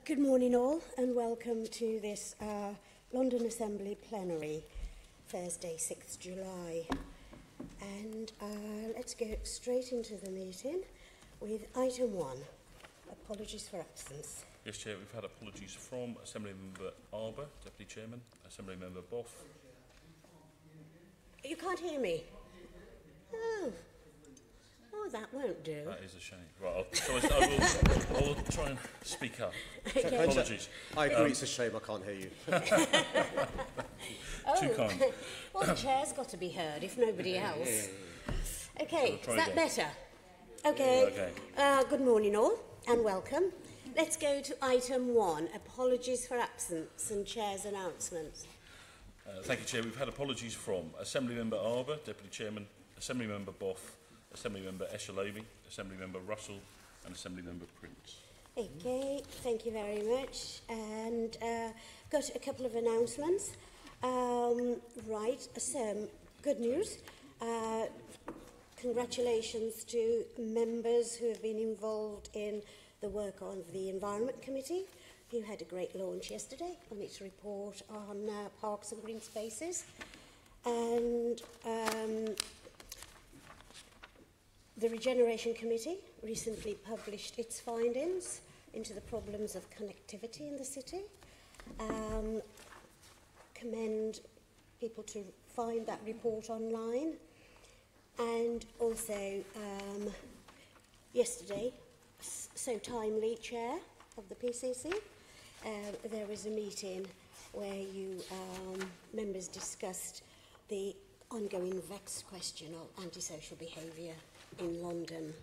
Good morning all and welcome to this London Assembly Plenary, Thursday 6th July. And let's go straight into the meeting with item 1, apologies for absence. Yes, Chair, we've had apologies from Assembly Member Arbour, Deputy Chairman, Assembly Member Boff. You can't hear me? Oh, that won't do. That is a shame. Right, I will try and speak up. Okay. Apologies. I agree, it's a shame I can't hear you. Too kind. Well, the chair's got to be heard, if nobody else. Okay, is that better? Okay. Good morning all and welcome. Let's go to item 1, apologies for absence and chair's announcements. Thank you, Chair. We've had apologies from Assembly Member Arbour, Deputy Chairman, Assembly Member Boff, Assembly Member Eshalavi, Assembly Member Russell and Assembly Member Prince. Okay, thank you very much. And got a couple of announcements. Right, some good news. Congratulations to members who have been involved in the work of the Environment Committee, who had a great launch yesterday on its report on parks and green spaces. And the Regeneration Committee recently published its findings into the problems of connectivity in the city. Commend people to find that report online. And also, yesterday, so timely, Chair of the PCC, there was a meeting where you members discussed the ongoing vexed question of antisocial behaviour in London.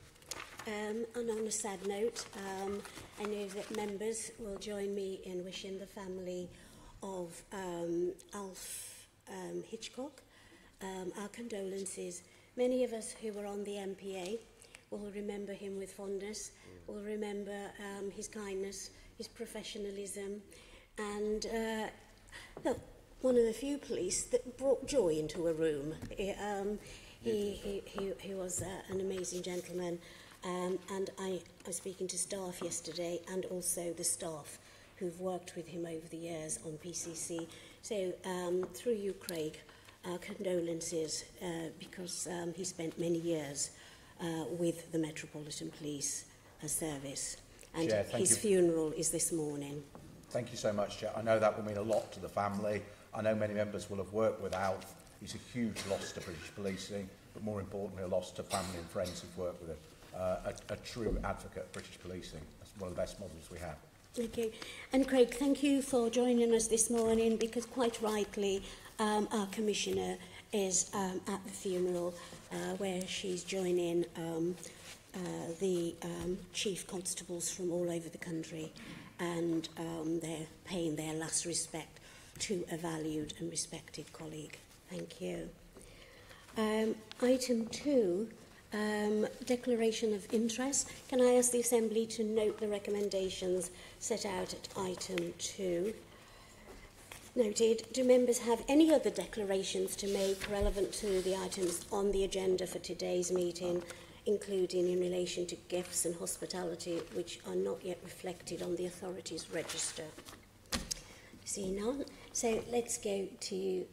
And on a sad note, I know that members will join me in wishing the family of Alf Hitchcock our condolences. Many of us who were on the MPA will remember him with fondness, will remember his kindness, his professionalism, and one of the few police that brought joy into a room. He was an amazing gentleman, and I was speaking to staff yesterday and also the staff who've worked with him over the years on PCC. So through you, Craig, our condolences because he spent many years with the Metropolitan Police Service, and Chair, his funeral is this morning. Thank you so much, Chair. I know that will mean a lot to the family. I know many members will have worked with Alf. He's a huge loss to British policing, but more importantly, a loss to family and friends who've worked with him. A true advocate of British policing. That's one of the best models we have. Okay. And Craig, thank you for joining us this morning, because quite rightly, our Commissioner is at the funeral where she's joining the Chief Constables from all over the country, and they're paying their last respect to a valued and respected colleague. Thank you. Item 2, declaration of interest. Can I ask the Assembly to note the recommendations set out at item 2? Noted. Do members have any other declarations to make relevant to the items on the agenda for today's meeting, including in relation to gifts and hospitality, which are not yet reflected on the authorities' register? See none. So let's go to...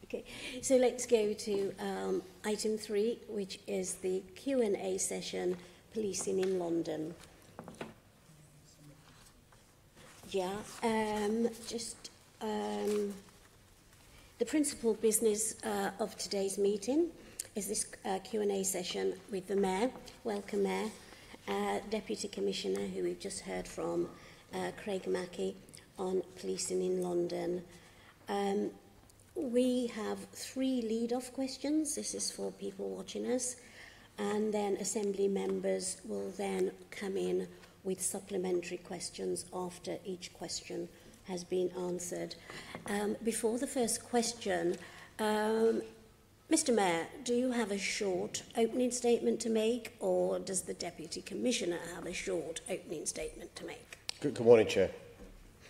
Okay, so let's go to item 3, which is the Q&A session, policing in London. Yeah, the principal business of today's meeting is this Q&A session with the Mayor. Welcome, Mayor. Deputy Commissioner, who we've just heard from, Craig Mackey, on policing in London. We have 3 lead-off questions. This is for people watching us. And then Assembly members will then come in with supplementary questions after each question has been answered. Before the first question, Mr. Mayor, do you have a short opening statement to make, or does the Deputy Commissioner have a short opening statement to make? Good morning, Chair.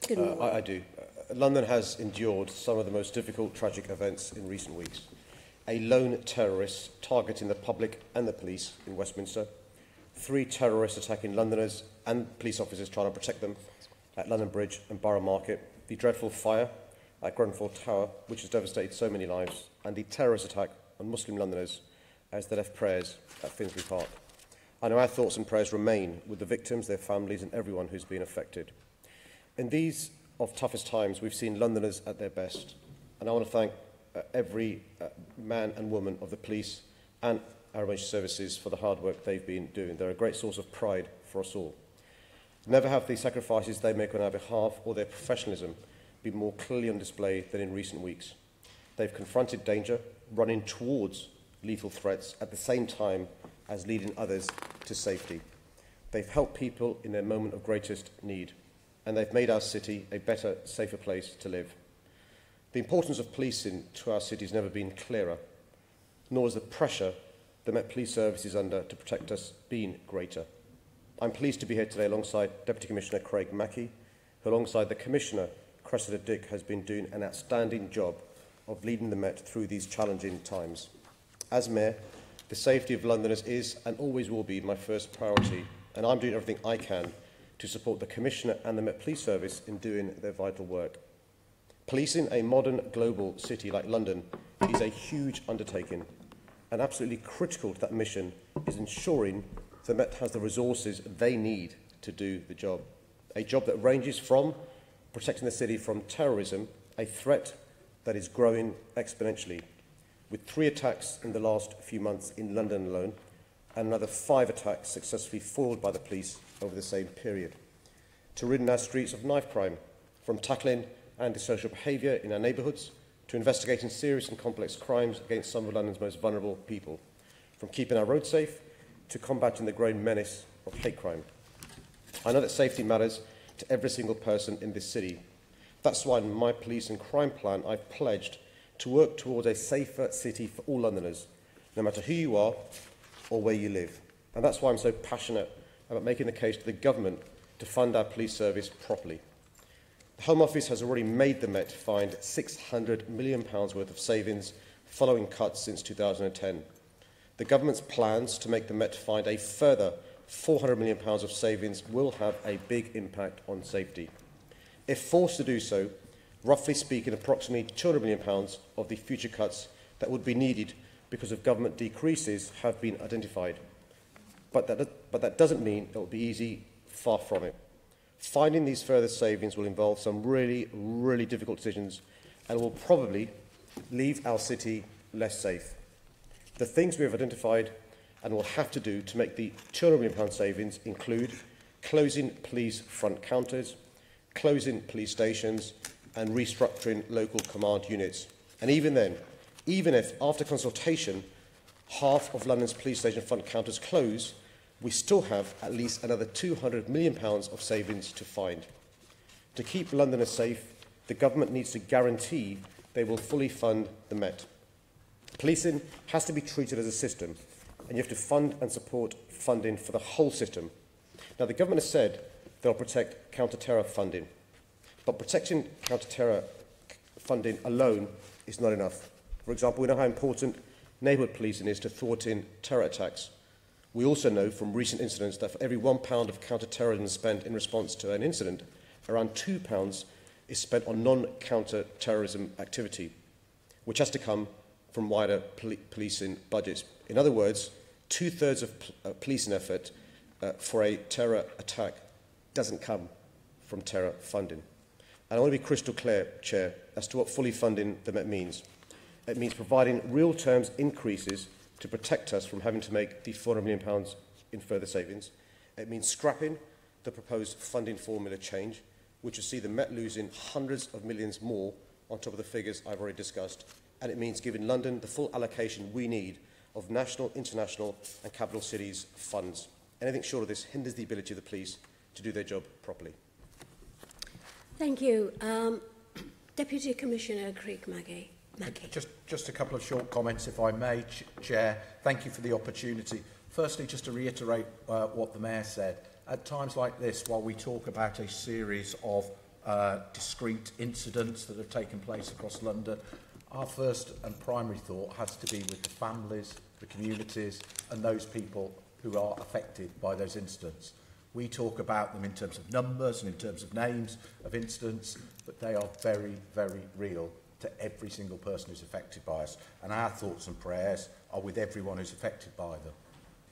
Good morning. I do. London has endured some of the most difficult, tragic events in recent weeks. A lone terrorist targeting the public and the police in Westminster, 3 terrorists attacking Londoners and police officers trying to protect them at London Bridge and Borough Market, the dreadful fire at Grenfell Tower, which has devastated so many lives, and the terrorist attack on Muslim Londoners as they left prayers at Finsbury Park. I know our thoughts and prayers remain with the victims, their families and everyone who's been affected. In these of toughest times, we've seen Londoners at their best, and I want to thank every man and woman of the police and our emergency services for the hard work they've been doing. They're a great source of pride for us all. Never have the sacrifices they make on our behalf or their professionalism been more clearly on display than in recent weeks. They've confronted danger, running towards lethal threats at the same time as leading others to safety. They've helped people in their moment of greatest need, and they've made our city a better, safer place to live. The importance of policing to our city has never been clearer, nor has the pressure the Met Police Service is under to protect us been greater. I'm pleased to be here today alongside Deputy Commissioner Craig Mackey, who alongside the Commissioner Cressida Dick has been doing an outstanding job of leading the Met through these challenging times. As Mayor, the safety of Londoners is and always will be my first priority, and I'm doing everything I can to support the Commissioner and the Met Police Service in doing their vital work. Policing a modern global city like London is a huge undertaking, and absolutely critical to that mission is ensuring the Met has the resources they need to do the job. A job that ranges from protecting the city from terrorism, a threat that is growing exponentially, with 3 attacks in the last few months in London alone, and another 5 attacks successfully foiled by the police over the same period, to ridding our streets of knife crime, from tackling antisocial behaviour in our neighbourhoods, to investigating serious and complex crimes against some of London's most vulnerable people, from keeping our roads safe to combating the growing menace of hate crime. I know that safety matters to every single person in this city. That's why in my police and crime plan I've pledged to work towards a safer city for all Londoners, no matter who you are or where you live. And that's why I'm so passionate about making the case to the government to fund our police service properly. The Home Office has already made the Met find £600 million worth of savings following cuts since 2010. The government's plans to make the Met find a further £400 million of savings will have a big impact on safety. If forced to do so, roughly speaking, approximately £200 million of the future cuts that would be needed because of government decreases have been identified. But that doesn't mean it will be easy, far from it. Finding these further savings will involve some really, really difficult decisions and will probably leave our city less safe. The things we have identified and will have to do to make the £200 million savings include closing police front counters, closing police stations and restructuring local command units. And even then, even if, after consultation, half of London's police station front counters close, we still have at least another £200 million of savings to find. To keep Londoners safe, the government needs to guarantee they will fully fund the Met. Policing has to be treated as a system, and you have to fund and support funding for the whole system. Now, the government has said they'll protect counter-terror funding, but protecting counter-terror funding alone is not enough. For example, we know how important neighbourhood policing is to thwarting terror attacks. We also know from recent incidents that for every £1 of counter-terrorism spent in response to an incident, around £2 is spent on non-counter-terrorism activity, which has to come from wider policing budgets. In other words, 2/3 of policing effort for a terror attack doesn't come from terror funding. And I want to be crystal clear, Chair, as to what fully funding the Met means. It means providing real terms increases to protect us from having to make the £400 million in further savings. It means scrapping the proposed funding formula change, which will see the Met losing hundreds of millions more on top of the figures I've already discussed. And it means giving London the full allocation we need of national, international and capital cities funds. Anything short of this hinders the ability of the police to do their job properly. Thank you. Deputy Commissioner Craig Mackey. Just a couple of short comments, if I may, Chair. Thank you for the opportunity. Firstly, just to reiterate what the Mayor said. At times like this, while we talk about a series of discrete incidents that have taken place across London, our first and primary thought has to be with the families, the communities and those people who are affected by those incidents. We talk about them in terms of numbers and in terms of names of incidents, but they are very, very real to every single person who's affected by us. And our thoughts and prayers are with everyone who's affected by them.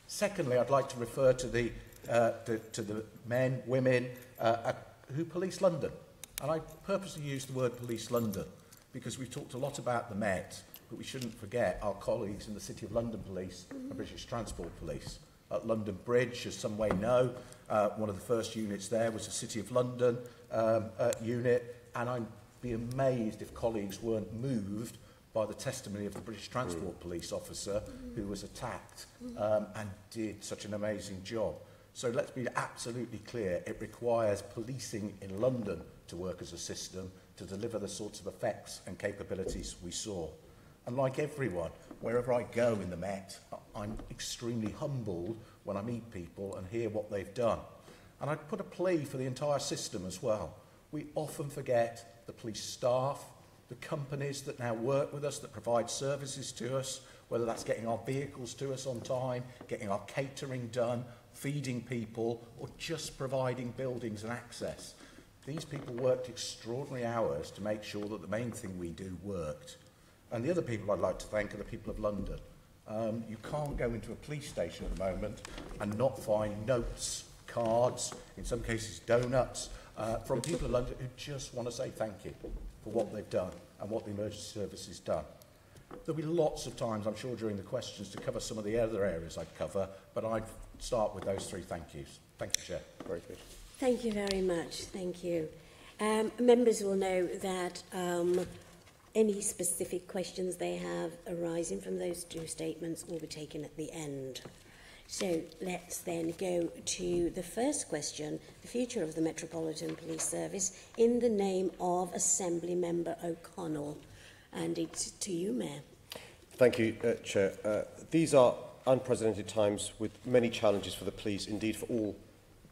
Secondly, I'd like to refer to the men, women who police London. And I purposely use the word police London because we've talked a lot about the Met, but we shouldn't forget our colleagues in the City of London Police and British Transport Police. At London Bridge, as some may know, one of the first units there was a City of London unit, and I'd be amazed if colleagues weren't moved by the testimony of the British Transport Police officer who was attacked and did such an amazing job. So let's be absolutely clear, it requires policing in London to work as a system to deliver the sorts of effects and capabilities we saw. And like everyone, wherever I go in the Met, I'm extremely humbled when I meet people and hear what they've done. And I put a plea for the entire system as well. We often forget the police staff, the companies that now work with us, that provide services to us, whether that's getting our vehicles to us on time, getting our catering done, feeding people, or just providing buildings and access. These people worked extraordinary hours to make sure that the main thing we do worked. And the other people I'd like to thank are the people of London. You can't go into a police station at the moment and not find notes, cards, in some cases donuts, from people of London who just want to say thank you for what they've done and what the emergency service has done. There'll be lots of times, I'm sure, during the questions to cover some of the other areas I'd cover, but I'd start with those three thank yous. Thank you, Chair. Very good. Thank you very much. Thank you. Members will know that any specific questions they have arising from those two statements will be taken at the end. So let's then go to the first question, the future of the Metropolitan Police Service, in the name of Assembly Member O'Connell. And it's to you, Mayor. Thank you, Chair. These are unprecedented times with many challenges for the police, indeed for all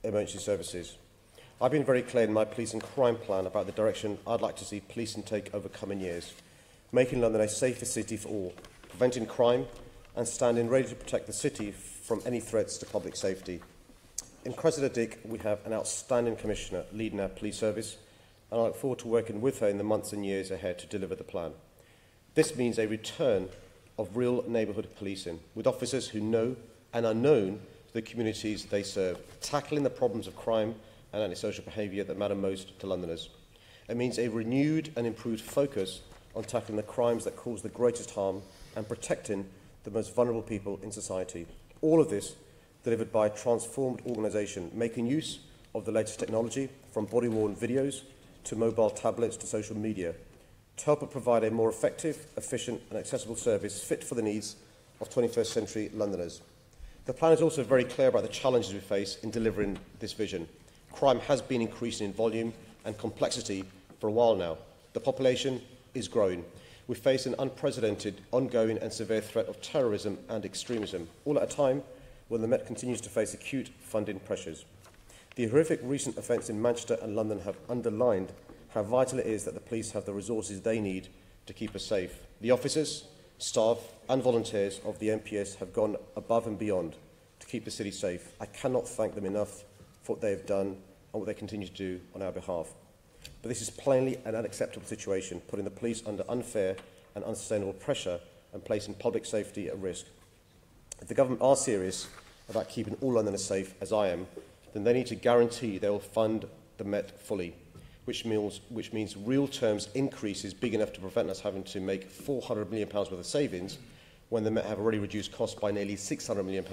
emergency services. I've been very clear in my police and crime plan about the direction I'd like to see policing take over coming years, making London a safer city for all, preventing crime and standing ready to protect the city from any threats to public safety. In Cressida Dick, we have an outstanding commissioner leading our police service, and I look forward to working with her in the months and years ahead to deliver the plan. This means a return of real neighbourhood policing, with officers who know and are known to the communities they serve, tackling the problems of crime and antisocial behaviour that matter most to Londoners. It means a renewed and improved focus on tackling the crimes that cause the greatest harm and protecting the most vulnerable people in society. All of this delivered by a transformed organisation, making use of the latest technology, from body-worn videos to mobile tablets to social media, to help it provide a more effective, efficient and accessible service fit for the needs of 21st century Londoners. The plan is also very clear about the challenges we face in delivering this vision. Crime has been increasing in volume and complexity for a while now. The population is growing. We face an unprecedented, ongoing and severe threat of terrorism and extremism, all at a time when the Met continues to face acute funding pressures. The horrific recent events in Manchester and London have underlined how vital it is that the police have the resources they need to keep us safe. The officers, staff and volunteers of the MPS have gone above and beyond to keep the city safe. I cannot thank them enough for what they have done and what they continue to do on our behalf. But this is plainly an unacceptable situation, putting the police under unfair and unsustainable pressure and placing public safety at risk. If the government are serious about keeping all Londoners safe, as I am, then they need to guarantee they will fund the Met fully, which means real terms increases big enough to prevent us having to make £400 million worth of savings when the Met have already reduced costs by nearly £600 million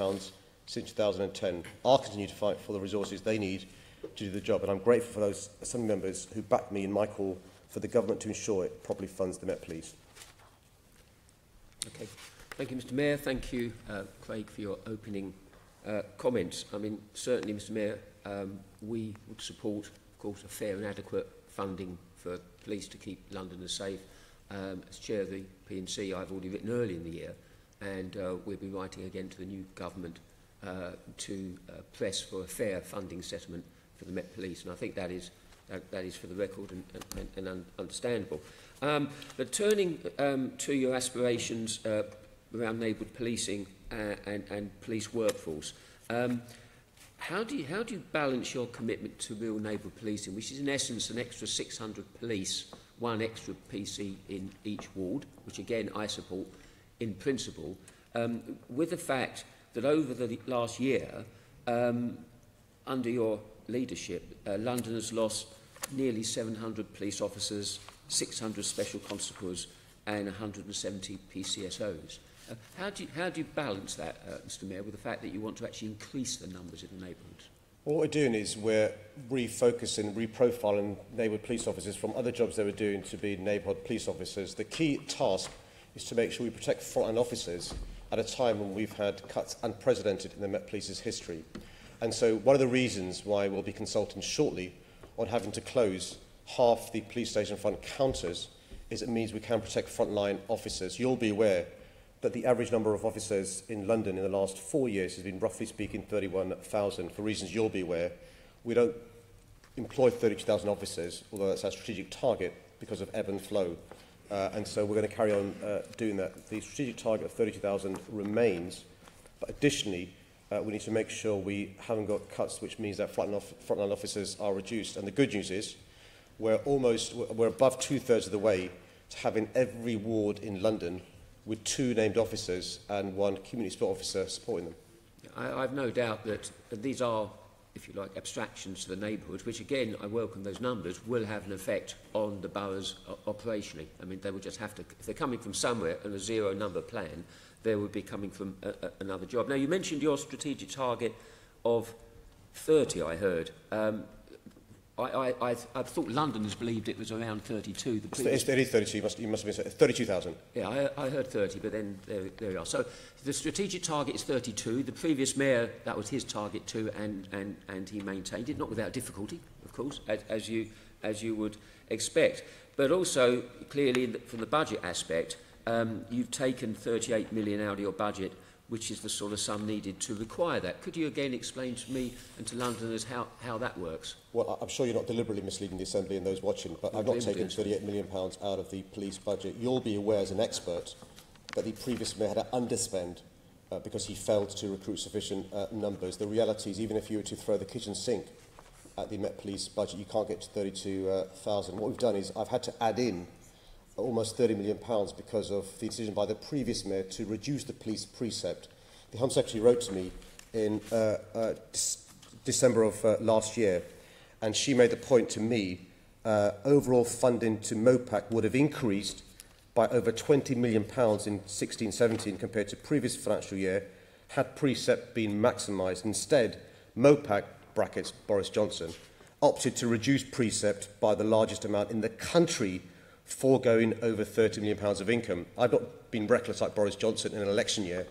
since 2010. I'll continue to fight for the resources they need to do the job, and I'm grateful for those Assembly members who backed me in my call for the government to ensure it properly funds the Met Police. Okay. Thank you, Mr Mayor. Thank you, Craig, for your opening comments. I mean, certainly, Mr Mayor, we would support, of course, a fair and adequate funding for police to keep Londoners safe. As chair of the P&C, I've already written early in the year, and we'll be writing again to the new government to press for a fair funding settlement for the Met Police, and I think that is for the record and understandable. But turning to your aspirations around neighbourhood policing and police workforce, How do you balance your commitment to real neighbourhood policing, which is in essence an extra 600 police, one extra PC in each ward, which again I support in principle, with the fact that over the last year, under your leadership, London has lost nearly 700 police officers, 600 special constables and 170 PCSOs. How do you balance that, Mr Mayor, with the fact that you want to actually increase the numbers in the neighbourhoods? What we're doing is we're refocusing, reprofiling neighbourhood police officers from other jobs they were doing to be neighbourhood police officers. The key task is to make sure we protect frontline officers at a time when we've had cuts unprecedented in the Met Police's history. And so one of the reasons why we'll be consulting shortly on having to close half the police station front counters is it means we can protect frontline officers. You'll be aware that the average number of officers in London in the last 4 years has been, roughly speaking, 31,000. For reasons you'll be aware, we don't employ 32,000 officers, although that's our strategic target because of ebb and flow. And so we're going to carry on doing that. The strategic target of 32,000 remains, but additionally, we need to make sure we haven't got cuts, which means that frontline officers are reduced. And the good news is we're above 2/3 of the way to having every ward in London with 2 named officers and 1 community support officer supporting them. I've no doubt that these are, if you like, abstractions to the neighbourhoods, which again, I welcome those numbers, will have an effect on the boroughs operationally. I mean, they will just have to, if they're coming from somewhere and a zero number plan, they would be coming from another job. Now, you mentioned your strategic target of 30, I heard. I thought London has believed it was around 32. It's 32, you must have been 32,000. Yeah, I heard 30, but then there we are. So the strategic target is 32. The previous mayor, that was his target too, and he maintained it, not without difficulty, of course, as you would expect. But also, clearly, from the budget aspect, you've taken 38 million out of your budget, which is the sort of sum needed to require that. Could you again explain to me and to Londoners how that works? Well, I'm sure you're not deliberately misleading the Assembly and those watching, but I've not taken £38 million out of the police budget. You'll be aware as an expert that the previous mayor had to underspend because he failed to recruit sufficient numbers. The reality is, even if you were to throw the kitchen sink at the Met Police budget, you can't get to 32,000. What we've done is I've had to add in almost £30 million because of the decision by the previous mayor to reduce the police precept. The Home Secretary wrote to me in December of last year, and she made the point to me overall funding to MOPAC would have increased by over £20 million in 16-17 compared to previous financial year had precept been maximised. Instead, MOPAC, brackets Boris Johnson, opted to reduce precept by the largest amount in the country, foregoing over £30 million of income. I've not been reckless like Boris Johnson in an election year.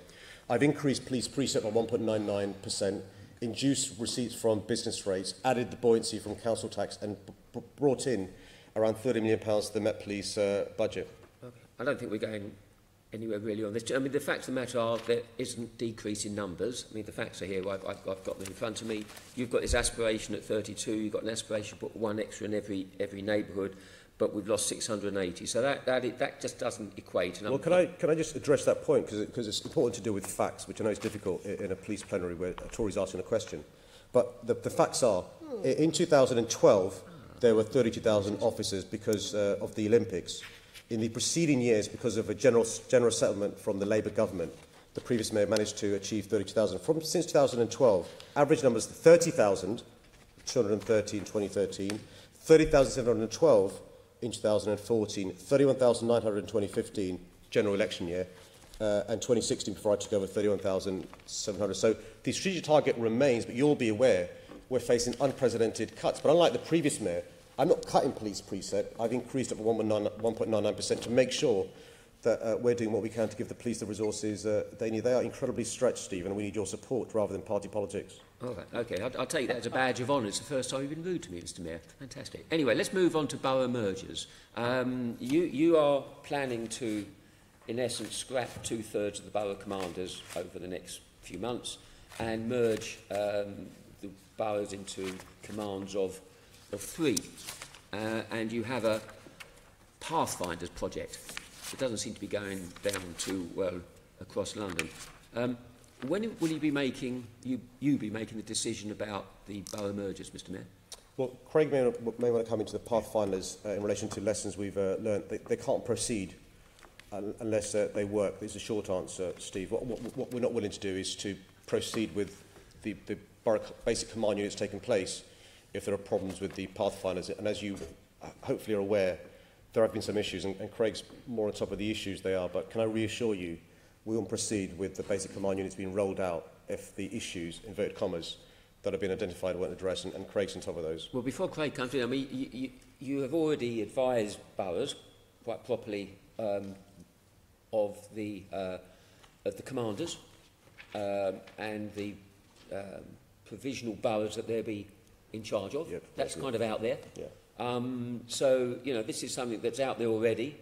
I've increased police precept by 1.99%, induced receipts from business rates, added the buoyancy from council tax and brought in around £30 million to the Met Police budget. Okay. I don't think we're going anywhere really on this. I mean, the facts of the matter are there isn't decrease in numbers. I mean, the facts are here. I've got them in front of me. You've got this aspiration at 32. You've got an aspiration to put 1 extra in every neighbourhood. But we've lost 680. So that just doesn't equate. And well, can I just address that point? Because it's important to deal with facts, which I know is difficult in a police plenary where a Tory's asking a question. But the facts are, in 2012, there were 32,000 officers because of the Olympics. In the preceding years, because of a general settlement from the Labour government, the previous mayor managed to achieve 32,000. Since 2012, average numbers 30,000, 230 in 2013, 30,712 in 2014, 31,900 in 2015, general election year, and 2016, before I took over, 31,700. So the strategic target remains, but you'll be aware we're facing unprecedented cuts. But unlike the previous mayor, I'm not cutting police precept. I've increased it by 1.99% to make sure that we're doing what we can to give the police the resources they need. They are incredibly stretched, Stephen, and we need your support rather than party politics. Okay, I'll take that as a badge of honour. It's the first time you've been rude to me, Mr Mayor. Fantastic. Anyway, let's move on to borough mergers. You are planning to, in essence, scrap 2/3 of the borough commanders over the next few months and merge the boroughs into commands of 3. And you have a Pathfinders project. It doesn't seem to be going down too well across London. When will you be making the decision about the borough mergers, Mr Mayor? Well, Craig may want to come into the pathfinders in relation to lessons we've learned. They can't proceed unless they work. It's a short answer, Steve. What we're not willing to do is to proceed with the borough basic command units taking place if there are problems with the pathfinders. And as you hopefully are aware, there have been some issues, and Craig's more on top of the issues they are. But can I reassure you, we won't proceed with the basic command units being rolled out if the issues, inverted commas, that have been identified weren't addressed, and Craig's on top of those. Well, before Craig comes in, I mean, you have already advised boroughs quite properly of the commanders and the provisional boroughs that they'll be in charge of. Yep, that's kind of out there. Yeah. So, you know, this is something that's out there already,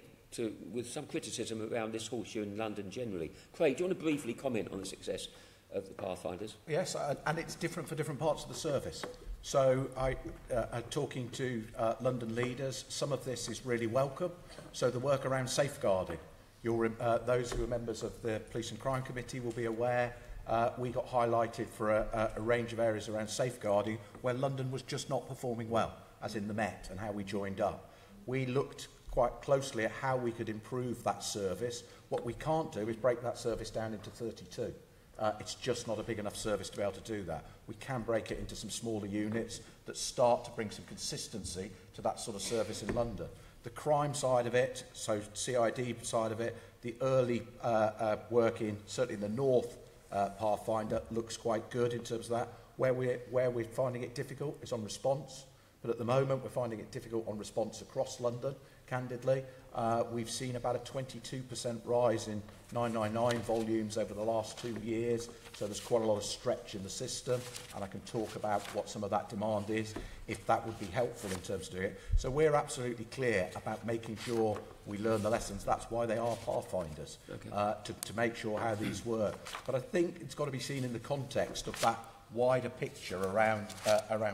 with some criticism around this horseshoe in London generally. Craig, do you want to briefly comment on the success of the Pathfinders? Yes, and it's different for different parts of the service. So talking to London leaders, some of this is really welcome. So the work around safeguarding, those who are members of the Police and Crime Committee will be aware we got highlighted for a range of areas around safeguarding where London was just not performing well, as in the Met and how we joined up. We looked quite closely at how we could improve that service. What we can't do is break that service down into 32. It's just not a big enough service to be able to do that. We can break it into some smaller units that start to bring some consistency to that sort of service in London. The crime side of it, so CID side of it, the early working, certainly in the North Pathfinder, looks quite good in terms of that. Where we're finding it difficult is on response. But at the moment, we're finding it difficult on response across London, candidly. We've seen about a 22% rise in 999 volumes over the last 2 years, so there's quite a lot of stretch in the system, and I can talk about what some of that demand is, if that would be helpful in terms of doing it. So we're absolutely clear about making sure we learn the lessons. That's why they are Pathfinders, okay. To make sure how these work. But I think it's got to be seen in the context of that wider picture around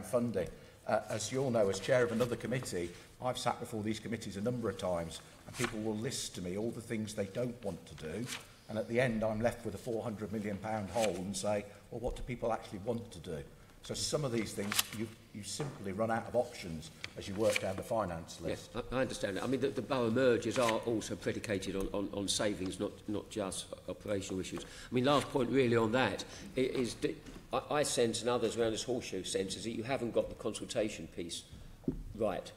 funding. As you all know, as chair of another committee, I've sat before these committees a number of times, and people will list to me all the things they don't want to do, and at the end I'm left with a £400 million hole and say, well, what do people actually want to do? So some of these things, you simply run out of options as you work down the finance list. Yes, I understand that. I mean, the borough mergers are also predicated on savings, not just operational issues. I mean, last point really on that is I sense, and others around this horseshoe sense, is that you haven't got the consultation piece right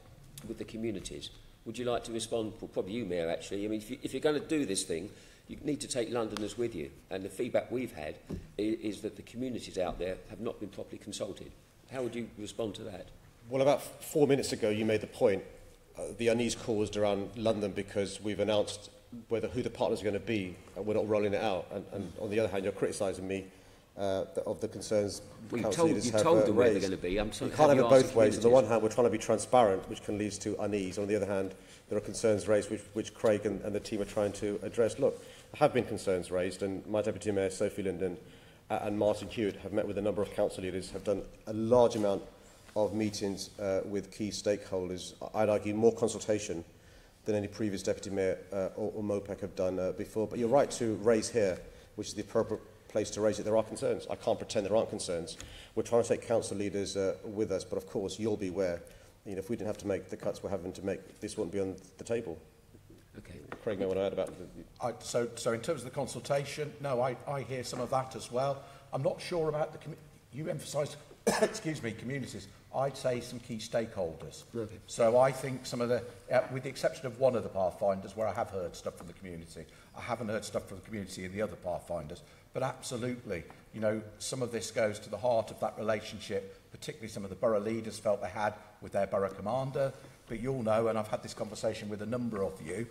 with the communities. Would you like to respond? Well, probably you, Mayor, actually. I mean, if you're going to do this thing, you need to take Londoners with you. And the feedback we've had is that the communities out there have not been properly consulted. How would you respond to that? Well, about 4 minutes ago, you made the point. The unease caused around London because we've announced who the partners are going to be, and we're not rolling it out. And on the other hand, you're criticising me of the concerns council leaders have told them where raised. they're going to be. I'm sorry, you can't have it both ways. On the one hand, we're trying to be transparent, which can lead to unease. On the other hand, there are concerns raised which Craig and the team are trying to address. Look, there have been concerns raised, and my Deputy Mayor, Sophie Linden, and Martin Hewitt have met with a number of council leaders, have done a large amount of meetings with key stakeholders. I'd argue more consultation than any previous Deputy Mayor or MOPEC have done before. But you're right to raise here, which is the appropriate place to raise it. There are concerns. I can't pretend there aren't concerns. We're trying to take council leaders with us, but of course you'll be aware. You know, if we didn't have to make the cuts we're having to make, this wouldn't be on the table. Okay. Craig, may want to add about it. So in terms of the consultation, no, I hear some of that as well. I'm not sure about you emphasised, excuse me, communities. I'd say some key stakeholders. Okay. So I think some of the, with the exception of one of the Pathfinders, where I have heard stuff from the community, I haven't heard stuff from the community in the other Pathfinders. But absolutely, you know, some of this goes to the heart of that relationship, particularly some of the borough leaders felt they had with their borough commander. But you'll know, and I've had this conversation with a number of you,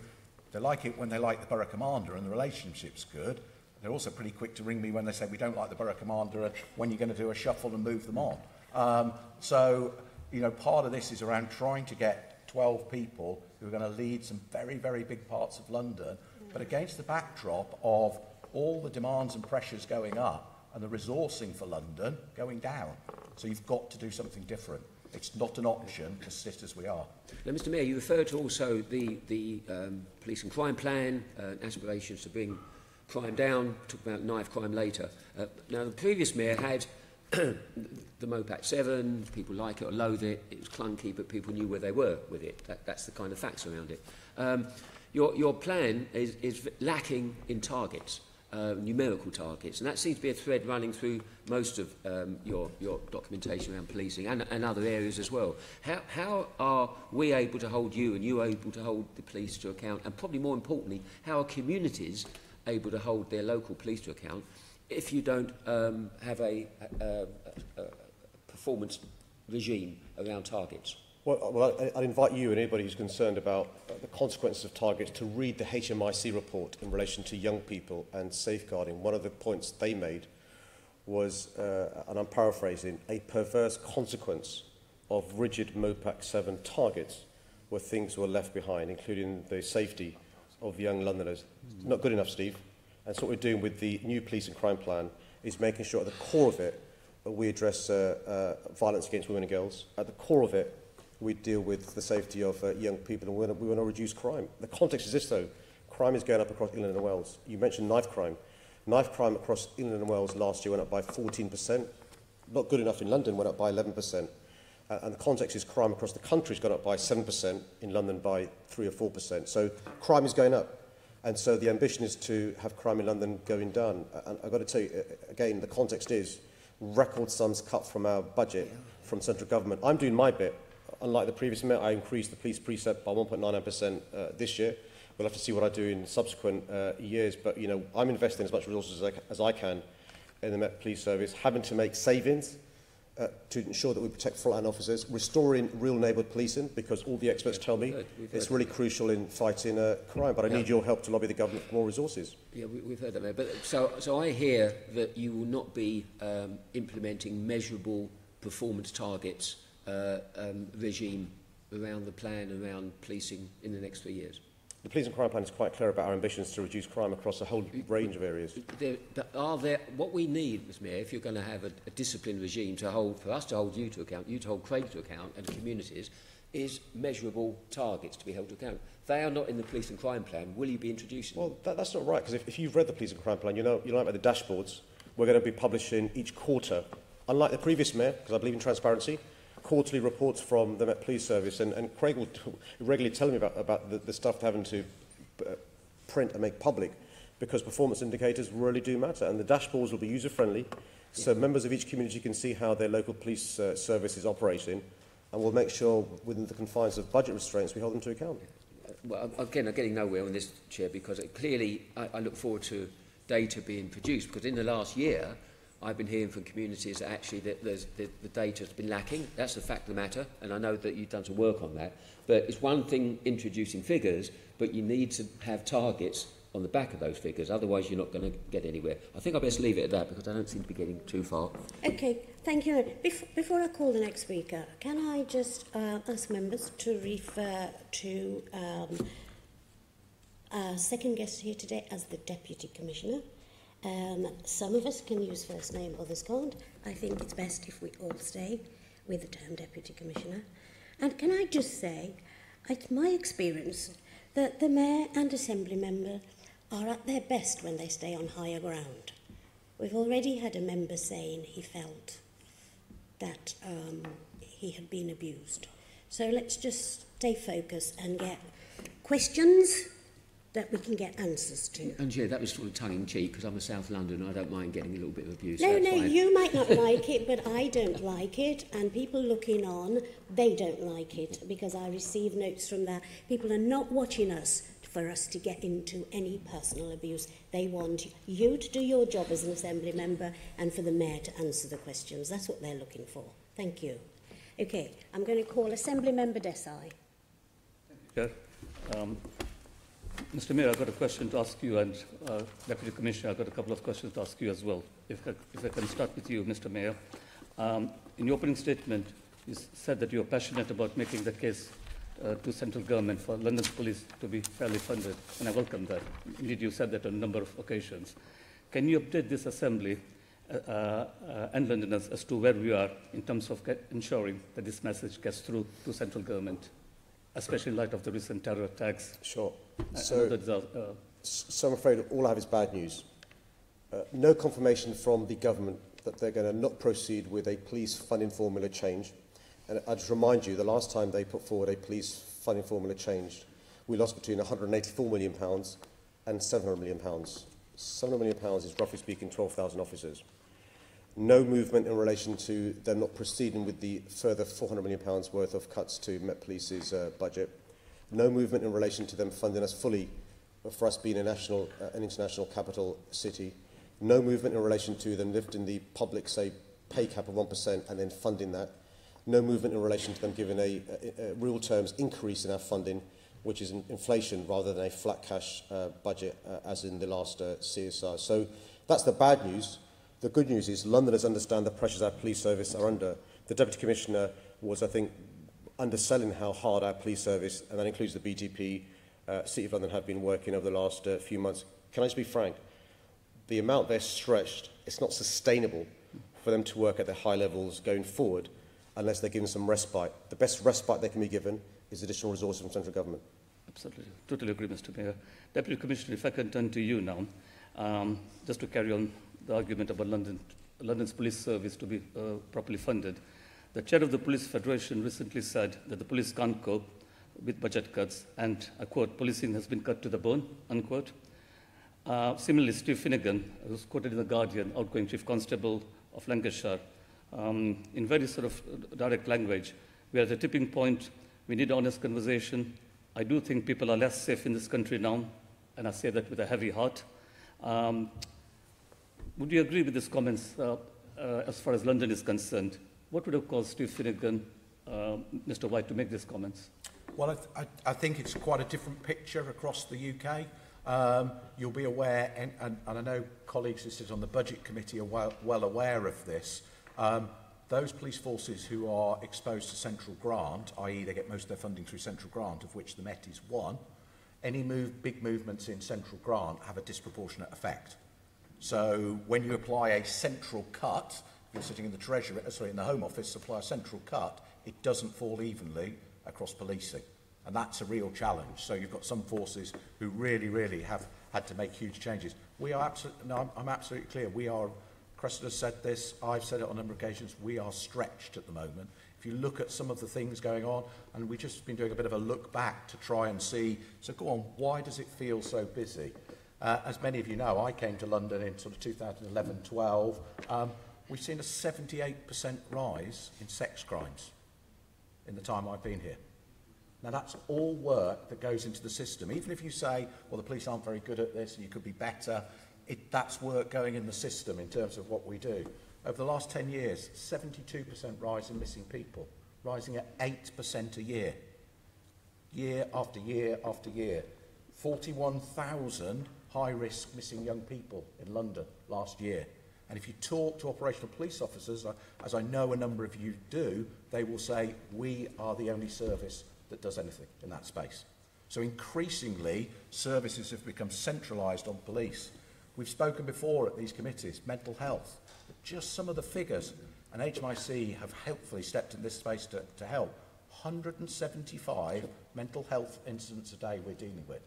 they like it when they like the borough commander and the relationship's good. They're also pretty quick to ring me when they say we don't like the borough commander and when you're going to do a shuffle and move them on. So, you know, part of this is around trying to get 12 people who are going to lead some very, very big parts of London, but against the backdrop of all the demands and pressures going up and the resourcing for London going down. So you've got to do something different. It's not an option to sit as we are. Now, Mr Mayor, you referred to also the police and crime plan, aspirations to bring crime down, talk about knife crime later. Now, the previous mayor had the Mopac 7, people like it or loathe it, it was clunky, but people knew where they were with it. That's the kind of facts around it. Your plan is lacking in targets, numerical targets, and that seems to be a thread running through most of your documentation around policing and other areas as well. How are we able to hold you and you able to hold the police to account, and probably more importantly, how are communities able to hold their local police to account if you don't have a performance regime around targets? Well, I'd invite you and anybody who's concerned about the consequences of targets to read the HMIC report in relation to young people and safeguarding. One of the points they made was, and I'm paraphrasing, a perverse consequence of rigid Mopac 7 targets where things were left behind, including the safety of young Londoners. Not good enough, Steve. And so what we're doing with the new police and crime plan is making sure at the core of it we address violence against women and girls. At the core of it, we deal with the safety of young people, and we want to reduce crime. The context is this, though. Crime is going up across England and Wales. You mentioned knife crime. Knife crime across England and Wales last year went up by 14%. Not good enough in London, went up by 11%. And the context is crime across the country has gone up by 7%, in London by 3 or 4%. So crime is going up. And so the ambition is to have crime in London going down. And I've got to tell you, again, the context is record sums cut from our budget from central government. I'm doing my bit. Unlike the previous mayor, I increased the police precept by 1.99% this year. We'll have to see what I do in subsequent years. But, you know, I'm investing as much resources as I can in the Met Police Service, having to make savings to ensure that we protect frontline officers, restoring real neighbourhood policing, because all the experts tell me it's really crucial in fighting crime. But I need your help to lobby the government for more resources. Yeah, we've heard that, Mayor. But so I hear that you will not be implementing measurable performance targets regime around the plan around policing in the next 3 years. The police and crime plan is quite clear about our ambitions to reduce crime across a whole range of areas. What we need, Mr Mayor, if you're going to have a discipline regime for us to hold you to account, you to hold Craig to account, and communities, is measurable targets to be held to account. They are not in the police and crime plan. Will you be introducing them? Well, that's not right, because if you've read the police and crime plan, you know about the dashboards. We're going to be publishing each quarter, unlike the previous mayor, because I believe in transparency, quarterly reports from the Met Police Service, and Craig will regularly tell me about the stuff having to print and make public, because performance indicators really do matter, and the dashboards will be user-friendly, so members of each community can see how their local police service is operating, and we'll make sure within the confines of budget restraints we hold them to account. Well, again, I'm getting nowhere on this, Chair, because clearly I look forward to data being produced, because in the last year I've been hearing from communities that actually the data has been lacking. That's the fact of the matter, and I know that you've done some work on that. But it's one thing introducing figures, but you need to have targets on the back of those figures, otherwise you're not going to get anywhere. I think I'll best leave it at that, because I don't seem to be getting too far. Okay, thank you. Before I call the next speaker, can I just ask members to refer to our second guest here today as the Deputy Commissioner. Some of us can use first name, others can't. I think it's best if we all stay with the term Deputy Commissioner. And can I just say, it's my experience that the Mayor and Assembly member are at their best when they stay on higher ground. We've already had a member saying he felt that he had been abused. So let's just stay focused and get questions that we can get answers to. And yeah, that was sort of tongue-in-cheek, because I'm a South Londoner, I don't mind getting a little bit of abuse. No, so fine. You might not like it, but I don't like it, and people looking on, they don't like it, because I receive notes from that. People are not watching us for us to get into any personal abuse. They want you to do your job as an Assembly member and for the Mayor to answer the questions. That's what they're looking for. Thank you. Okay, I'm going to call Assembly Member Desai. Thank you, Chair. Mr. Mayor, I've got a question to ask you, and Deputy Commissioner, I've got a couple of questions to ask you as well. If I can start with you, Mr. Mayor. In your opening statement, you said that you are passionate about making the case to central government for London's police to be fairly funded, and I welcome that. Indeed, you said that on a number of occasions. Can you update this Assembly and Londoners as to where we are in terms of ensuring that this message gets through to central government, especially in light of the recent terror attacks? Sure. So So I'm afraid all I have is bad news. No confirmation from the government that they're going to not proceed with a police funding formula change. And I just remind you, the last time they put forward a police funding formula change, we lost between £184 million and £700 million. £700 million is, roughly speaking, 12,000 officers. No movement in relation to them not proceeding with the further £400 million worth of cuts to Met Police's budget. No movement in relation to them funding us fully for us being an international capital city. No movement in relation to them lifting the public, say, pay cap of 1% and then funding that. No movement in relation to them giving a real terms increase in our funding, which is inflation rather than a flat cash budget as in the last CSR. So that's the bad news. The good news is Londoners understand the pressures our police service are under. The Deputy Commissioner was, I think, underselling how hard our police service, and that includes the BGP, City of London, have been working over the last few months. Can I just be frank? The amount they're stretched, it's not sustainable for them to work at their high levels going forward unless they're given some respite. The best respite they can be given is additional resources from central government. Absolutely. Totally agree, Mr. Mayor. Deputy Commissioner, if I can turn to you now, just to carry on the argument about London's police service to be properly funded. The chair of the Police Federation recently said that the police can't cope with budget cuts, and I quote, "Policing has been cut to the bone," unquote. Similarly, Steve Finnegan, who was quoted in The Guardian, outgoing Chief Constable of Lancashire, in very sort of direct language, we are at a tipping point, we need honest conversation. I do think people are less safe in this country now, and I say that with a heavy heart. Would you agree with these comments as far as London is concerned? What would have caused Steve Finnegan, Mr. White, to make these comments? Well, I think it's quite a different picture across the UK. You'll be aware, and I know colleagues who sit on the Budget Committee are well aware of this, those police forces who are exposed to central grant, i.e. they get most of their funding through central grant, of which the Met is one, any big movements in central grant have a disproportionate effect. So when you apply a central cut, if you're sitting in the Treasury, in the Home Office, apply a central cut, it doesn't fall evenly across policing. And that's a real challenge. So you've got some forces who really have had to make huge changes. We are absolutely, no, I'm absolutely clear. We are, Cressida said this, I've said it on a number of occasions, we are stretched at the moment. If you look at some of the things going on, and we've just been doing a bit of a look back to try and see, so go on, why does it feel so busy? As many of you know, I came to London in sort of 2011-12. We've seen a 78% rise in sex crimes in the time I've been here. Now, that's all work that goes into the system. Even if you say, well, the police aren't very good at this and you could be better, that's work going in the system in terms of what we do. Over the last 10 years, 72% rise in missing people, rising at 8% a year. Year after year after year. 41,000 high-risk missing young people in London last year. And if you talk to operational police officers, as I know a number of you do, they will say, we are the only service that does anything in that space. So increasingly, services have become centralised on police. We've spoken before at these committees, mental health, just some of the figures, and HMIC have helpfully stepped in this space to help. 175 mental health incidents a day we're dealing with.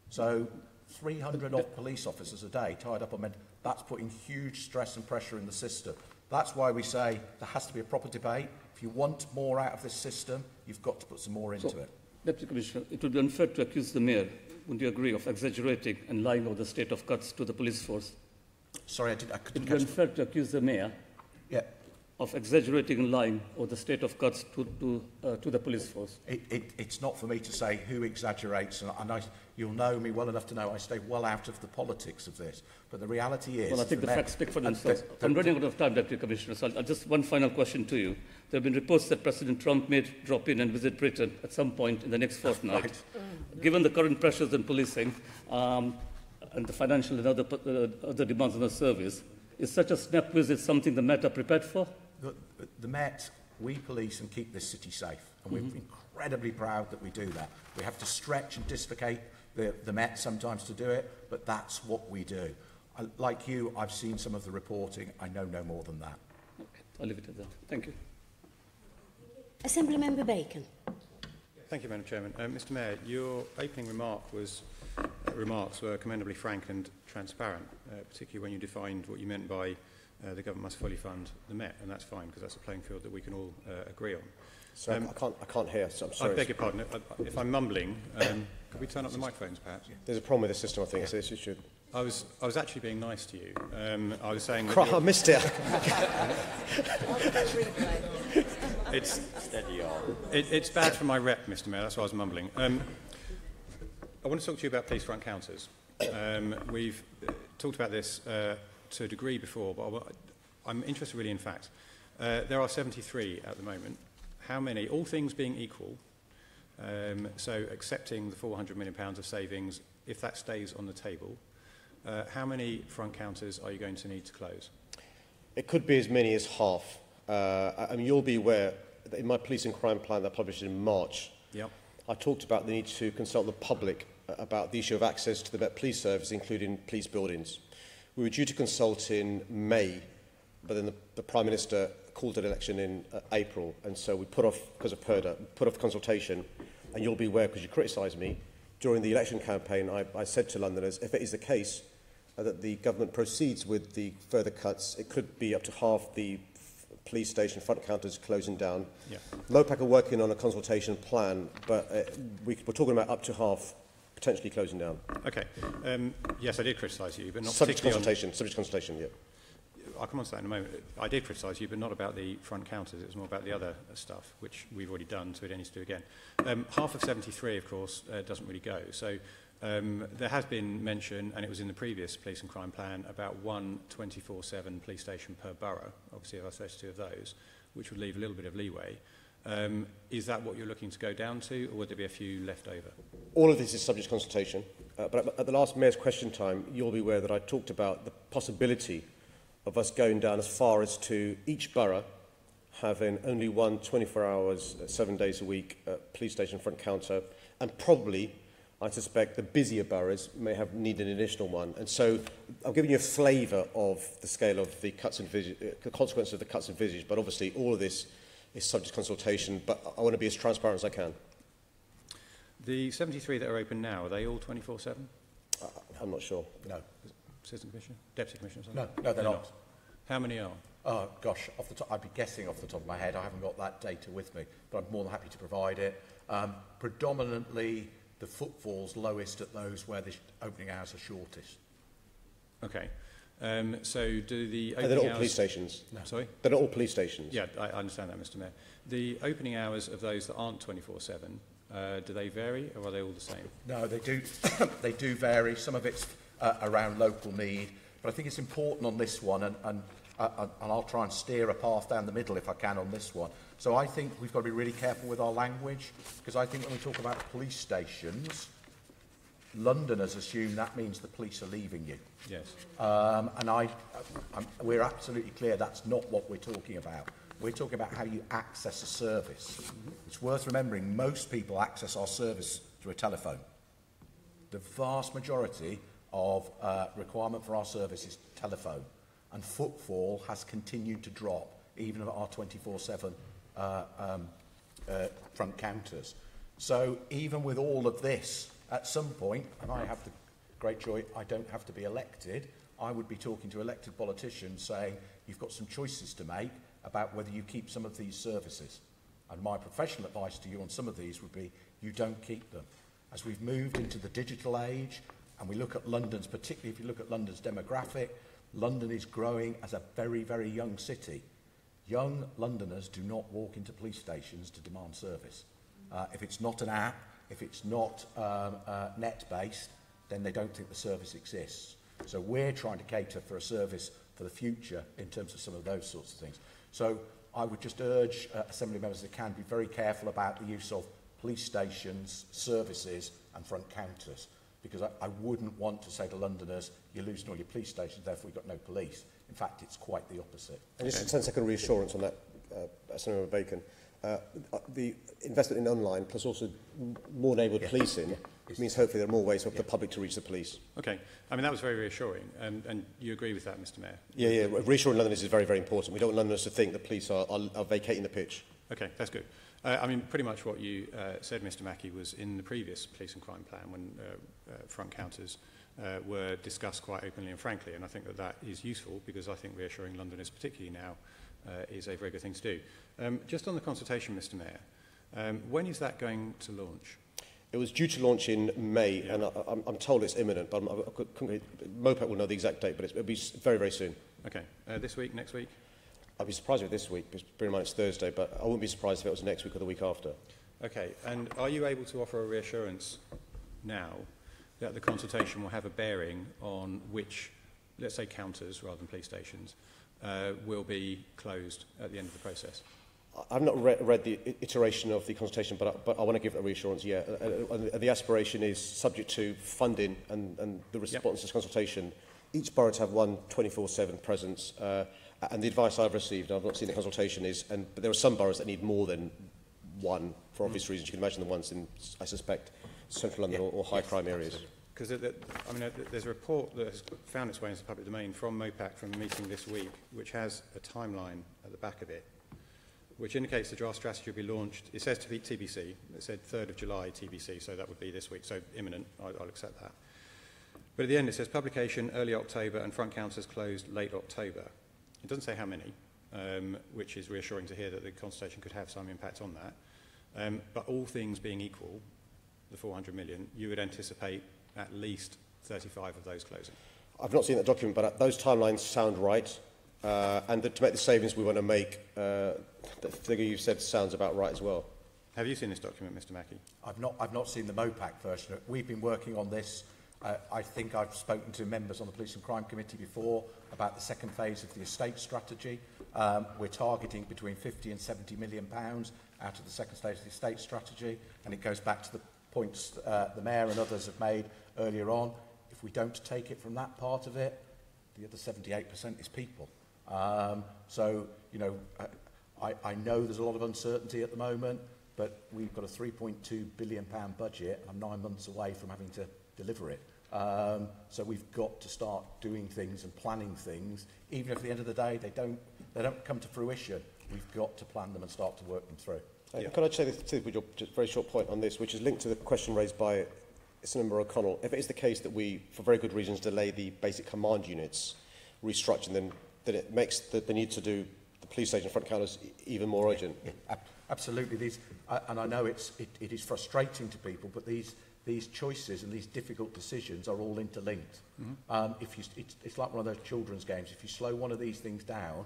So 300 odd police officers a day tied up on mental health. That's putting huge stress and pressure in the system. That's why we say there has to be a proper debate. If you want more out of this system, you've got to put some more into it. Deputy Commissioner, it would be unfair to accuse the Mayor, would you agree, of exaggerating and lying about the state of cuts to the police force? Sorry, I couldn't catch. It would be unfair to accuse the Mayor of exaggerating and lying about the state of cuts to the police force. It's not for me to say who exaggerates, and you'll know me well enough to know I stay well out of the politics of this. But the reality is... Well, I think the facts speak for themselves. I'm running out of time, Deputy Commissioner, so just one final question to you. There have been reports that President Trump may drop in and visit Britain at some point in the next fortnight. Right. Given the current pressures on policing and the financial and other demands on the service, is such a snap visit something the Met are prepared for? The Met, we police and keep this city safe, and we're incredibly proud that we do that. We have to stretch and dislocate the Met sometimes to do it, but that's what we do. Like you, I've seen some of the reporting. I know no more than that. Okay, I'll leave it at that. Thank you. Assemblymember Bacon. Thank you, Madam Chairman. Mr Mayor, your opening remark was remarks were commendably frank and transparent, particularly when you defined what you meant by the government must fully fund the Met, and that's fine because that's a playing field that we can all agree on. So I can't hear, so I'm sorry. I beg your pardon. If I'm mumbling, could we turn up the microphones, perhaps? There's a problem with the system, I think, so this should... I was actually being nice to you. I was saying... I missed it. It's steady on. It's bad for my rep, Mr. Mayor. That's why I was mumbling. I want to talk to you about police front counters. We've talked about this to a degree before, but I'm interested really in facts. There are 73 at the moment. How many, all things being equal, so accepting the £400 million of savings, if that stays on the table, how many front counters are you going to need to close? It could be as many as half. I mean, you'll be aware that in my police and crime plan that I published in March, yep. I talked about the need to consult the public about the issue of access to the Met Police Service, including police buildings. We were due to consult in May, but then the Prime Minister called an election in April, and so we put off, because of Purda, put off consultation, and you'll be aware, because you criticised me, during the election campaign, I said to Londoners, if it is the case that the government proceeds with the further cuts, it could be up to half the police station front counters closing down. Yeah. MOPAC are working on a consultation plan, but we're talking about up to half potentially closing down. Okay. Yes, I did criticise you, but not subject to particularly consultation. Subject to consultation, yeah. I'll come on to that in a moment. I did criticise you, but not about the front counters. It was more about the other stuff, which we've already done, so we don't need to do again. Half of 73, of course, doesn't really go. So there has been mention, and it was in the previous police and crime plan, about one 24/7 police station per borough. Obviously, there are 32 of those, which would leave a little bit of leeway. Is that what you're looking to go down to, or would there be a few left over? All of this is subject to consultation. But at the last Mayor's question time, you'll be aware that I talked about the possibility of us going down as far as to each borough having only one 24 hours, 7 days a week police station front counter, and probably, I suspect, the busier boroughs may have need an additional one. And so I'm giving you a flavour of the scale of the cuts envisaged, the consequences of the cuts envisaged, but obviously all of this is subject to consultation, but I want to be as transparent as I can. The 73 that are open now, are they all 24/7? I'm not sure. No. Assistant Commissioner? Deputy Commissioner? No, they're not. How many are? Oh, gosh, off the top, I'd be guessing off the top of my head. I haven't got that data with me, but I'm more than happy to provide it. Predominantly, the footfall's lowest at those where the opening hours are shortest. Okay. So do the They're opening not all hours... police stations. No. Sorry? They're not all police stations. Yeah, I understand that, Mr. Mayor. The opening hours of those that aren't 24/7, do they vary, or are they all the same? No, they do. They do vary. Some of it's around local need, but I think it's important on this one, and I'll try and steer a path down the middle if I can on this one. So I think we've got to be really careful with our language, because I think when we talk about police stations, Londoners assume that means the police are leaving you. Yes. And we're absolutely clear that's not what we're talking about. We're talking about how you access a service. It's worth remembering most people access our service through a telephone. The vast majority of requirement for our service is telephone, and footfall has continued to drop even at our 24/7 front counters. So even with all of this, at some point, and I have the great joy, I don't have to be elected, I would be talking to elected politicians saying, you've got some choices to make about whether you keep some of these services. And my professional advice to you on some of these would be, you don't keep them. As we've moved into the digital age, and we look at London's, particularly if you look at London's demographic, London is growing as a very, very young city. Young Londoners do not walk into police stations to demand service. If it's not an app, if it's not net-based, then they don't think the service exists. So we're trying to cater for a service for the future in terms of some of those sorts of things. So I would just urge Assembly members that can be very careful about the use of police stations, services and front counters, because I wouldn't want to say to Londoners, you're losing all your police stations, therefore you've got no police. In fact, it's quite the opposite. And just a 10-second reassurance on that, Senator Bacon. The investment in online, plus also more neighbourhood policing, means hopefully there are more ways for the public to reach the police. Okay. I mean, that was very reassuring, and you agree with that, Mr. Mayor? Yeah. Reassuring Londoners is very, very important. We don't want Londoners to think the police are vacating the pitch. Okay, that's good. I mean, pretty much what you said, Mr. Mackey, was in the previous police and crime plan when front counters were discussed quite openly and frankly, and I think that that is useful because I think reassuring Londoners, particularly now, is a very good thing to do. Just on the consultation, Mr. Mayor, when is that going to launch? It was due to launch in May, and I'm told it's imminent, but MOPAC will know the exact date, but it'll be very, very soon. Okay. This week, next week? I'd be surprised if it this week, because bear in mind it's Thursday, but I wouldn't be surprised if it was next week or the week after. Okay. And are you able to offer a reassurance now that the consultation will have a bearing on which, let's say, counters rather than police stations, will be closed at the end of the process? I've not read the iteration of the consultation, but I want to give a reassurance, yeah. And the aspiration is subject to funding and the response to this consultation. Each borough to have one 24/7 presence, and the advice I've received, I've not seen the consultation, but there are some boroughs that need more than one for obvious reasons. You can imagine the ones in, I suspect, central London or high crime areas. Because I mean, there's a report that has found its way into the public domain from MOPAC from a meeting this week, which has a timeline at the back of it, which indicates the draft strategy will be launched. It says to be TBC. It said 3rd of July TBC, so that would be this week. So imminent. I'll accept that. But at the end, it says publication early October and front counters closed late October. It doesn't say how many, which is reassuring to hear that the consultation could have some impact on that. But all things being equal, the 400 million, you would anticipate at least 35 of those closing. I've not seen that document, but those timelines sound right. And to make the savings we want to make, the figure you said sounds about right as well. Have you seen this document, Mr. Mackey? I've not seen the MOPAC version. We've been working on this. I think I've spoken to members on the Police and Crime Committee before about the second phase of the estate strategy. We're targeting between 50 and 70 million pounds out of the second stage of the estate strategy, and it goes back to the points the Mayor and others have made earlier on. If we don't take it from that part of it, the other 78% is people. So, you know, I know there's a lot of uncertainty at the moment, but we've got a £3.2 billion budget. I'm 9 months away from having to deliver it. So we've got to start doing things and planning things, even if at the end of the day they don't come to fruition. We've got to plan them and start to work them through. Can I say this with your just very short point on this, which is linked to the question raised by Senator O'Connell? If it is the case that we, for very good reasons, delay the basic command units, restructuring them, then it makes the need to do the police station front counters even more urgent. Absolutely. And I know it is frustrating to people, but these choices and these difficult decisions are all interlinked. It's like one of those children's games. If you slow one of these things down,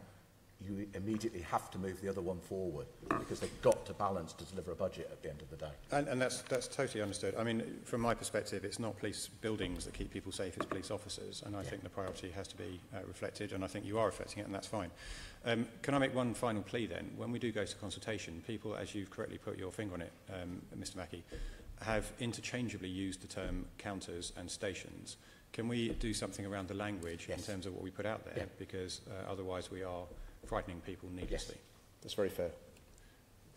you immediately have to move the other one forward because they've got to balance to deliver a budget at the end of the day. And that's totally understood. I mean, from my perspective, it's not police buildings that keep people safe, it's police officers, and I think the priority has to be reflected, and I think you are reflecting it, and that's fine. Can I make one final plea then? When we do go to consultation, people, as you've correctly put your finger on it, Mr. Mackey, have interchangeably used the term counters and stations. Can we do something around the language in terms of what we put out there? Because otherwise we are frightening people needlessly. That's very fair.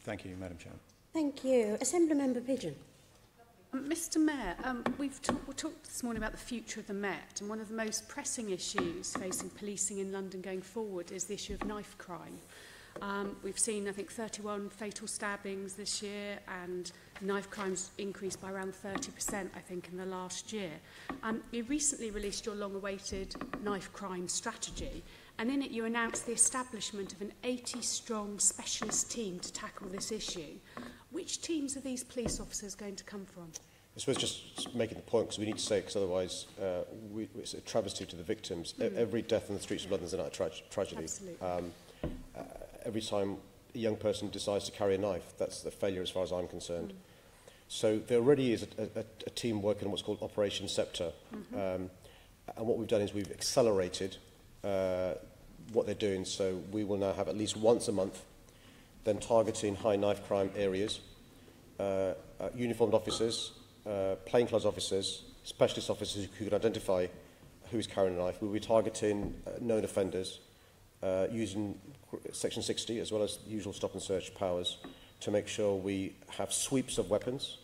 Thank you, Madam Chairman. Thank you. Assemblymember Pigeon. Mr Mayor, we talked this morning about the future of the Met, and one of the most pressing issues facing policing in London going forward is the issue of knife crime. We've seen, I think, 31 fatal stabbings this year, and knife crimes increased by around 30%, I think, in the last year. You recently released your long-awaited knife crime strategy, and in it you announced the establishment of an 80-strong specialist team to tackle this issue. Which teams are these police officers going to come from? I suppose just making the point, because we need to say it, because otherwise it's a travesty to the victims. Every death in the streets of London is a tragedy. Absolutely. Every time a young person decides to carry a knife, that's a failure as far as I'm concerned. So there already is a team working on what's called Operation Sceptre. And what we've done is we've accelerated what they're doing. So we will now have at least once a month, then targeting high knife crime areas, uniformed officers, plainclothes officers, specialist officers who can identify who's carrying a knife. We'll be targeting known offenders using Section 60 as well as usual stop and search powers to make sure we have sweeps of weapons.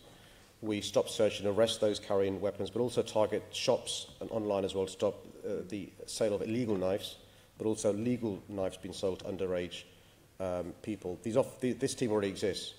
We stop, search and arrest those carrying weapons, but also target shops and online as well to stop the sale of illegal knives, but also legal knives being sold to underage people. This team already exists.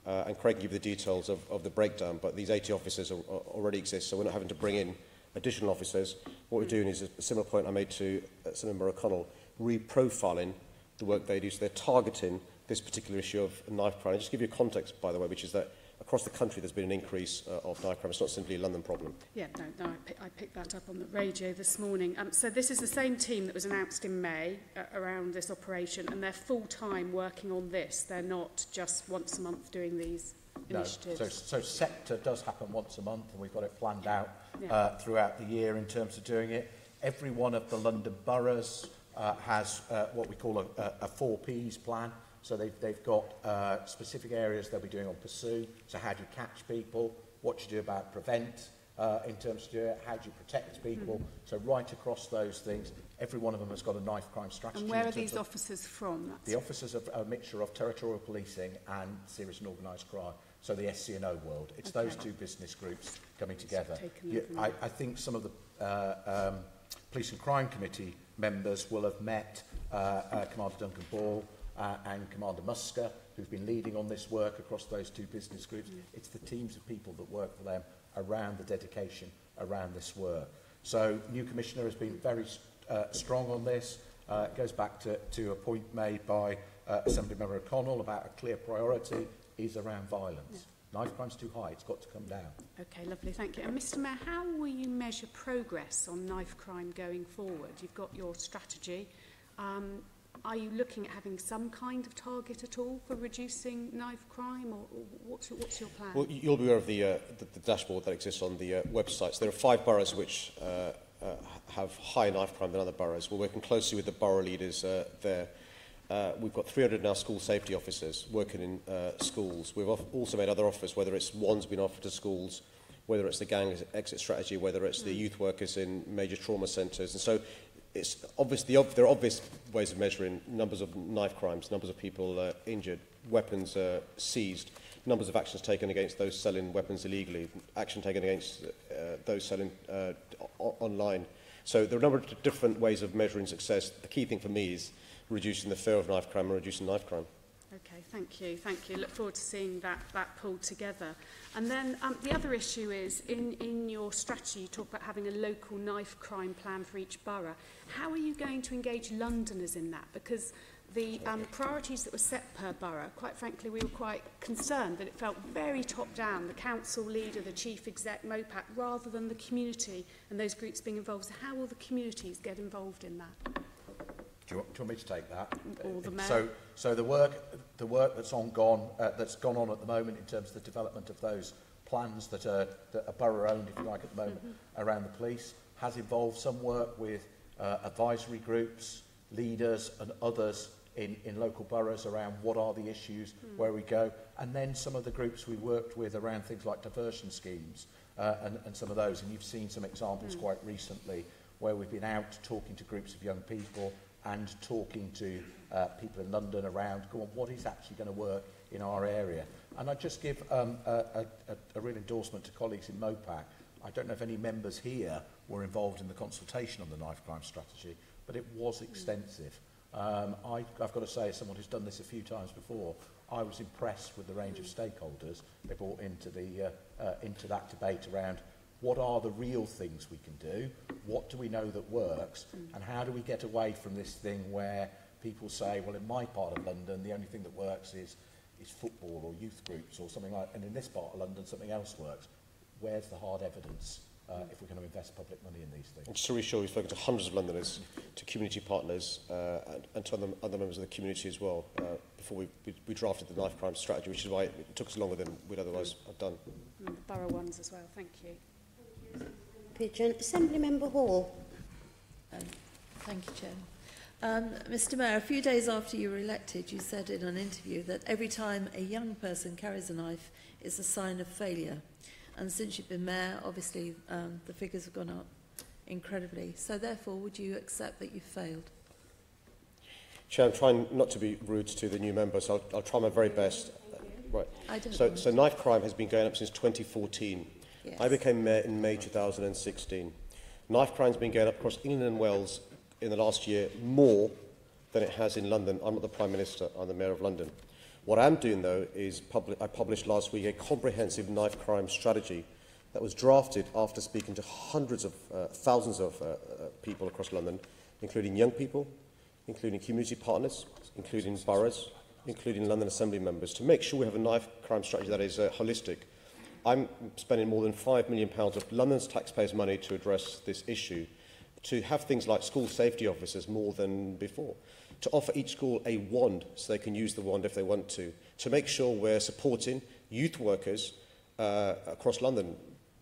and Craig can give you the details of the breakdown, but these 80 officers already exist, so we're not having to bring in additional officers. What we're doing is a similar point I made to Senator O'Connell, reprofiling the work they do, so they're targeting this particular issue of knife crime. I'll just give you a context, by the way, which is that across the country there's been an increase of knife crime. It's not simply a London problem. Yeah, no, I picked that up on the radio this morning. So this is the same team that was announced in May around this operation, and they're full-time working on this. They're not just once a month doing these initiatives. No, so sector does happen once a month, and we've got it planned out throughout the year in terms of doing it. Every one of the London boroughs has what we call a 4Ps plan. So they've got specific areas they'll be doing on pursue. So how do you catch people? What do you do about prevent in terms of how do you protect people? So right across those things, every one of them has got a knife crime strategy. And where are these officers from? The officers are a mixture of territorial policing and serious and organised crime. So the SC&O world. It's those two business groups coming together. I think some of the Police and Crime Committee members will have met Commander Duncan Ball and Commander Musker, who've been leading on this work across those two business groups. It's the teams of people that work for them around the dedication around this work. So new Commissioner has been very strong on this. It goes back to a point made by Assemblymember O'Connell about a clear priority is around violence. Knife crime's too high, it's got to come down. Okay, lovely, thank you. And Mr Mayor, how will you measure progress on knife crime going forward? You've got your strategy. Are you looking at having some kind of target at all for reducing knife crime, or what's your plan? Well, you'll be aware of the dashboard that exists on the websites. There are 5 boroughs which have higher knife crime than other boroughs. We're working closely with the borough leaders there. We've got 300 now school safety officers working in schools. We've also made other offers, whether it's ones being offered to schools, whether it's the gang exit strategy, whether it's the youth workers in major trauma centres. And so it's obvious, there are obvious ways of measuring numbers of knife crimes, numbers of people injured, weapons seized, numbers of actions taken against those selling weapons illegally, action taken against those selling online. So there are a number of different ways of measuring success. The key thing for me is reducing the fear of knife crime and reducing knife crime. Okay, thank you, thank you. Look forward to seeing that pulled together. And then the other issue is, in your strategy, you talk about having a local knife crime plan for each borough. How are you going to engage Londoners in that? Because the priorities that were set per borough, quite frankly, we were quite concerned that it felt very top-down, the council leader, the chief exec, MOPAC, rather than the community and those groups being involved. So how will the communities get involved in that? Do you want me to take that? Or the mayor? So the work that's gone on at the moment in terms of the development of those plans that are borough-owned, if you like, at the moment around the police, has involved some work with advisory groups, leaders and others in local boroughs around what are the issues, where we go, and then some of the groups we worked with around things like diversion schemes and some of those. And you've seen some examples quite recently where we've been out talking to groups of young people and talking to people in London around, go on, what is actually going to work in our area. And I just give a real endorsement to colleagues in MOPAC. I don't know if any members here were involved in the consultation on the knife crime strategy, but it was extensive. I've got to say, as someone who's done this a few times before, I was impressed with the range of stakeholders they brought into that debate around what are the real things we can do, what do we know that works, and how do we get away from this thing where people say, well, in my part of London, the only thing that works is football or youth groups or something like that, and in this part of London, something else works. Where's the hard evidence if we're going to invest public money in these things? And just to reassure, we've spoken to hundreds of Londoners, to community partners, and to other members of the community as well, before we drafted the knife crime strategy, which is why it took us longer than we'd otherwise have done. The borough ones as well, thank you. Pigeon. Assemblymember Hall. Thank you, Chair. Mr Mayor, a few days after you were elected, you said in an interview that every time a young person carries a knife, it's a sign of failure. And since you've been Mayor, obviously the figures have gone up incredibly. So therefore, would you accept that you've failed? Chair, I'm trying not to be rude to the new members, so I'll try my very best. Right. So knife crime has been going up since 2014. Yes. I became Mayor in May 2016. Knife crime has been going up across England and Wales in the last year more than it has in London. I'm not the Prime Minister, I'm the Mayor of London. What I'm doing, though, is I published last week a comprehensive knife crime strategy that was drafted after speaking to thousands of people across London, including young people, including community partners, including boroughs, including London Assembly members, to make sure we have a knife crime strategy that is holistic. I'm spending more than £5 million of London's taxpayers' money to address this issue, to have things like school safety officers more than before, to offer each school a wand so they can use the wand if they want to make sure we're supporting youth workers across London.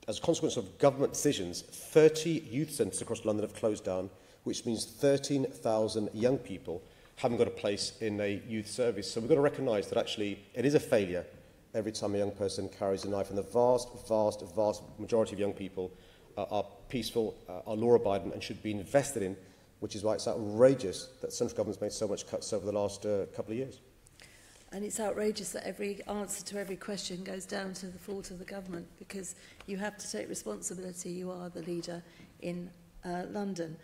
As a consequence of government decisions, 30 youth centres across London have closed down, which means 13,000 young people haven't got a place in a youth service. So we've got to recognise that actually it is a failure every time a young person carries a knife, and the vast, vast, vast majority of young people are peaceful, are law-abiding and should be invested in, which is why it's outrageous that central government's made so much cuts over the last couple of years. And it's outrageous that every answer to every question goes down to the fault of the government, because you have to take responsibility. You are the leader in London.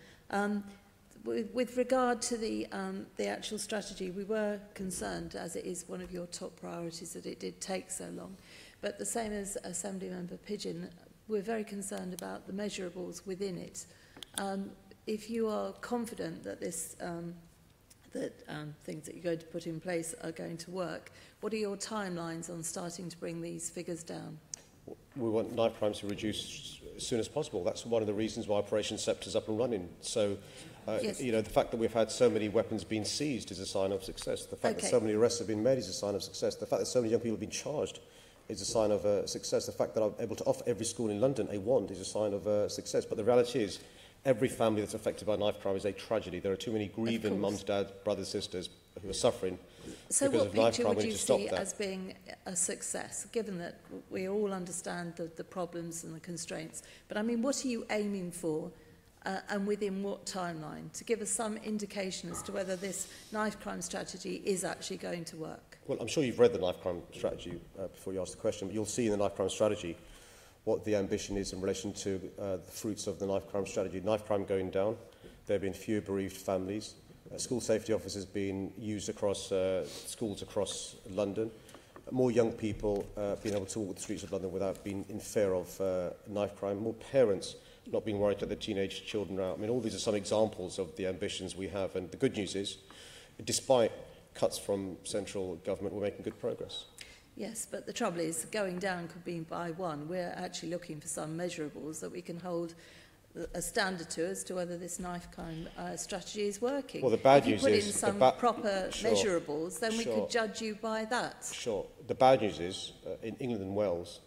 With regard to the actual strategy, we were concerned, as it is one of your top priorities, that it did take so long. But the same as Assemblymember Pigeon, we're very concerned about the measurables within it. If you are confident that this things that you're going to put in place are going to work, what are your timelines on starting to bring these figures down? We want knife crimes to reduce as soon as possible. That's one of the reasons why Operation Scepter's up and running. So, yes. you know, the fact that we've had so many weapons being seized is a sign of success. The fact that so many arrests have been made is a sign of success. The fact that so many young people have been charged is a sign of success. The fact that I'm able to offer every school in London a wand is a sign of success. But the reality is, every family that's affected by knife crime is a tragedy. There are too many grieving mums, dads, brothers, sisters who are suffering because of knife crime. We need to stop that. So what picture would you see as being a success, given that we all understand the problems and the constraints? But I mean, what are you aiming for, and within what timeline, to give us some indication as to whether this knife crime strategy is actually going to work? Well, I'm sure you've read the knife crime strategy before you ask the question, but you'll see in the knife crime strategy what the ambition is in relation to the fruits of the knife crime strategy. Knife crime going down, there have been fewer bereaved families, school safety officers being used across schools across London, more young people being able to walk the streets of London without being in fear of knife crime, more parents not being worried that their teenage children are out. I mean, all these are some examples of the ambitions we have, and the good news is, despite cuts from central government, we're making good progress. Yes, but the trouble is, going down could be by one. We're actually looking for some measurables that we can hold a standard to as to whether this knife crime strategy is working. Well, the bad news is, if you put in some proper measurables, then we could judge you by that. Sure. The bad news is, in England and Wales,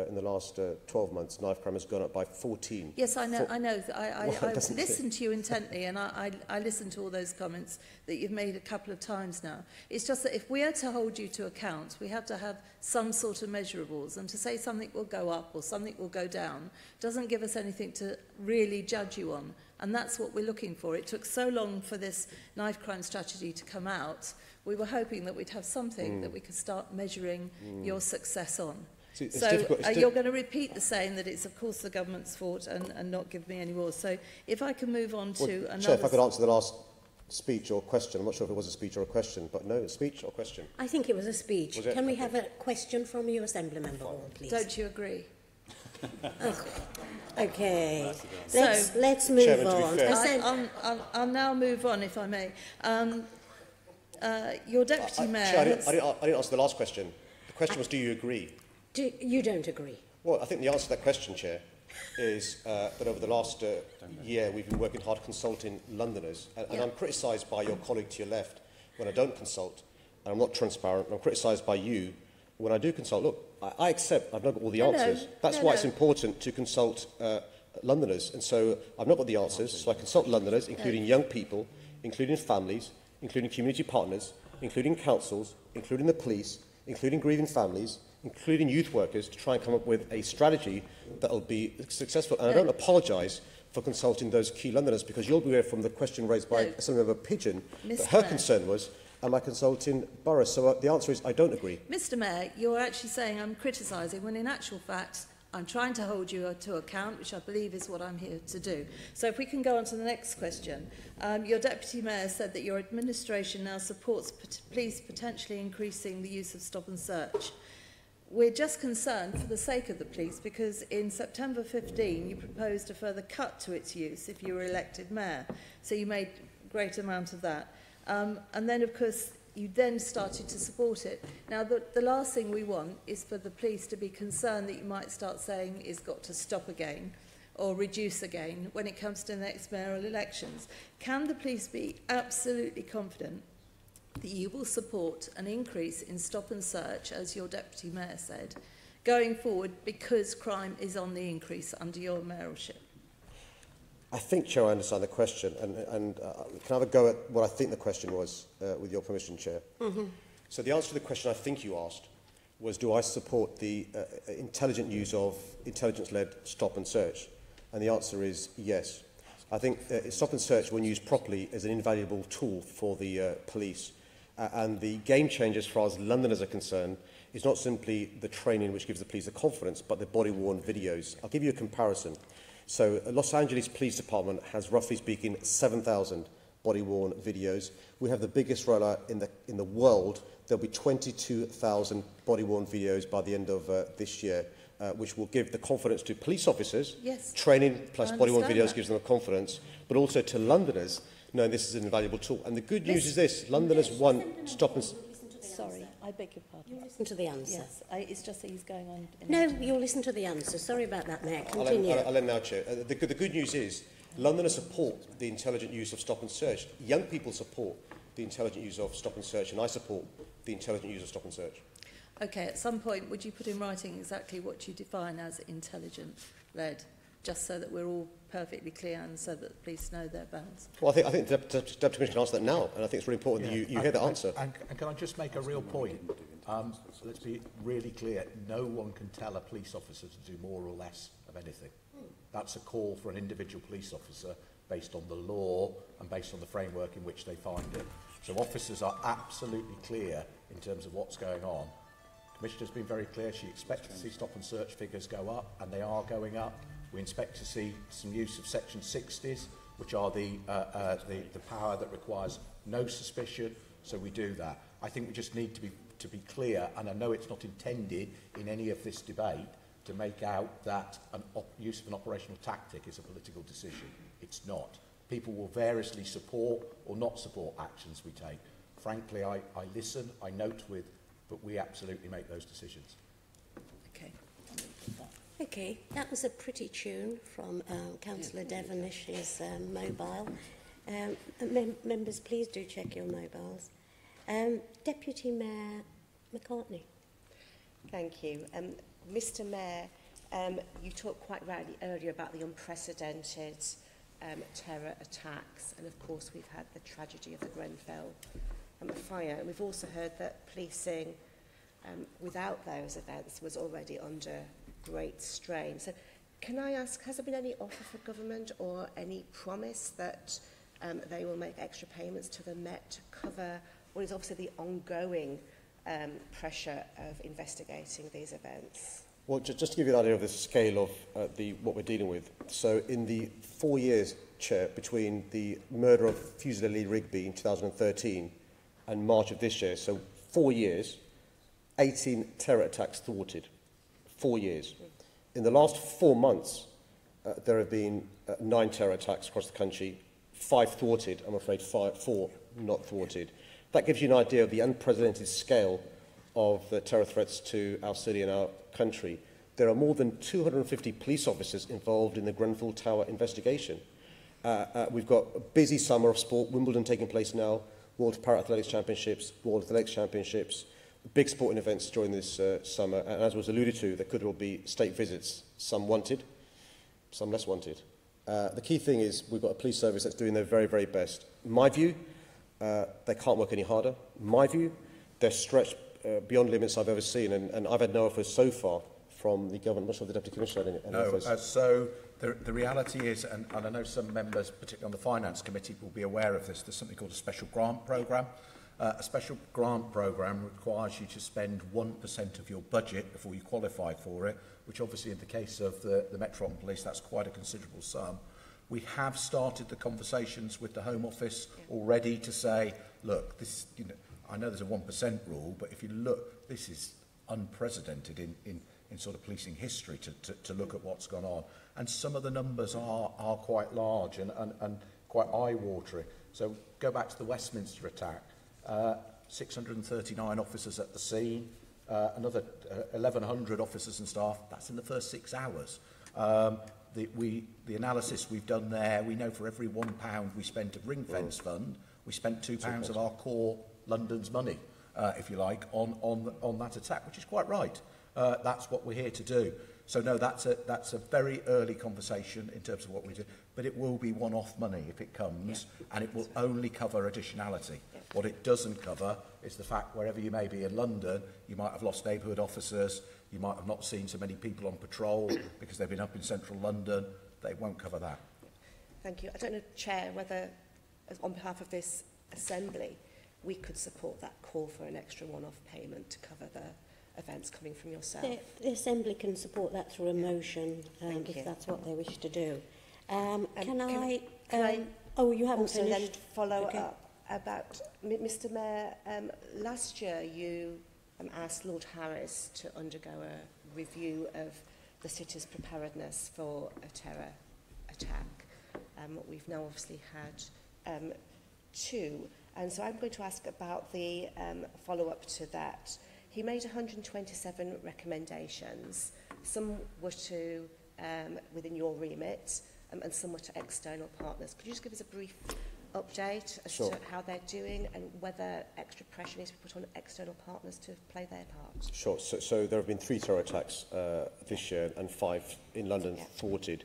in the last 12 months, knife crime has gone up by 14. Yes, I know. I've listened to you intently, and I listened to all those comments that you've made a couple of times now. It's just that if we are to hold you to account, we have to have some sort of measurables, and to say something will go up or something will go down doesn't give us anything to really judge you on, and that's what we're looking for. It took so long for this knife crime strategy to come out. We were hoping that we'd have something that we could start measuring your success on. So you're going to repeat the saying that it's, of course, the government's fault and not give me any more. So if I can move on to another... Chair, if I could answer the last speech or question. I'm not sure if it was a speech or a question, but no, speech or question? I think it was a speech. Was it? Can we have a question from you, Assembly Member Hall, please? Don't you agree? Oh, okay. Let's move on. I'll now move on, if I may. Your Deputy Mayor... I didn't answer the last question. The question was, do you agree? You don't agree? Well, I think the answer to that question, Chair, is that over the last year we've been working hard consulting Londoners, and I'm criticised by your colleague to your left when I don't consult, and I'm not transparent, and I'm criticised by you when I do consult. Look, I accept I've not got all the answers. That's why it's important to consult Londoners, and so I've not got the answers, so I consult Londoners, including young people, including families, including community partners, including councils, including the police, including grieving families, including youth workers, to try and come up with a strategy that will be successful. And I don't apologise for consulting those key Londoners, because you'll be aware from the question raised by Assemblymember Pigeon that her concern was, am I consulting boroughs? So the answer is, I don't agree. Mr Mayor, you're actually saying I'm criticising, when in actual fact, I'm trying to hold you to account, which I believe is what I'm here to do. So if we can go on to the next question. Your Deputy Mayor said that your administration now supports police potentially increasing the use of stop and search. We're just concerned for the sake of the police because in September 15 you proposed a further cut to its use if you were elected mayor. So you made a great amount of that. And then, of course, you then started to support it. Now, the last thing we want is for the police to be concerned that you might start saying it's got to stop again or reduce again when it comes to the next mayoral elections. Can the police be absolutely confident that you will support an increase in stop and search, as your Deputy Mayor said, going forward because crime is on the increase under your mayoralship? I think, Chair, I understand the question, and can I have a go at what I think the question was, with your permission, Chair? Mm-hmm. So the answer to the question I think you asked was, do I support the intelligent use of intelligence-led stop and search? And the answer is yes. I think stop and search, when used properly, is an invaluable tool for the police. And the game changer, as far as Londoners are concerned, is not simply the training which gives the police the confidence, but the body-worn videos. I'll give you a comparison. So Los Angeles Police Department has, roughly speaking, 7,000 body-worn videos. We have the biggest rollout in the world. There'll be 22,000 body-worn videos by the end of this year, which will give the confidence to police officers. Yes. Training plus body-worn videos that. gives them the confidence, but also to Londoners, knowing this is an invaluable tool. And the good news is this: Londoners want stop and... Sorry, I beg your pardon. You listen to the answer. Yes, it's just that he's going on. No, you'll listen to the answer. Sorry about that, Mayor. Continue. I'll end now, Chair. The good news is Londoners support the intelligent use of stop and search. Young people support the intelligent use of stop and search, and I support the intelligent use of stop and search. Okay, at some point, would you put in writing exactly what you define as intelligent-led, just so that we're all perfectly clear and so that the police know their bounds? Well, I think the Deputy Commissioner can answer that now, and I think it's really important that you hear the answer. And can I just make a real point? Let's be really clear. No one can tell a police officer to do more or less of anything. That's a call for an individual police officer based on the law and based on the framework in which they find it. So officers are absolutely clear in terms of what's going on. The Commissioner's been very clear. She expects to see stop and search figures go up, and they are going up. We expect to see some use of Section 60s, which are the power that requires no suspicion, so we do that. I think we just need to be clear, and I know it's not intended in any of this debate to make out that use of an operational tactic is a political decision. It's not. People will variously support or not support actions we take. Frankly, I listen, I note with, but we absolutely make those decisions. Okay. Okay, that was a pretty tune from Councillor Devonish's mobile. Members, please do check your mobiles. Deputy Mayor McCartney. Thank you. Mr Mayor, you talked quite rightly earlier about the unprecedented terror attacks, and of course we've had the tragedy of the Grenfell fire, and we've also heard that policing without those events was already under great strain. So can I ask, has there been any offer for government or any promise that they will make extra payments to the Met to cover what is obviously the ongoing pressure of investigating these events? Well, just to give you an idea of the scale of what we're dealing with. So in the 4 years, Chair, between the murder of Fusilier Rigby in 2013 and March of this year, so 4 years, 18 terror attacks thwarted. 4 years. In the last 4 months, there have been 9 terror attacks across the country, 5 thwarted, I'm afraid 4 not thwarted. That gives you an idea of the unprecedented scale of the terror threats to our city and our country. There are more than 250 police officers involved in the Grenfell Tower investigation. We've got a busy summer of sport, Wimbledon taking place now, World Para-Athletics Championships, World Athletics Championships, big sporting events during this summer, and as was alluded to, there could well be state visits, some wanted, some less wanted. The key thing is we've got a police service that's doing their very, very best. In my view, they can't work any harder. In my view, they're stretched beyond limits I've ever seen, and I've had no offers so far from the government. I'm not sure the Deputy Commissioner had any offers. So the reality is, and I know some members, particularly on the Finance Committee, will be aware of this, there's something called a special grant programme, A special grant programme requires you to spend 1% of your budget before you qualify for it, which obviously in the case of the Metropolis, that's quite a considerable sum. We have started the conversations with the Home Office already to say, look, this, you know, I know there's a 1% rule, but if you look, this is unprecedented in sort of policing history to look at what's gone on. And some of the numbers are quite large and quite eye-watering. So go back to the Westminster attack. 639 officers at the scene, another 1,100 officers and staff. That's in the first 6 hours. The analysis we've done there, we know for every £1 we spent of ring fence fund, we spent £2 of our core London's money, if you like, on that attack, which is quite right. That's what we're here to do. So no, that's a very early conversation in terms of what we do, but it will be one-off money if it comes, and it will only cover additionality. What it doesn't cover is the fact wherever you may be in London, you might have lost neighbourhood officers, you might have not seen so many people on patrol because they've been up in central London. They won't cover that. Thank you. I don't know, Chair, whether on behalf of this Assembly we could support that call for an extra one-off payment to cover the events coming from yourself. The Assembly can support that through a motion if that's what they wish to do. Can I... oh, you haven't also finished. Then follow up about, Mr Mayor, last year you asked Lord Harris to undergo a review of the city's preparedness for a terror attack. We've now obviously had 2, and so I'm going to ask about the follow-up to that. He made 127 recommendations. Some were to within your remit, and some were to external partners. Could you just give us a brief update as to how they're doing and whether extra pressure needs to be put on external partners to play their part? Sure. So there have been 3 terror attacks this year and 5 in London thwarted.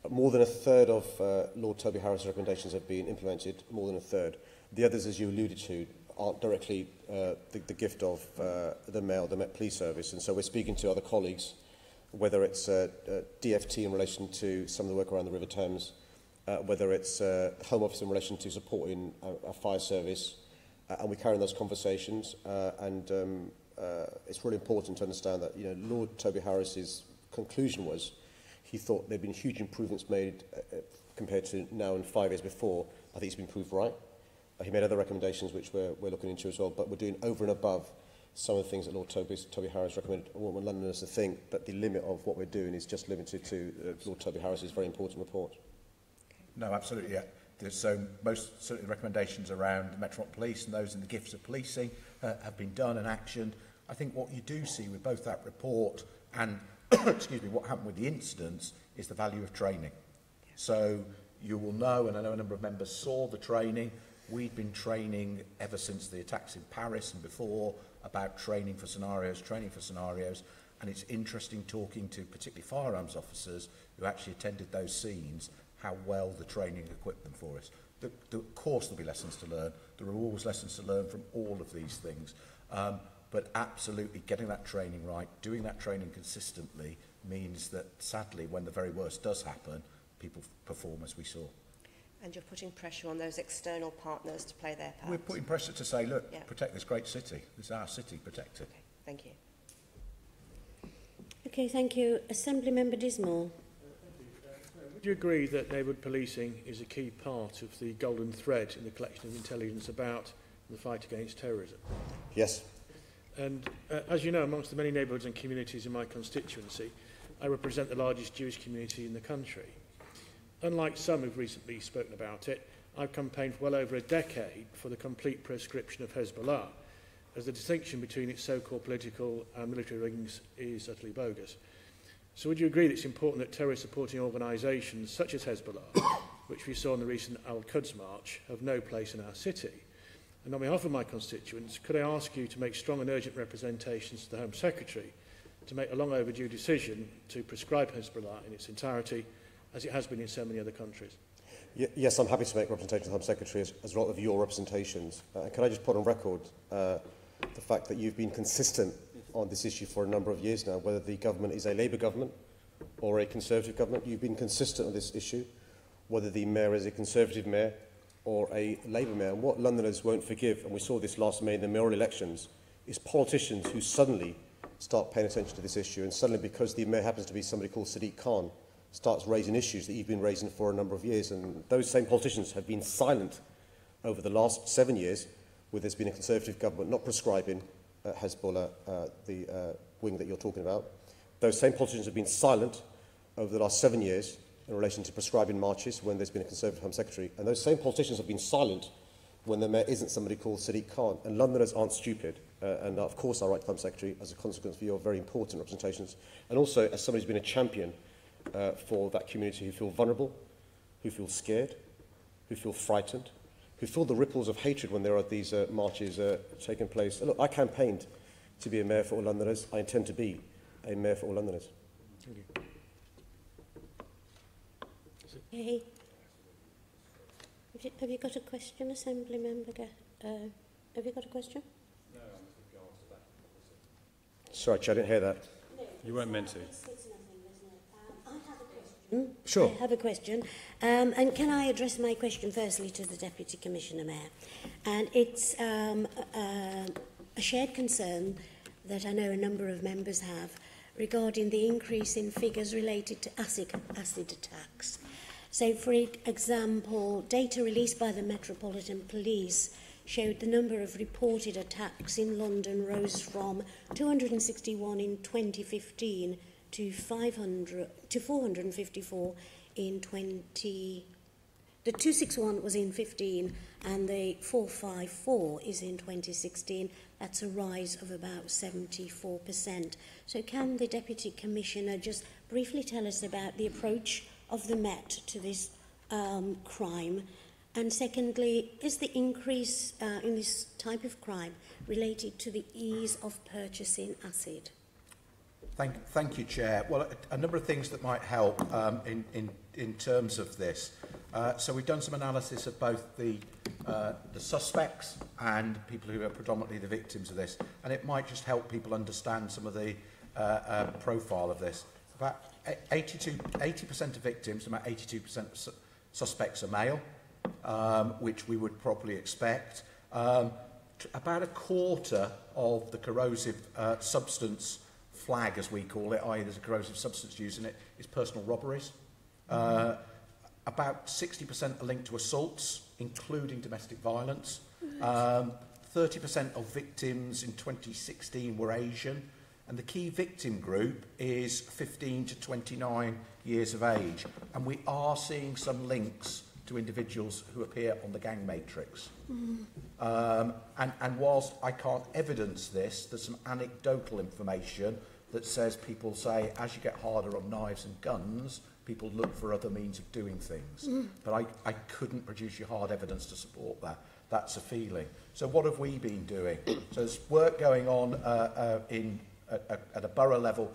More than a third of Lord Toby Harris' recommendations have been implemented, more than a third. The others, as you alluded to, aren't directly the gift of the Met Police Service. And so we're speaking to other colleagues, whether it's DFT in relation to some of the work around the River Thames, whether it's Home Office in relation to supporting our fire service, and we carry on those conversations. It's really important to understand that, you know, Lord Toby Harris's conclusion was he thought there'd been huge improvements made compared to now and 5 years before. I think he's been proved right. He made other recommendations which we're looking into as well, but we're doing over and above some of the things that Lord Toby Harris recommended. I want Londoners to think that the limit of what we're doing is just limited to Lord Toby Harris's very important report. No, absolutely. Yeah. So most certainly recommendations around the Metropolis and those in the gifts of policing have been done and actioned. I think what you do see with both that report and excuse me, what happened with the incidents is the value of training. So you will know, and I know a number of members saw the training. We've been training ever since the attacks in Paris and before about training for scenarios, and it's interesting talking to particularly firearms officers who actually attended those scenes, how well the training equipped them for us. Of course there'll be lessons to learn. There are always lessons to learn from all of these things. But absolutely getting that training right, doing that training consistently means that sadly when the very worst does happen, people perform as we saw. And you're putting pressure on those external partners to play their part? We're putting pressure to say, look, protect this great city. This is our city, protect it. Okay, thank you. Okay, thank you. Assembly Member Dismore. Would you agree that neighbourhood policing is a key part of the golden thread in the collection of intelligence about the fight against terrorism? Yes. And as you know, amongst the many neighbourhoods and communities in my constituency, I represent the largest Jewish community in the country. Unlike some who've recently spoken about it, I've campaigned for well over a decade for the complete proscription of Hezbollah, as the distinction between its so-called political and military rings is utterly bogus. So would you agree that it's important that terrorist-supporting organisations such as Hezbollah, which we saw in the recent Al-Quds March, have no place in our city? And on behalf of my constituents, could I ask you to make strong and urgent representations to the Home Secretary to make a long overdue decision to prescribe Hezbollah in its entirety, as it has been in so many other countries? Yes, I'm happy to make representations to the Home Secretary as a lot of your representations. Can I just put on record the fact that you've been consistent on this issue for a number of years now, whether the government is a Labour government or a Conservative government. You've been consistent on this issue, whether the mayor is a Conservative mayor or a Labour mayor. And what Londoners won't forgive, and we saw this last May in the mayoral elections, is politicians who suddenly start paying attention to this issue, and suddenly, because the mayor happens to be somebody called Sadiq Khan, starts raising issues that you've been raising for a number of years. And those same politicians have been silent over the last 7 years, where there's been a Conservative government not prescribing Hezbollah, the wing that you're talking about. Those same politicians have been silent over the last 7 years in relation to prescribing marches when there's been a Conservative Home Secretary. And those same politicians have been silent when the mayor isn't somebody called Sadiq Khan. And Londoners aren't stupid. And of course, I write to the Home Secretary as a consequence of your very important representations. And also, as somebody who's been a champion for that community who feel vulnerable, who feel scared, who feel frightened, who feel the ripples of hatred when there are these marches taking place. And look, I campaigned to be a mayor for all Londoners. I intend to be a mayor for all Londoners. Thank you. Okay. Have you got a question, Assembly Member? Have you got a question? No, I'm with regards to that. Sorry, Chair, I didn't hear that. You weren't meant to. I have a question. Sure. I have a question. And can I address my question firstly to the Deputy Commissioner Mayor? And it's a shared concern that I know a number of members have regarding the increase in figures related to acid attacks. So, for example, data released by the Metropolitan Police showed the number of reported attacks in London rose from 261 in 2015 to 454 in 20... The 261 was in 15 and the 454 is in 2016. That's a rise of about 74%. So can the Deputy Commissioner just briefly tell us about the approach of the Met to this crime? And secondly, is the increase in this type of crime related to the ease of purchasing acid? Thank you, Chair. Well, a number of things that might help in terms of this. So we've done some analysis of both the suspects and people who are predominantly the victims of this, and it might just help people understand some of the profile of this. About 80% of victims, about 82% of suspects are male, which we would probably expect. About a quarter of the corrosive substance flag, as we call it, i.e. there's a corrosive substance used in it, is personal robberies. About 60% are linked to assaults, including domestic violence. 30% of victims in 2016 were Asian, and the key victim group is 15 to 29 years of age. And we are seeing some links to individuals who appear on the gang matrix. And whilst I can't evidence this, there's some anecdotal information that says people say, as you get harder on knives and guns, people look for other means of doing things. But I couldn't produce you hard evidence to support that. That's a feeling. So what have we been doing? So there's work going on at a borough level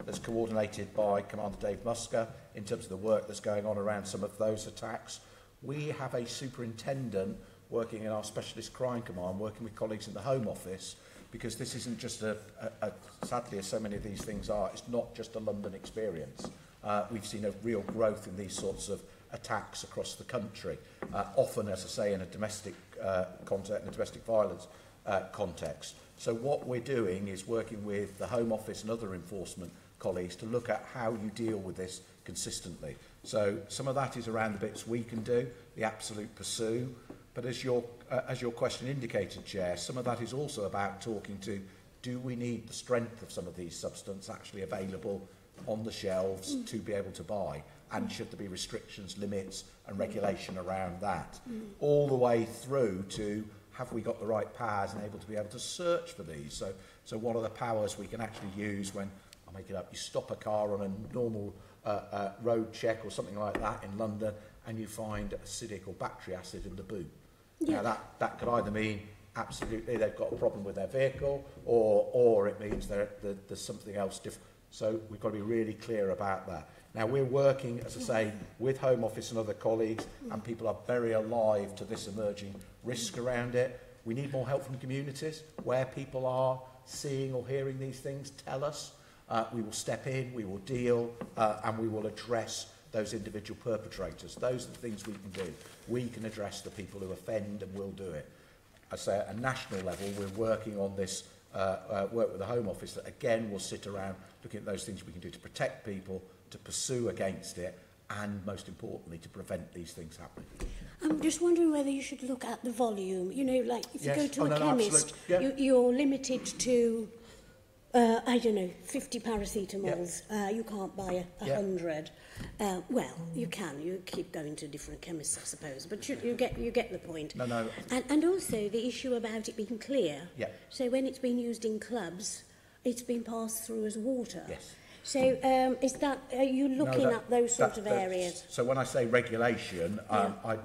that's coordinated by Commander Dave Musker in terms of the work that's going on around some of those attacks. We have a superintendent working in our specialist crime command, working with colleagues in the Home Office, because this isn't just sadly, as so many of these things are, it's not just a London experience. We've seen a real growth in these sorts of attacks across the country, often, as I say, in a domestic context, in a domestic violence context. So what we're doing is working with the Home Office and other enforcement colleagues to look at how you deal with this consistently. So some of that is around the bits we can do, the absolute pursue, but as your question indicated, Chair, some of that is also about talking to, do we need the strength of some of these substances actually available on the shelves to be able to buy? And should there be restrictions, limits and regulation around that? All the way through to, have we got the right powers and able to search for these? So what are the powers we can actually use when, I'll make it up, you stop a car on a normal road check or something like that in London and you find acidic or battery acid in the boot. Yeah. Now that could either mean absolutely they've got a problem with their vehicle or it means there's something else different. So we've got to be really clear about that. Now, we're working, as I say, with Home Office and other colleagues, and people are very alive to this emerging risk around it. We need more help from communities. Where people are seeing or hearing these things, tell us. We will step in, we will deal, and we will address those individual perpetrators. Those are the things we can do. We can address the people who offend and will do it. I say at a national level, we're working on this work with the Home Office that again will sit around looking at those things we can do to protect people, to pursue against it, and most importantly to prevent these things happening. I'm just wondering whether you should look at the volume. You know, like if you go to a chemist, you're limited to, I don't know, 50 paracetamols. You can't buy 100. Well, you can. You keep going to different chemists, I suppose. But you get the point. No. And also the issue about it being clear. Yeah. So when it's been used in clubs, it's been passed through as water. Yes. So is that, are you looking at those sort of areas? So when I say regulation,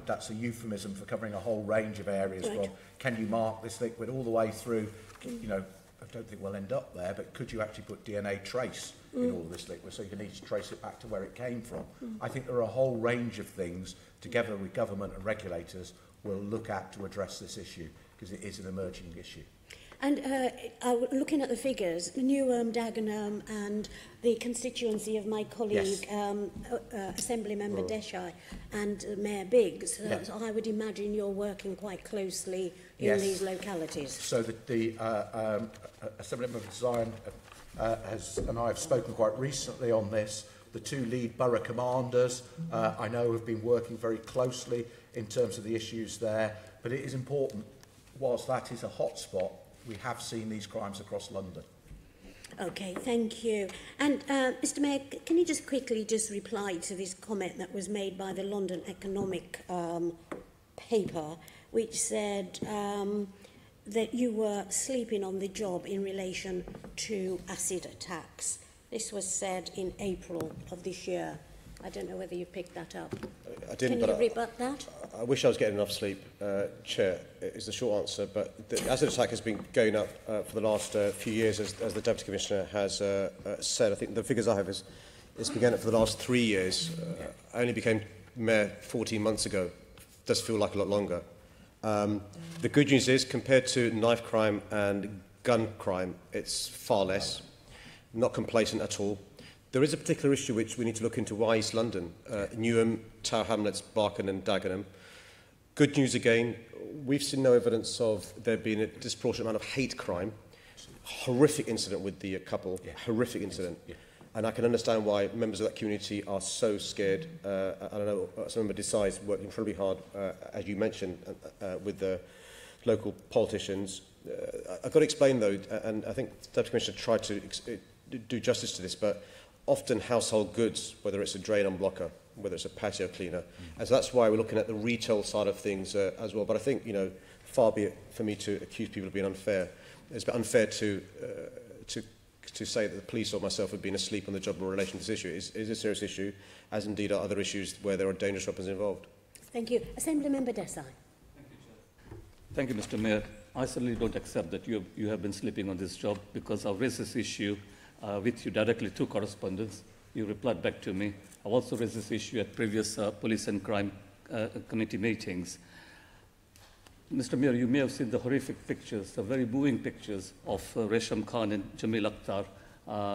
that's a euphemism for covering a whole range of areas. Right. From can you mark this liquid all the way through, you know, I don't think we'll end up there, but could you actually put DNA trace in all of this liquid so you can need to trace it back to where it came from? I think there are a whole range of things, together with government and regulators, we'll look at to address this issue, because it is an emerging issue. And looking at the figures, Newham, Dagenham and the constituency of my colleague, Assembly Member Desai and Mayor Biggs, so I would imagine you're working quite closely in these localities. So the Assembly Member Zion and I have spoken quite recently on this. The two lead borough commanders, I know, have been working very closely in terms of the issues there, but it is important, whilst that is a hotspot, we have seen these crimes across London. Okay, thank you. And Mr Mayor, can you just quickly reply to this comment that was made by the London Economic paper, which said that you were sleeping on the job in relation to acid attacks. This was said in April of this year. I don't know whether you picked that up. I didn't, Can you rebut that? I wish I was getting enough sleep, Chair, is the short answer. But the acid attack has been going up for the last few years, as the Deputy Commissioner has said. I think the figures I have is it's been going up for the last 3 years. I only became Mayor 14 months ago. Does feel like a lot longer. The good news is, compared to knife crime and gun crime, it's far less. Not complacent at all. There is a particular issue which we need to look into. Why East London? Newham, Tower Hamlets, Barking and Dagenham. Good news again, we've seen no evidence of there being a disproportionate amount of hate crime. Horrific incident with the couple, horrific incident. And I can understand why members of that community are so scared. I don't know, some member decides work incredibly hard, as you mentioned, with the local politicians. I've got to explain though, and I think the Deputy Commissioner tried to do justice to this, but often household goods, whether it's a drain unblocker, whether it's a patio cleaner. And so that's why we're looking at the retail side of things as well. But I think, you know, far be it for me to accuse people of being unfair. It's a bit unfair to say that the police or myself have been asleep on the job in relation to this issue. It is a serious issue, as indeed are other issues where there are dangerous weapons involved. Thank you. Assembly Member Desai. Thank you, Mr. Mayor. I certainly don't accept that you have been sleeping on this job, because I've raised this issue with you directly through correspondence. You replied back to me. I've also raised this issue at previous police and crime committee meetings. Mr. Mayor, you may have seen the horrific pictures, the very moving pictures of Resham Khan and Jamil Akhtar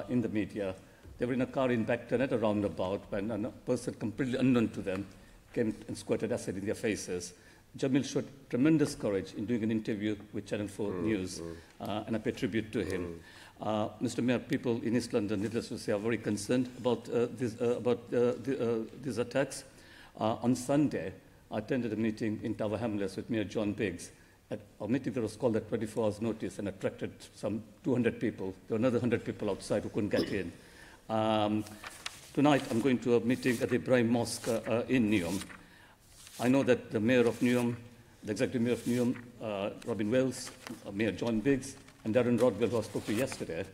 in the media. They were in a car in Beckton at a roundabout when a person completely unknown to them came and squirted acid in their faces. Jamil showed tremendous courage in doing an interview with Channel 4 News, and I pay tribute to him. Mr. Mayor, people in East London, needless to say, are very concerned about these attacks. On Sunday, I attended a meeting in Tower Hamlets with Mayor John Biggs. At a meeting that was called at 24 hours notice and attracted some 200 people. There were another 100 people outside who couldn't get in. Tonight, I'm going to a meeting at the Ibrahim Mosque in Newham. I know that the Mayor of Newham, the Executive Mayor of Newham, Robin Wells, Mayor John Biggs, and Darren Rodwell, who I spoke to yesterday,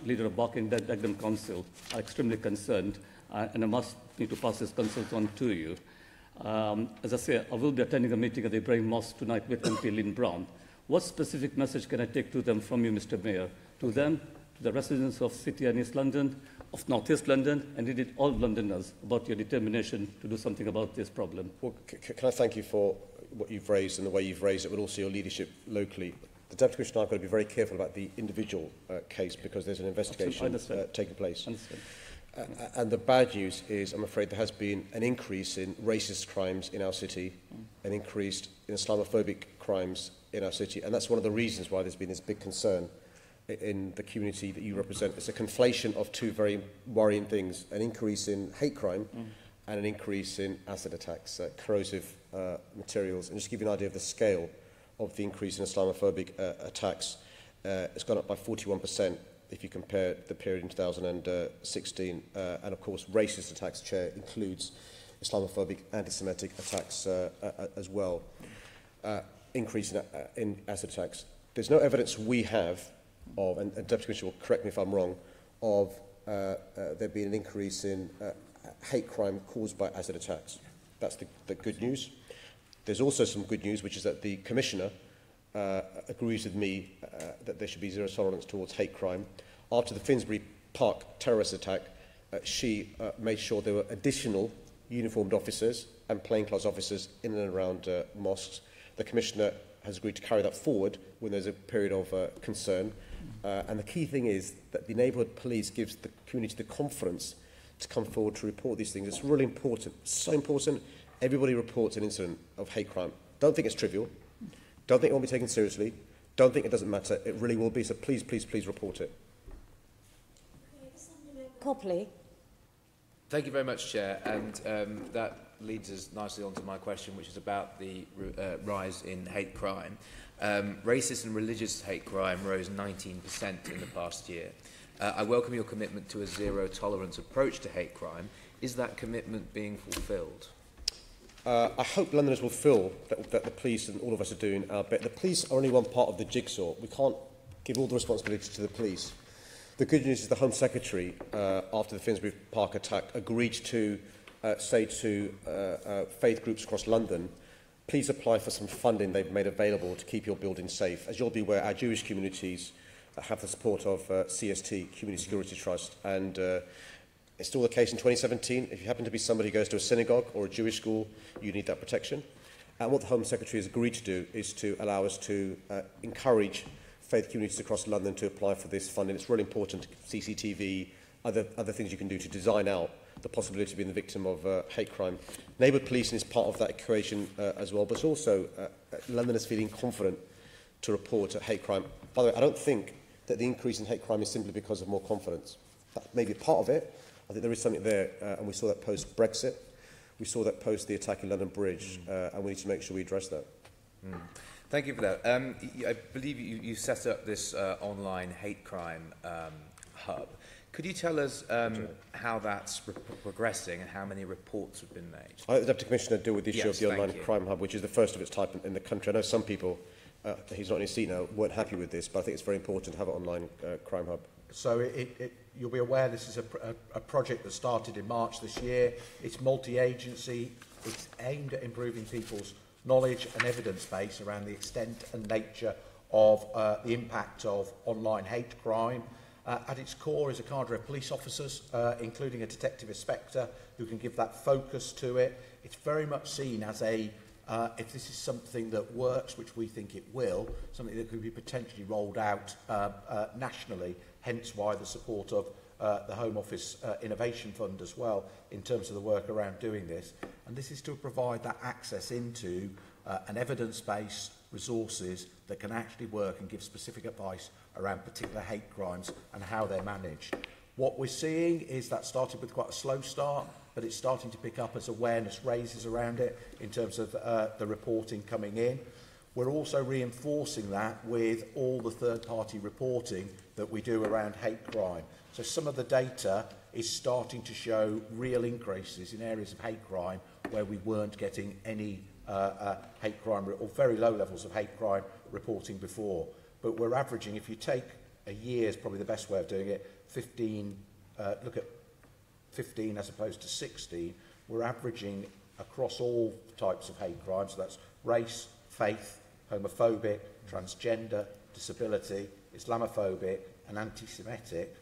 leader of Barking Dagenham Council, are extremely concerned, and I must need to pass this concerns on to you. As I say, I will be attending a meeting at the Ibrahim Mosque tonight with MP Lynn Brown. What specific message can I take to them from you, Mr. Mayor? To them, to the residents of City and East London, of North East London, and indeed all Londoners, about your determination to do something about this problem? Well, can I thank you for what you've raised and the way you've raised it, but also your leadership locally. The Deputy Commissioner and I have got to be very careful about the individual case, because there's an investigation taking place. And the bad news is, I'm afraid, there has been an increase in racist crimes in our city, an increase in Islamophobic crimes in our city, and that's one of the reasons why there's been this big concern in the community that you represent. It's a conflation of two very worrying things: an increase in hate crime and an increase in acid attacks, corrosive materials. And just to give you an idea of the scale of the increase in Islamophobic attacks, it's gone up by 41%. If you compare the period in 2016, and of course racist attacks, Chair, includes Islamophobic anti-Semitic attacks as well, increase in acid attacks. There's no evidence we have of, and Deputy Commissioner will correct me if I'm wrong, of there being an increase in hate crime caused by acid attacks. That's the good news. There's also some good news, which is that the Commissioner agrees with me that there should be zero tolerance towards hate crime. After the Finsbury Park terrorist attack, she made sure there were additional uniformed officers and plainclothes officers in and around mosques. The Commissioner has agreed to carry that forward when there's a period of concern. And the key thing is that the neighbourhood police gives the community the confidence to come forward to report these things. It's really important, so important. Everybody reports an incident of hate crime. Don't think it's trivial. Don't think it won't be taken seriously. Don't think it doesn't matter. It really will be. So please, please, please report it. Copley. Thank you very much, Chair. And that leads us nicely on to my question, which is about the rise in hate crime. Racist and religious hate crime rose 19% in the past year. I welcome your commitment to a zero-tolerance approach to hate crime. Is that commitment being fulfilled? I hope Londoners will feel that the police and all of us are doing our bit. The police are only one part of the jigsaw. We can't give all the responsibility to the police. The good news is the Home Secretary, after the Finsbury Park attack, agreed to say to faith groups across London, please apply for some funding they've made available to keep your building safe. As you'll be aware, our Jewish communities have the support of CST, Community Security Trust, and it's still the case in 2017. If you happen to be somebody who goes to a synagogue or a Jewish school, you need that protection. And what the Home Secretary has agreed to do is to allow us to encourage faith communities across London to apply for this funding. It's really important, CCTV, other things you can do to design out the possibility of being the victim of hate crime. Neighbourhood policing is part of that equation as well, but it's also Londoners feeling confident to report hate crime. By the way, I don't think that the increase in hate crime is simply because of more confidence. That may be part of it. I think there is something there, and we saw that post-Brexit. We saw that post the attack in London Bridge, and we need to make sure we address that. Thank you for that. I believe you set up this online hate crime hub. Could you tell us how that's progressing and how many reports have been made? I let the Deputy Commissioner deal with the issue of the online crime hub, which is the first of its type in the country. I know some people, he's not in his seat now, weren't happy with this, but I think it's very important to have an online crime hub. So you'll be aware this is a project that started in March this year. It's multi-agency. It's aimed at improving people's knowledge and evidence base around the extent and nature of the impact of online hate crime. At its core is a cadre of police officers, including a detective inspector, who can give that focus to it. It's very much seen as if this is something that works, which we think it will, something that could be potentially rolled out nationally, hence why the support of the Home Office Innovation Fund as well, in terms of the work around doing this. And this is to provide that access into an evidence-based resources that can actually work and give specific advice around particular hate crimes and how they're managed. What we're seeing is that started with quite a slow start, but it's starting to pick up as awareness raises around it in terms of the reporting coming in. We're also reinforcing that with all the third-party reporting that we do around hate crime. So some of the data is starting to show real increases in areas of hate crime where we weren't getting any hate crime or very low levels of hate crime reporting before. But we're averaging, if you take a year is probably the best way of doing it, 15, look at 15 as opposed to 16, we're averaging across all types of hate crime, so that's race, faith, homophobic, transgender, disability, Islamophobic and anti-Semitic,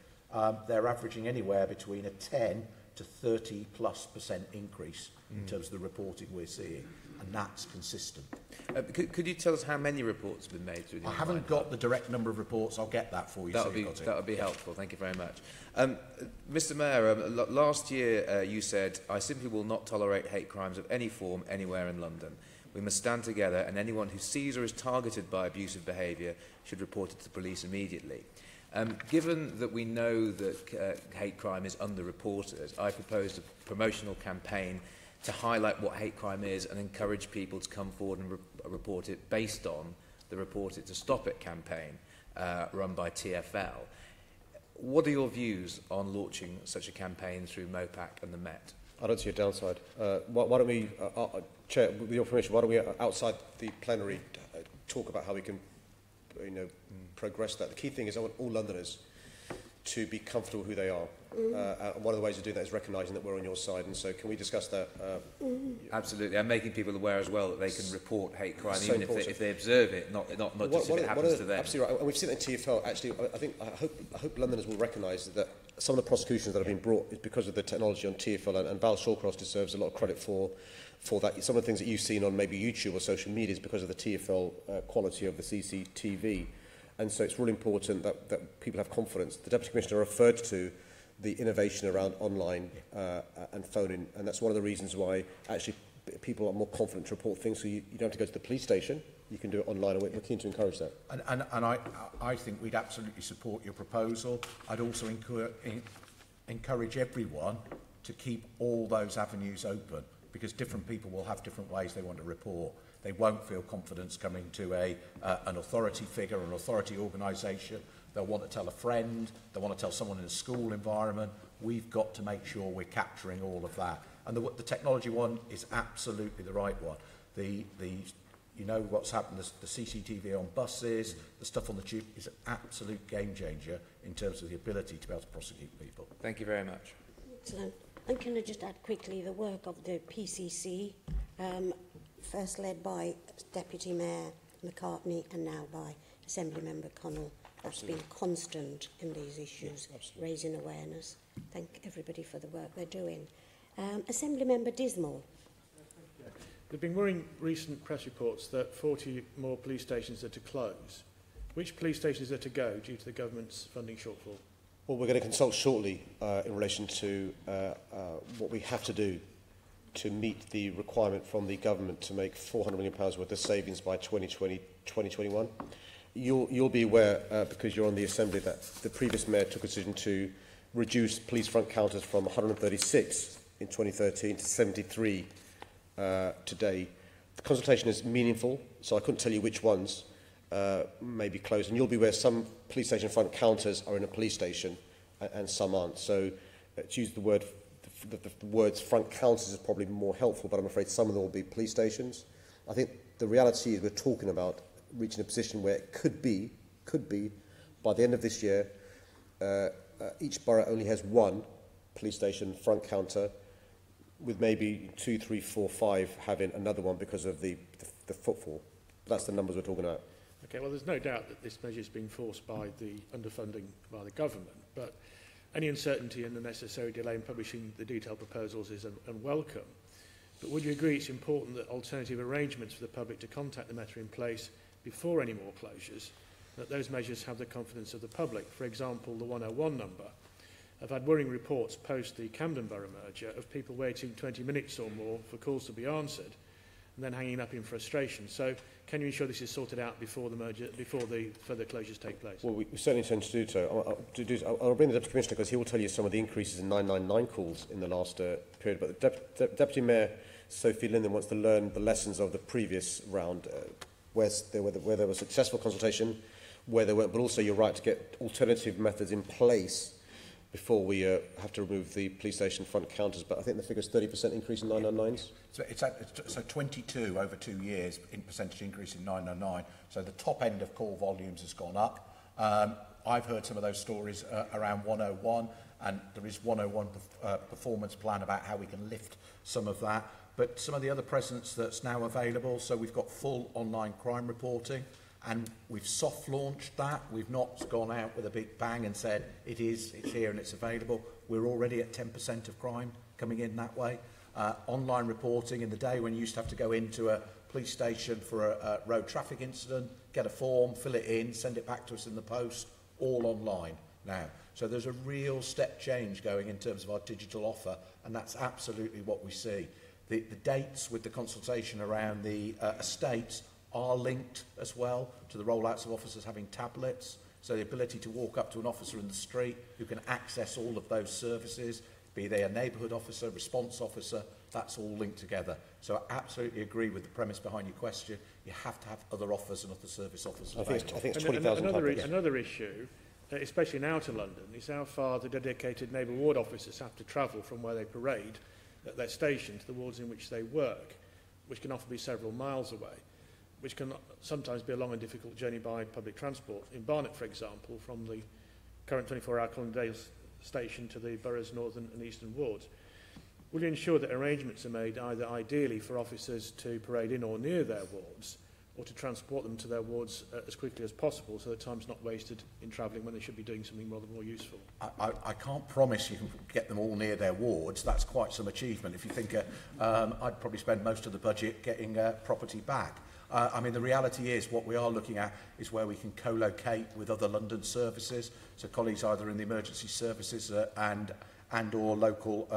they're averaging anywhere between a 10 to 30+% increase in terms of the reporting we're seeing. and that's consistent. Could you tell us how many reports have been made through the I haven't got the direct number of reports. I'll get that for you. That would be helpful. Thank you very much. Mr Mayor, last year you said, "I simply will not tolerate hate crimes of any form anywhere in London. We must stand together, and anyone who sees or is targeted by abusive behaviour should report it to the police immediately." Given that we know that hate crime is underreported, I proposed a promotional campaign to highlight what hate crime is and encourage people to come forward and report it based on the Report It to Stop It campaign run by TfL. What are your views on launching such a campaign through MOPAC and the Met? I don't see a downside. Why don't we, Chair, with your permission, why don't we, outside the plenary, talk about how we can, progress that. The key thing is I want all Londoners to be comfortable who they are. And one of the ways to do that is recognising that we're on your side. And so can we discuss that? Absolutely. I'm making people aware as well that they can report hate crime, so even if they observe it, not just if it happens to them. Absolutely right. And we've seen that in TfL. Actually, I hope Londoners will recognise that some of the prosecutions that have been brought is because of the technology on TfL, and Val Shawcross deserves a lot of credit for that. Some of the things that you've seen on maybe YouTube or social media is because of the TfL quality of the CCTV. And so it's really important that people have confidence. The Deputy Commissioner referred to the innovation around online and phoning, and that's one of the reasons why actually people are more confident to report things, so you don't have to go to the police station, you can do it online, and we're keen to encourage that. And I think we'd absolutely support your proposal. I'd also encourage everyone to keep all those avenues open, because different people will have different ways they want to report. They won't feel confidence coming to an authority figure, an authority organisation. They'll want to tell a friend. They'll want to tell someone in a school environment. We've got to make sure we're capturing all of that. And the technology one is absolutely the right one. You know what's happened, the CCTV on buses, the stuff on the tube is an absolute game changer in terms of the ability to be able to prosecute people. Thank you very much. Excellent. And can I just add quickly the work of the PCC, first led by Deputy Mayor McCartney and now by Assembly Member Connell. That's been constant in these issues, raising awareness. Thank everybody for the work they're doing. Assembly Member Dismal. There have been worrying recent press reports that 40 more police stations are to close. Which police stations are to go due to the government's funding shortfall? Well, we're going to consult shortly in relation to what we have to do to meet the requirement from the government to make £400 million worth of savings by 2021. You'll be aware, because you're on the Assembly, that the previous Mayor took a decision to reduce police front counters from 136 in 2013 to 73 today. The consultation is meaningful, so I couldn't tell you which ones may be closed. And you'll be aware some police station front counters are in a police station and some aren't. So to use the words front counters is probably more helpful, but I'm afraid some of them will be police stations. I think the reality is we're talking about reaching a position where it could be, by the end of this year, each borough only has one police station front counter, with maybe 2, 3, 4, 5 having another one because of the footfall. That's the numbers we're talking about. Okay, well, there's no doubt that this measure is being forced by the underfunding by the government, but any uncertainty and the necessary delay in publishing the detailed proposals is unwelcome. But would you agree it's important that alternative arrangements for the public to contact the Met are in place before any more closures, that those measures have the confidence of the public? For example, the 101 number. I've had worrying reports post the Camden Borough merger of people waiting 20 minutes or more for calls to be answered and then hanging up in frustration. So can you ensure this is sorted out before the merger, before the further closures take place? Well, we certainly intend to do so. I'll bring the Deputy Commissioner because he will tell you some of the increases in 999 calls in the last period. But the Deputy Mayor, Sophie Linden, wants to learn the lessons of the previous round, where there was successful consultation, where there weren't. But also, you're right to get alternative methods in place before we have to remove the police station front counters. But I think the figure is 30% increase in 999s. So 22 over 2 years in percentage increase in 999. So the top end of call volumes has gone up. I've heard some of those stories around 101, and there is 101 performance plan about how we can lift some of that. But some of the other precedents that's now available, so we've got full online crime reporting, and we've soft launched that. We've not gone out with a big bang and said it's here and it's available. We're already at 10% of crime coming in that way. online reporting in the day when you used to have to go into a police station for a road traffic incident, get a form, fill it in, send it back to us in the post, all online now. So there's a real step change going in terms of our digital offer, and that's absolutely what we see. The dates with the consultation around the estates are linked as well to the rollouts of officers having tablets, so the ability to walk up to an officer in the street who can access all of those services, be they a neighbourhood officer, response officer, that's all linked together. So I absolutely agree with the premise behind your question. You have to have other offers and other service officers. I think it's 20,000 another issue, especially in outer London, is how far the dedicated neighbour ward officers have to travel from where they parade at their station to the wards in which they work, which can often be several miles away, which can sometimes be a long and difficult journey by public transport. In Barnet, for example, from the current 24-hour Colindale station to the borough's northern and eastern wards. Will you ensure that arrangements are made either ideally for officers to parade in or near their wards, or to transport them to their wards as quickly as possible so that time's not wasted in travelling when they should be doing something rather more useful? I can't promise you can get them all near their wards. That's quite some achievement. If you think I'd probably spend most of the budget getting property back. I mean, the reality is what we are looking at is where we can co-locate with other London services, so colleagues either in the emergency services and or local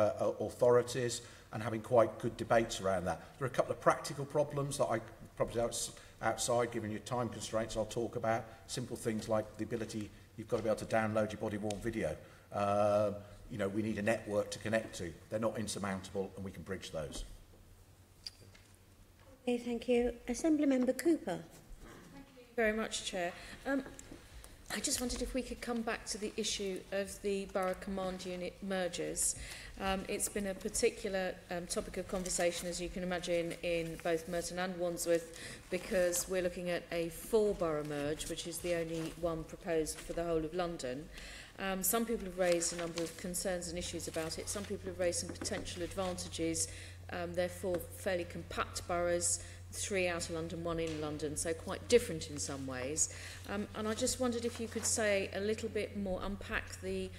authorities, and having quite good debates around that. There are a couple of practical problems that I probably outside, given your time constraints, I'll talk about. Simple things like the ability, you've got to be able to download your body-worn video. You know, we need a network to connect to. They're not insurmountable, and we can bridge those. Okay, thank you. Assembly Member Cooper. Thank you very much, Chair. I just wondered if we could come back to the issue of the Borough Command Unit mergers. It's been a particular topic of conversation, as you can imagine, in both Merton and Wandsworth, because we're looking at a 4-borough merge, which is the only one proposed for the whole of London. Some people have raised a number of concerns and issues about it. Some people have raised some potential advantages. Therefore, fairly compact boroughs, 3 out of London, 1 in London, so quite different in some ways. And I just wondered if you could say a little bit more, unpack the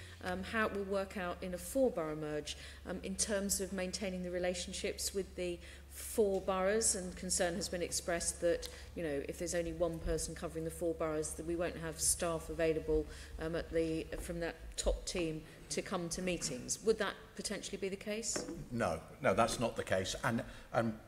how it will work out in a 4-borough merge in terms of maintaining the relationships with the 4 boroughs, and concern has been expressed that, you know, if there's only one person covering the 4 boroughs, that we won't have staff available from that top team to come to meetings. Would that potentially be the case? No, that's not the case. And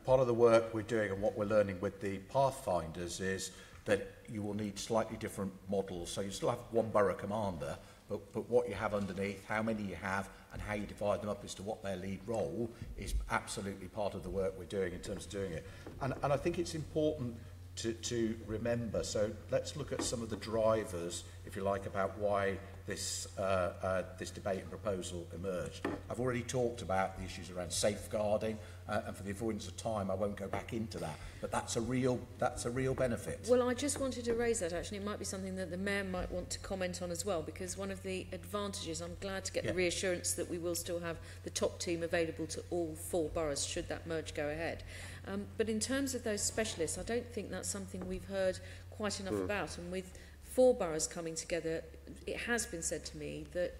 part of the work we're doing and what we're learning with the Pathfinders is that you will need slightly different models. So you still have one borough commander, but what you have underneath, how many you have, and how you divide them up as to what their lead role is absolutely part of the work we're doing in terms of doing it. And I think it's important to remember. So let's look at some of the drivers, if you like, about why this debate and proposal emerged. I've already talked about the issues around safeguarding, and for the avoidance of time, I won't go back into that. But that's a real benefit. Well, I just wanted to raise that. Actually, it might be something that the Mayor might want to comment on as well, because one of the advantages, I'm glad to get the reassurance that we will still have the top team available to all 4 boroughs should that merge go ahead. But in terms of those specialists, I don't think that's something we've heard quite enough about. And with 4 boroughs coming together, it has been said to me that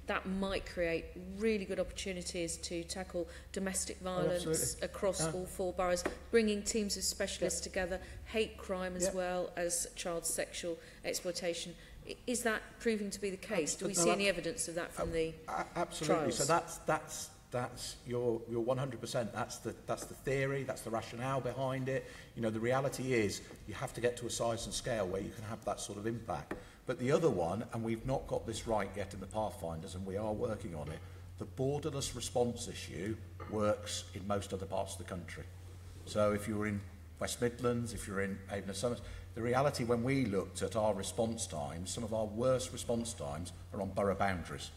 that might create really good opportunities to tackle domestic violence across all 4 boroughs, bringing teams of specialists together, hate crime as well as child sexual exploitation. Is that proving to be the case? Do we see any evidence of that from the absolutely. trials? So that's you're 100%. That's the theory. That's the rationale behind it. You know, the reality is you have to get to a size and scale where you can have that sort of impact. But the other one, and we've not got this right yet in the Pathfinders, and we are working on it, the borderless response issue works in most other parts of the country. So if you're in West Midlands, if you're in Avon and Summers, the reality when we looked at our response times, some of our worst response times are on borough boundaries.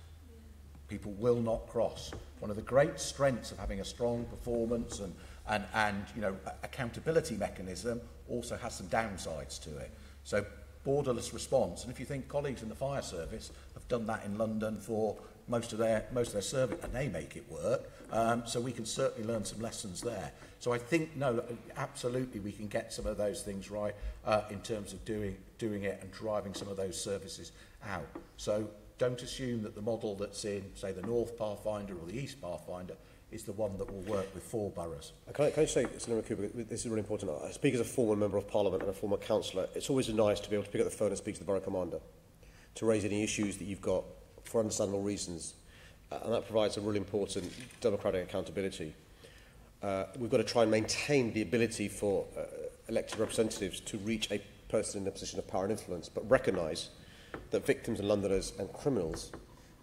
People will not cross. One of the great strengths of having a strong performance and you know, accountability mechanism also has some downsides to it. So borderless response, and if you think colleagues in the fire service have done that in London for most of their service, and they make it work, so we can certainly learn some lessons there. So I think, no, absolutely we can get some of those things right in terms of doing it and driving some of those services out. So don't assume that the model that's in, say, the North Pathfinder or the East Pathfinder is the one that will work with 4 boroughs. Can I say, Senator Cooper, this is really important. I speak as a former member of Parliament and a former councillor. It's always nice to be able to pick up the phone and speak to the borough commander, to raise any issues that you've got for understandable reasons. And that provides a really important democratic accountability. We've got to try and maintain the ability for elected representatives to reach a person in a position of power and influence, but recognise that victims and Londoners and criminals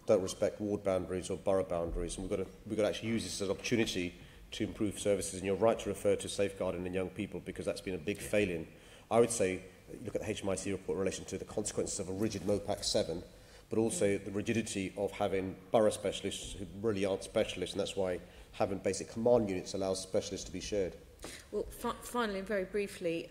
don't respect ward boundaries or borough boundaries, and we've got to actually use this as an opportunity to improve services. And you're right to refer to safeguarding in young people, because that's been a big failing. I would say, look at the HMIC report in relation to the consequences of a rigid MOPAC 7, but also the rigidity of having borough specialists who really aren't specialists, and that's why having basic command units allows specialists to be shared. Well, finally, and very briefly,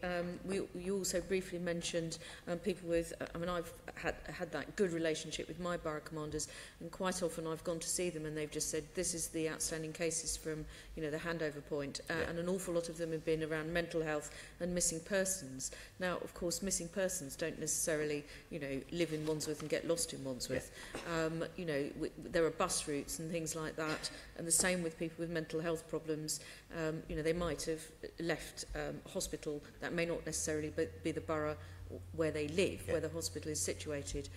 you also briefly mentioned people with, I mean, I've had that good relationship with my borough commanders, and quite often I've gone to see them and they've just said, this is the outstanding cases from, you know, the handover point, and an awful lot of them have been around mental health and missing persons. Now, of course, missing persons don't necessarily, you know, live in Wandsworth and get lost in Wandsworth. You know, there are bus routes and things like that, and the same with people with mental health problems. You know, they might have left hospital. That may not necessarily be the borough where they live, where the hospital is situated.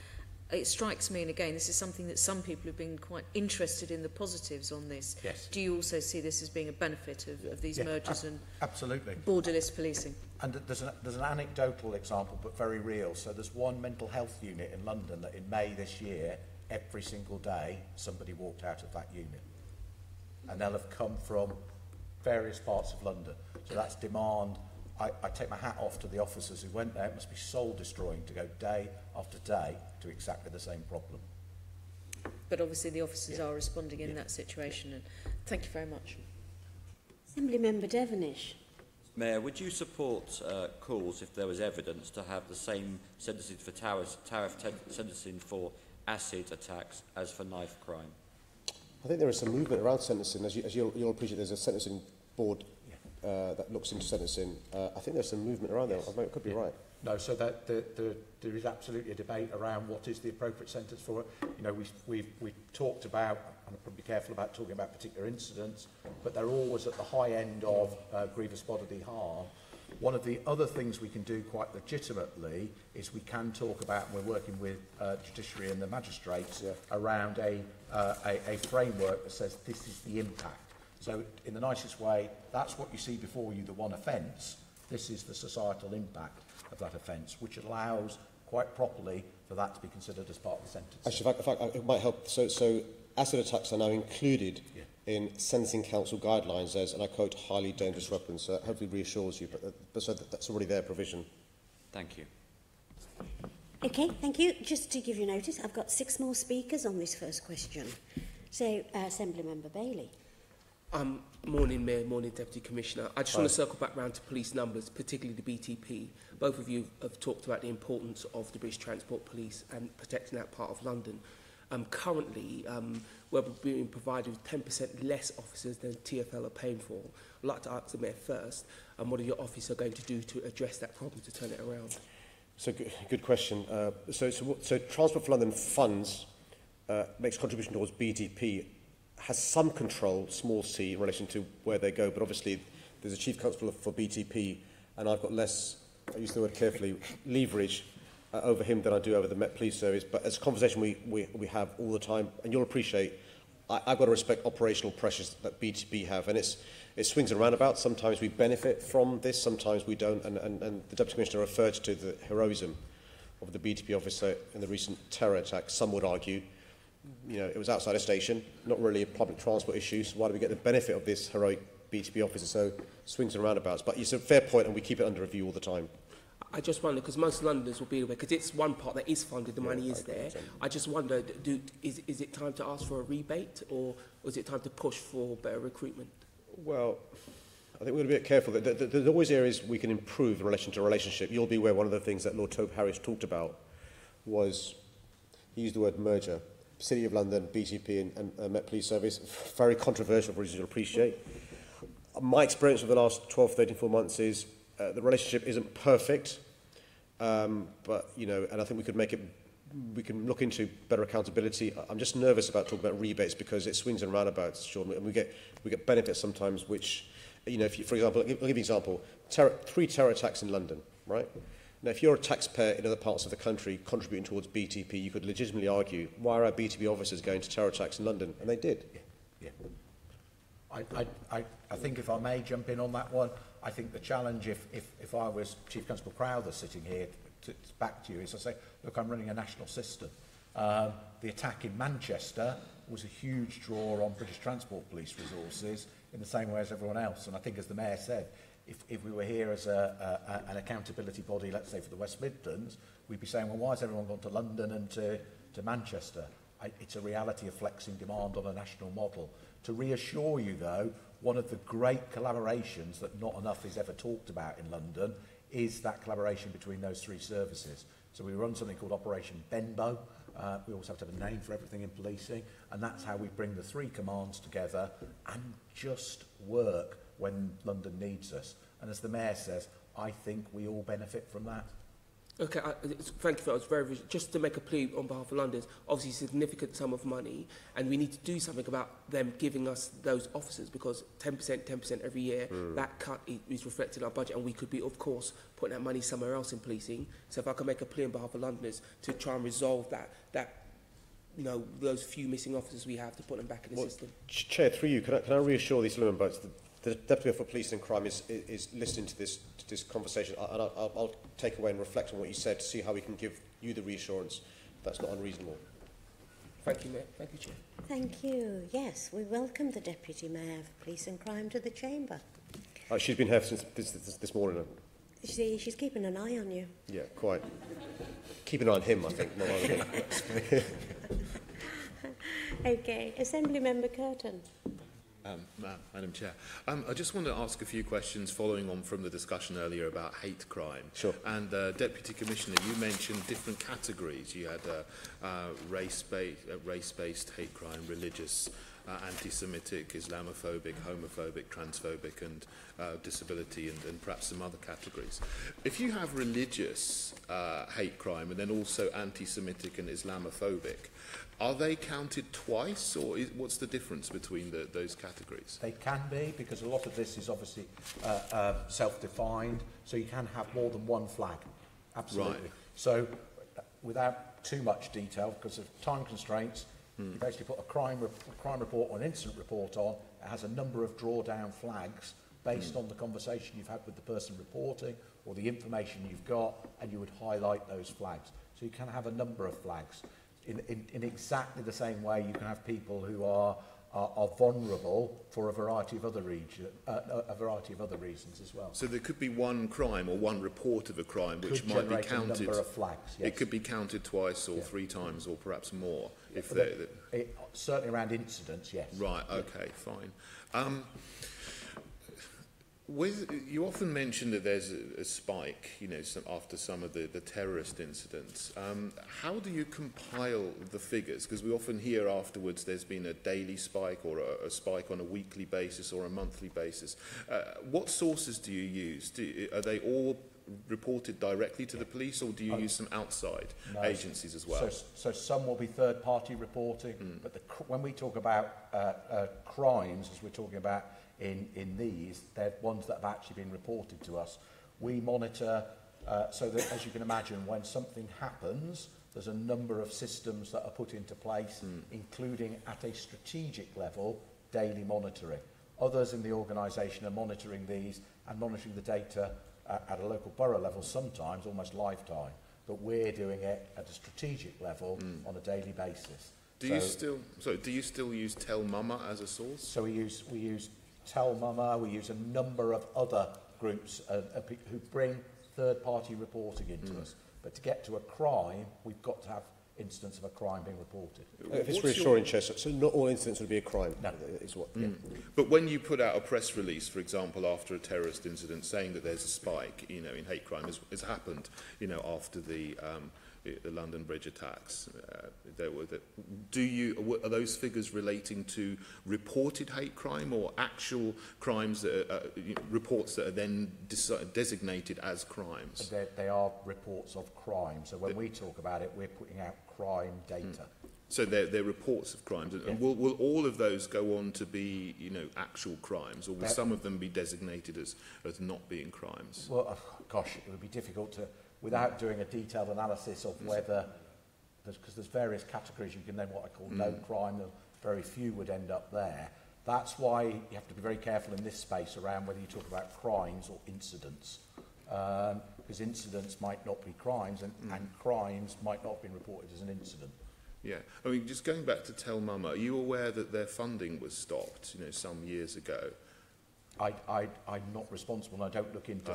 It strikes me, and again, this is something that some people have been quite interested in, the positives on this. Yes. Do you also see this as being a benefit of these mergers and absolutely borderless policing? And there's an anecdotal example, but very real. So there's one mental health unit in London that in May this year, every single day, somebody walked out of that unit. And they'll have come from various parts of London. So that's demand. I take my hat off to the officers who went there. It must be soul-destroying to go day after day to exactly the same problem. But obviously the officers are responding in that situation. And thank you very much. Assembly Member Devonish. Mayor, would you support calls, if there was evidence, to have the same sentencing for tariff sentencing for acid attacks as for knife crime? I think there is some movement around sentencing. As you'll appreciate, there's a sentencing board that looks into sentencing. I think there's some movement around there. I could be right. No, so that there is absolutely a debate around what is the appropriate sentence for it. You know, we've talked about, and I'm probably careful about talking about particular incidents, but they're always at the high end of grievous bodily harm. One of the other things we can do quite legitimately is we can talk about, and we're working with judiciary and the magistrates around a framework that says this is the impact. So in the nicest way, that's what you see before you, the one offence. This is the societal impact of that offence, which allows quite properly for that to be considered as part of the sentence. Actually, in fact, it might help. So acid attacks are now included in sentencing council guidelines as, and I quote, highly dangerous weapons. So that hopefully reassures you, but so that's already their provision. Thank you. Okay, thank you. Just to give you notice, I've got 6 more speakers on this first question. So, Assembly Member Bailey. Morning, Mayor, morning, Deputy Commissioner. I just want to circle back round to police numbers, particularly the BTP. Both of you have talked about the importance of the British Transport Police and protecting that part of London. Currently, we're being provided with 10% less officers than TfL are paying for. I'd like to ask the Mayor first, what are your officers going to do to address that problem, to turn it around? So good question. So Transport for London funds makes contribution towards BTP, has some control, small c, in relation to where they go, but obviously there's a chief constable for BTP, and I've got less, I use the word carefully, leverage over him than I do over the Met Police Service. But it's a conversation we have all the time, and you'll appreciate I've got to respect operational pressures that BTP have, and it swings and roundabouts. Sometimes we benefit from this, sometimes we don't, and the Deputy Commissioner referred to the heroism of the BTP officer in the recent terror attack. Some would argue, you know, it was outside a station, not really a public transport issue, so why do we get the benefit of this heroic BTP officer? So swings and roundabouts. But it's a fair point, and we keep it under review all the time. I just wonder, because most Londoners will be aware, because it's one part that is funded, the money is there. I just wonder, is it time to ask for a rebate, or is it time to push for better recruitment? Well, I think we're going to be careful. There's always areas we can improve in relation to relationship. You'll be aware one of the things that Lord Tope Harris talked about was, he used the word merger. City of London, BTP and Met Police Service, very controversial for reasons you'll appreciate. My experience of the last 12, 13, 4 months is the relationship isn't perfect, but, you know, and I think we could make it we can look into better accountability. I'm just nervous about talking about rebates because it swings and roundabouts, Sean, and we get benefits sometimes which, you know, if you, for example, I'll give you an example, 3 terror attacks in London, right? Now, if you're a taxpayer in other parts of the country contributing towards BTP, you could legitimately argue, why are our BTP officers going to terror attacks in London? And they did. Yeah. I think if I may jump in on that one, I think the challenge, if I was Chief Constable Crowther sitting here to back to you, is I say, look, I'm running a national system. The attack in Manchester was a huge draw on British Transport Police resources in the same way as everyone else. And I think, as the Mayor said, if we were here as an accountability body, let's say for the West Midlands, we'd be saying, well, why has everyone gone to London and to Manchester? It's a reality of flexing demand on a national model. To reassure you, though, one of the great collaborations that not enough is ever talked about in London is that collaboration between those 3 services. So we run something called Operation Benbow. We also have to have a name for everything in policing, and that's how we bring the 3 commands together and just work when London needs us. And as the Mayor says, I think we all benefit from that. Okay, thank you for that. It's very, just to make a plea on behalf of Londoners, obviously a significant sum of money, and we need to do something about them giving us those officers, because 10% every year, that cut is reflected in our budget, and we could be, of course, putting that money somewhere else in policing. So if I can make a plea on behalf of Londoners to try and resolve that you know, those few missing officers we have, to put them back in the system. Chair, through you, can I reassure these London members that the Deputy for Police and Crime is listening to this conversation, and I'll take away and reflect on what you said to see how we can give you the reassurance that's not unreasonable. Thank you, Mayor. Thank you, Chair. Thank you. Yes, we welcome the Deputy Mayor for Police and Crime to the Chamber. She's been here since this morning. See, she's keeping an eye on you. Yeah, quite. Keep an eye on him, I think, not on me. Okay, Assembly Member Curtin. Madam Chair, I just want to ask a few questions following on from the discussion earlier about hate crime. Sure. And Deputy Commissioner, you mentioned different categories. You had race-based hate crime, religious, anti-Semitic, Islamophobic, homophobic, transphobic, and disability, and perhaps some other categories. If you have religious hate crime and then also anti-Semitic and Islamophobic, are they counted twice, or what's the difference between those categories? They can be, because a lot of this is obviously self-defined, so you can have more than one flag. Absolutely. Right. So, without too much detail, because of time constraints, you basically put a crime report or an incident report on. It has a number of drawdown flags based on the conversation you've had with the person reporting or the information you've got, and you would highlight those flags. So you can have a number of flags. In exactly the same way, you can have people who are vulnerable for a variety of other reasons as well. So there could be one crime or one report of a crime which might be counted. A number of flags, yes. It could be counted twice or 3 times or perhaps more. If certainly around incidents, yes. Right. Okay. Fine. You often mention that there's a spike, you know, after some of the terrorist incidents. How do you compile the figures? Because we often hear afterwards there's been a daily spike or a spike on a weekly basis or a monthly basis. What sources do you use? Are they all reported directly to the police, or do you use some outside agencies as well? So some will be third-party reporting, but when we talk about crimes, as we're talking about in these, they're ones that have actually been reported to us. We monitor, so that, as you can imagine, when something happens, there's a number of systems that are put into place, including at a strategic level, daily monitoring. Others in the organisation are monitoring these and monitoring the data at a local borough level, sometimes almost lifetime. But we're doing it at a strategic level on a daily basis. Do you still use Tell Mama as a source? So we use Tell Mama, we use a number of other groups who bring third-party reporting into us. But to get to a crime, we've got to have instance of a crime being reported. If it's reassuring, Chair, so not all incidents would be a crime. No. Is what. But when you put out a press release, for example, after a terrorist incident, saying that there's a spike, you know, in hate crime, as happened, you know, after the the London Bridge attacks. Are those figures relating to reported hate crime or actual crimes that reports that are then designated as crimes? They are reports of crime. So when we talk about it, we're putting out crime data. So they're reports of crimes. And will all of those go on to be, actual crimes, or will some of them be designated as not being crimes? Well, gosh, it would be difficult to, without doing a detailed analysis of whether, because there's various categories, you can name what I call no crime, very few would end up there. That's why you have to be very careful in this space around whether you talk about crimes or incidents. Because incidents might not be crimes, and crimes might not have been reported as an incident. Yeah, I mean, just going back to Tell Mama, are you aware that their funding was stopped, some years ago? I'm not responsible, and I don't look into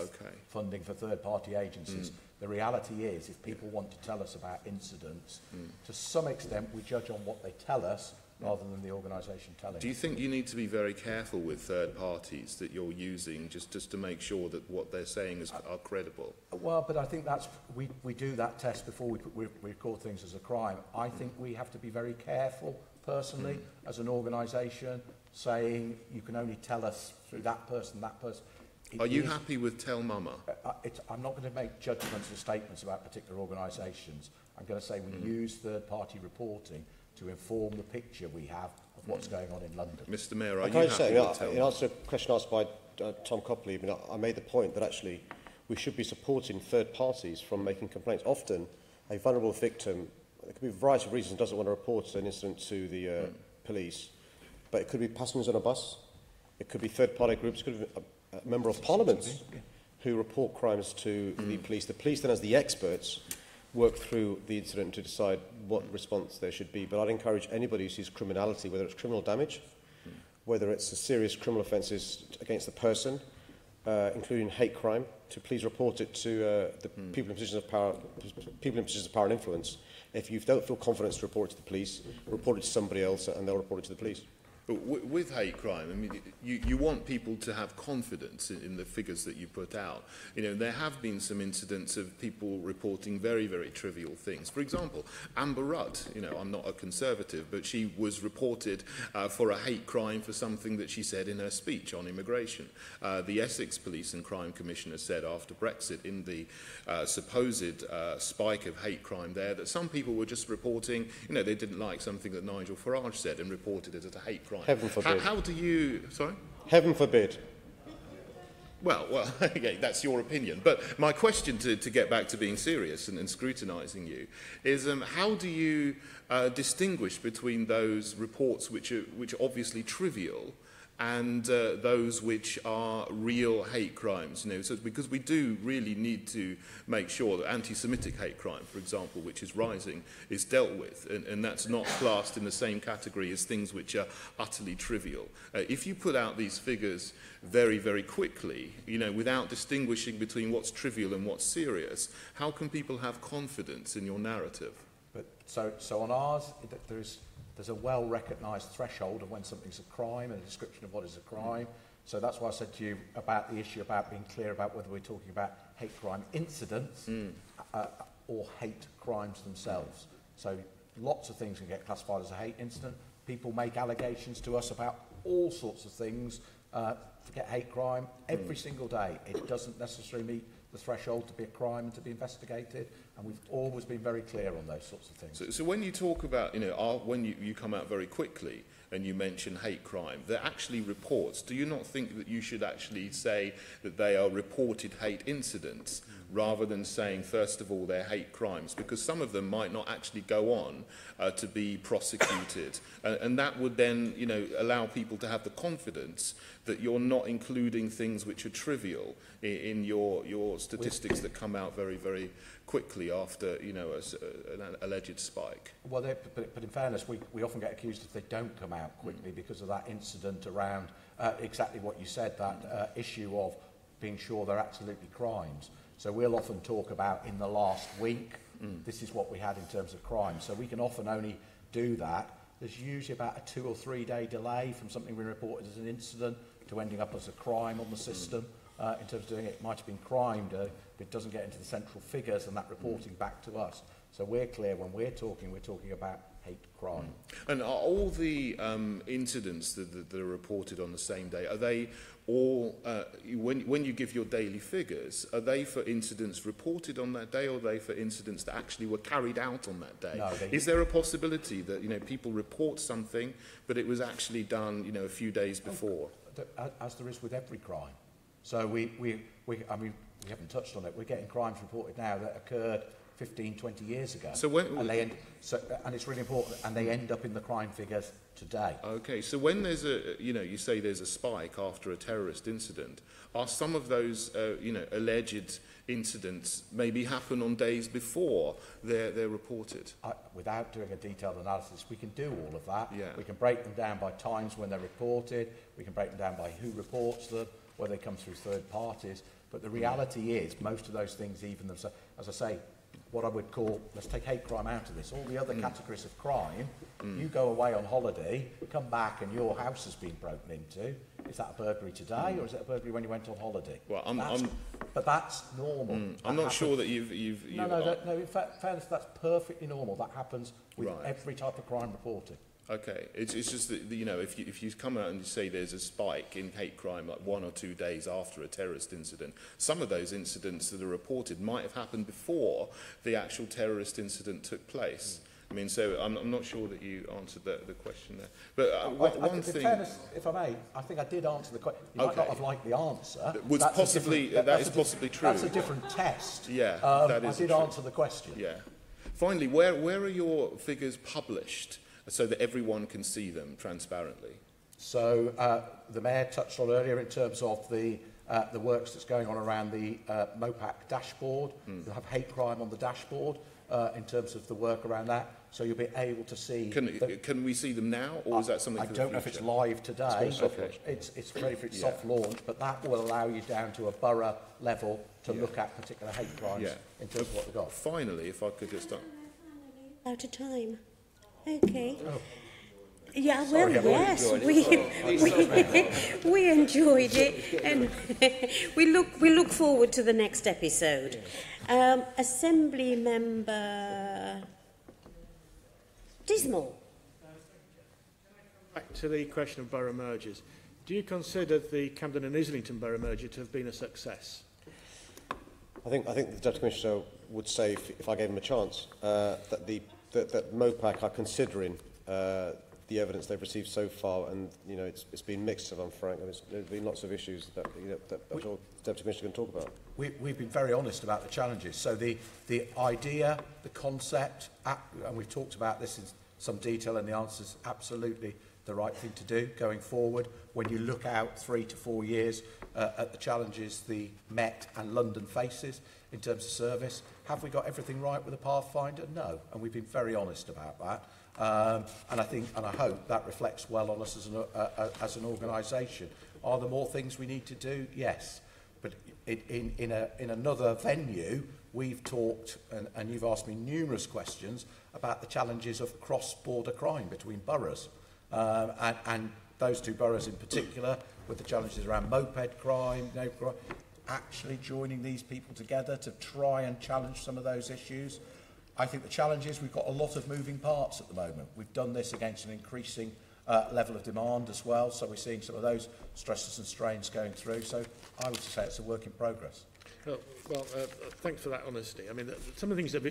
funding for third-party agencies. The reality is, if people want to tell us about incidents, to some extent we judge on what they tell us rather than the organisation telling us. Do you think you need to be very careful with third parties that you're using just to make sure that what they're saying are credible? Well, but I think we do that test before we record things as a crime. I think we have to be very careful, personally, as an organisation, saying you can only tell us through that person, that person. Are you happy with Tell Mama? I'm not going to make judgments or statements about particular organisations. I'm going to say we use third-party reporting to inform the picture we have of what's going on in London. Mr Mayor, are you happy with Tell Mama? In answer to a question asked by Tom Copley, I made the point that actually we should be supporting third parties from making complaints. Often, a vulnerable victim, there could be a variety of reasons, doesn't want to report an incident to the police, but it could be passengers on a bus, it could be third-party groups, it could be a member of Parliament who report crimes to the police. The police then, as the experts, work through the incident to decide what response there should be. But I'd encourage anybody who sees criminality, whether it's criminal damage, whether it's a serious criminal offences against the person, including hate crime, to please report it to the people in positions of power, and influence. If you don't feel confident to report it to the police, report it to somebody else, and they'll report it to the police. But with hate crime, I mean, you want people to have confidence in the figures that you put out. There have been some incidents of people reporting very, very trivial things. For example, Amber Rudd, I'm not a Conservative, but she was reported for a hate crime for something that she said in her speech on immigration. The Essex Police and Crime Commissioner said after Brexit, in the supposed spike of hate crime there, that some people were just reporting, they didn't like something that Nigel Farage said and reported it as a hate crime. Heaven forbid. How do you... Sorry? Heaven forbid. Well, okay, that's your opinion. But my question, to get back to being serious and scrutinising you, is how do you distinguish between those reports which are obviously trivial and those which are real hate crimes? So because we do really need to make sure that anti-Semitic hate crime, for example, which is rising, is dealt with, and that's not classed in the same category as things which are utterly trivial. If you put out these figures very, very quickly, without distinguishing between what's trivial and what's serious, how can people have confidence in your narrative? But so on ours, there's a well-recognised threshold of when something's a crime and a description of what is a crime. So that's why I said to you about the issue about being clear about whether we're talking about hate crime incidents or hate crimes themselves. So lots of things can get classified as a hate incident. People make allegations to us about all sorts of things. Forget hate crime every single day. It doesn't necessarily meet the threshold to be a crime and to be investigated, and we've always been very clear on those sorts of things. So when you talk about, when you come out very quickly and you mention hate crime, they're actually reports. Do you not think that you should actually say that they are reported hate incidents rather than saying, first of all, they're hate crimes? Because some of them might not actually go on to be prosecuted. And that would then, allow people to have the confidence that you're not including things which are trivial in your statistics that come out very, very quickly after, an alleged spike. Well, but in fairness, we often get accused if they don't come out quickly because of that incident around exactly what you said, that issue of being sure they're absolutely crimes. So we'll often talk about in the last week, this is what we had in terms of crime. So we can often only do that. There's usually about a 2 or 3 day delay from something we reported as an incident to ending up as a crime on the system. In terms of doing it, it might have been crimed if it doesn't get into the central figures and that reporting back to us. So we're clear when we're talking about hate crime. And are all the incidents that are reported on the same day, are they all, when you give your daily figures, are they for incidents reported on that day, or are they for incidents that actually were carried out on that day? No, Is there a possibility that, you know, people report something, but it was actually done, you know, a few days before? As there is with every crime. So I mean, we haven't touched on it. We're getting crimes reported now that occurred 15, 20 years ago. So when, and it's really important, and they end up in the crime figures today. Okay, so when there's a, you know, you say there's a spike after a terrorist incident, are some of those, you know, alleged incidents maybe happen on days before they're reported? Without doing a detailed analysis, we can do all of that. Yeah. We can break them down by times when they're reported. We can break them down by who reports them, whether they come through third parties. But the reality is, most of those things, even themselves, as I say, what I would call, let's take hate crime out of this, all the other categories of crime, you go away on holiday, come back and your house has been broken into. Is that a burglary today, or is it a burglary when you went on holiday? Well, but that's normal. I'm not sure that you've No, in fairness, that's perfectly normal. That happens with every type of crime reporting. Okay, it's just that, you know, if you come out and you say there's a spike in hate crime like 1 or 2 days after a terrorist incident, some of those incidents that are reported might have happened before the actual terrorist incident took place. I mean, so I'm not sure that you answered the question there. But one thing... In fairness, if I may, I think I did answer the question. You might not have liked the answer. That is possibly true. That's a different test. Yeah, that is I did answer the question. Yeah. Finally, where are your figures published so that everyone can see them transparently? So the Mayor touched on earlier in terms of the works that's going on around the MOPAC dashboard. You'll have hate crime on the dashboard in terms of the work around that. So you'll be able to see... Can we see them now, or is that something for the don't know if it's live today. It's ready for its soft launch, but that will allow you down to a borough level to look at particular hate crimes in terms of what they've got. Finally, if I could just... Out of time. Okay. Oh. Yeah, well, yes, we enjoyed it, and we look forward to the next episode. Assembly Member Dismal. Back to the question of borough mergers. Do you consider the Camden and Islington borough merger to have been a success? I think the Deputy Commissioner would say, if I gave him a chance, that MOPAC are considering the evidence they've received so far, and you know it's been mixed, if I'm frank. There's been lots of issues that that I'm sure the Deputy Commissioner can talk about. We've been very honest about the challenges. So the idea, the concept, and we've talked about this in some detail, and the answer is absolutely the right thing to do going forward. When you look out 3 to 4 years at the challenges the Met and London faces in terms of service, have we got everything right with the Pathfinder? No, and we've been very honest about that. And I think, and I hope that reflects well on us as an organisation. Are there more things we need to do? Yes, but in another venue, we've talked, and you've asked me numerous questions about the challenges of cross-border crime between boroughs, and those two boroughs in particular, with the challenges around moped crime, actually joining these people together to try and challenge some of those issues. I think the challenge is we've got a lot of moving parts at the moment. We've done this against an increasing level of demand as well, so we're seeing some of those stresses and strains going through. So I would say it's a work in progress. Well, thanks for that honesty. I mean, some of the things that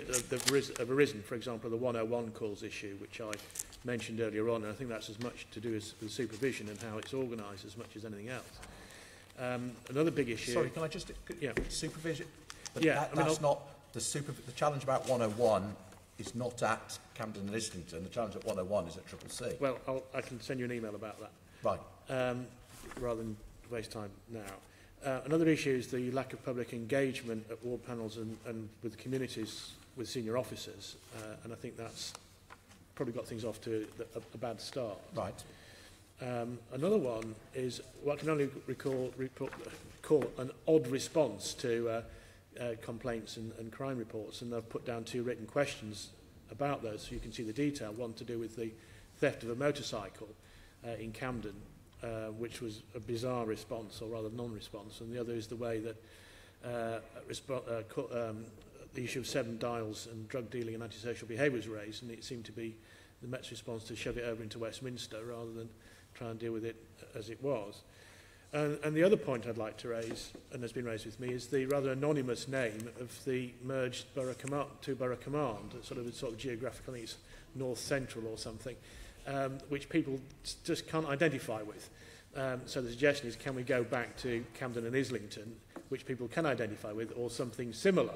have arisen, for example, the 101 calls issue, which I mentioned earlier on, and I think that's as much to do as with supervision and how it's organised as much as anything else. Another big issue... Sorry, can I just... Supervision? But yeah, that's not... The challenge about 101 is not at Camden and Islington. The challenge at 101 is at CCC. Well, I can send you an email about that. Right. Rather than waste time now. Another issue is the lack of public engagement at ward panels and with communities, with senior officers. And I think that's probably got things off to a bad start. Right. Another one is what I can only call an odd response to complaints and crime reports, and I've put down 2 written questions about those so you can see the detail. One to do with the theft of a motorcycle in Camden, which was a bizarre response, or rather non-response, and the other is the way that the issue of 7 dials and drug dealing and antisocial behaviour was raised, and it seemed to be the Met's response to shove it over into Westminster rather than try and deal with it as it was. And the other point I'd like to raise, and has been raised with me, is the rather anonymous name of the merged two-borough command, sort of geographical, I think it's North Central or something, which people just can't identify with. So the suggestion is, can we go back to Camden and Islington, which people can identify with, or something similar?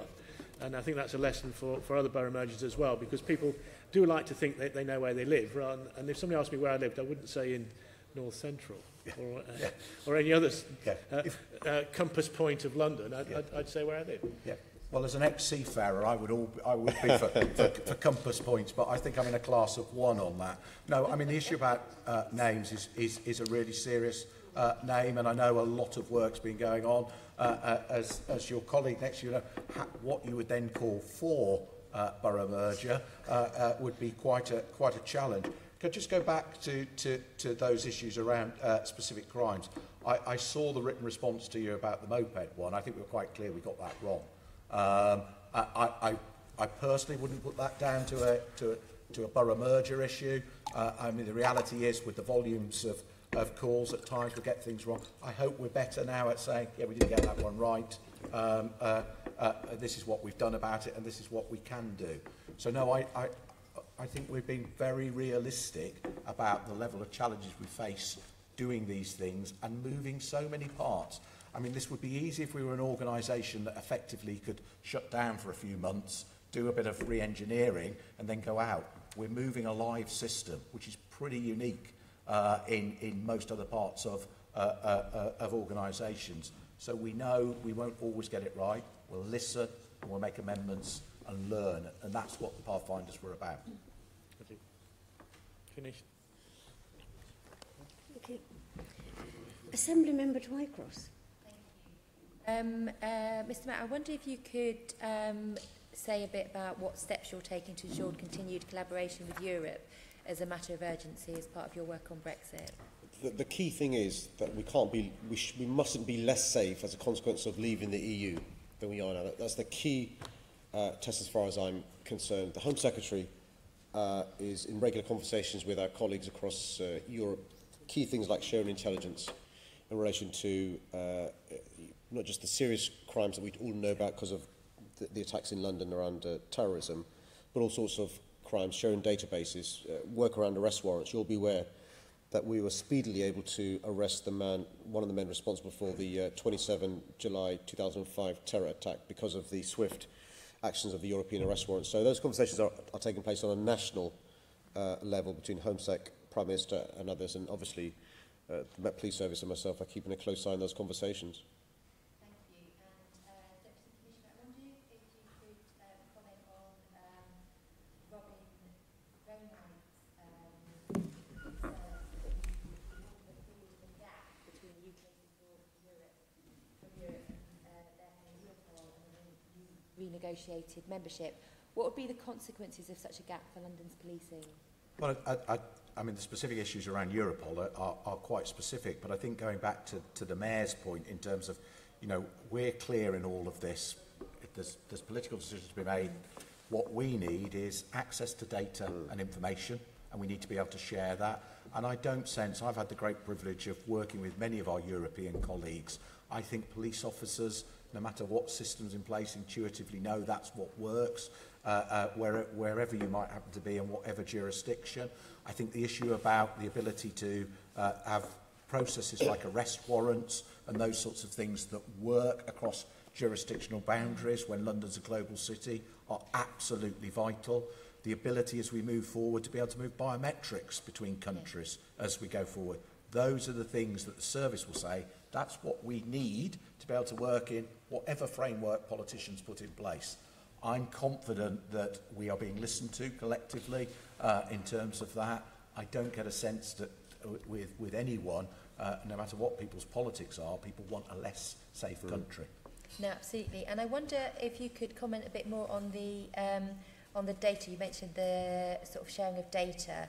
And I think that's a lesson for other borough mergers as well, because people do like to think that they know where they live. And if somebody asked me where I lived, I wouldn't say in North Central or any other compass point of London. I'd say where I live. Yeah. Well, as an ex-seafarer, I would be for compass points, but I think I'm in a class of 1 on that. No, I mean, the issue about names is a really serious name, and I know a lot of work's been going on. As your colleague next to you, what you would then call for borough merger would be quite a challenge. Could I just go back to those issues around specific crimes? I saw the written response to you about the moped one. I think we were quite clear we got that wrong. I personally wouldn't put that down to a borough merger issue. I mean, the reality is, with the volumes of calls at times, we get things wrong. I hope we're better now at saying, yeah, we didn't get that one right. This is what we've done about it, and this is what we can do. So no, I think we've been very realistic about the level of challenges we face doing these things and moving so many parts. I mean, this would be easy if we were an organisation that effectively could shut down for a few months, do a bit of re-engineering, and then go out. We're moving a live system, which is pretty unique in most other parts of organisations. So we know we won't always get it right. We'll listen, and we'll make amendments and learn, and that's what the Pathfinders were about. Thank you. Finished. Okay. Assembly Member Twycross. Mr Mayor, I wonder if you could say a bit about what steps you're taking to ensure continued collaboration with Europe as a matter of urgency as part of your work on Brexit. The key thing is that we mustn't be less safe as a consequence of leaving the EU than we are now. That's the key test as far as I'm concerned. The Home Secretary is in regular conversations with our colleagues across Europe. Key things like sharing intelligence in relation to not just the serious crimes that we all know about because of the attacks in London around terrorism, but all sorts of crimes, sharing databases, work around arrest warrants. You'll be aware that we were speedily able to arrest one of the men responsible for the 27 July 2005 terror attack because of the swift actions of the European arrest warrant. So those conversations are taking place on a national level between HomeSec, Prime Minister and others, and obviously the Met Police Service and myself are keeping a close eye on those conversations. Renegotiated membership. What would be the consequences of such a gap for London's policing? Well, I mean, the specific issues around Europol are quite specific, but I think going back to the Mayor's point in terms of, you know, we're clear in all of this. If there's political decisions to be made, what we need is access to data and information, and we need to be able to share that. And I don't sense, I've had the great privilege of working with many of our European colleagues. I think police officers, no matter what system's in place, intuitively know that's what works, wherever you might happen to be in whatever jurisdiction. I think the issue about the ability to have processes like arrest warrants and those sorts of things that work across jurisdictional boundaries when London's a global city are absolutely vital. The ability as we move forward to be able to move biometrics between countries as we go forward. Those are the things that the service will say, that's what we need to be able to work in whatever framework politicians put in place. I'm confident that we are being listened to collectively in terms of that. I don't get a sense that with anyone, no matter what people's politics are, people want a less safe country. No, absolutely. And I wonder if you could comment a bit more on the data. You mentioned the sort of sharing of data.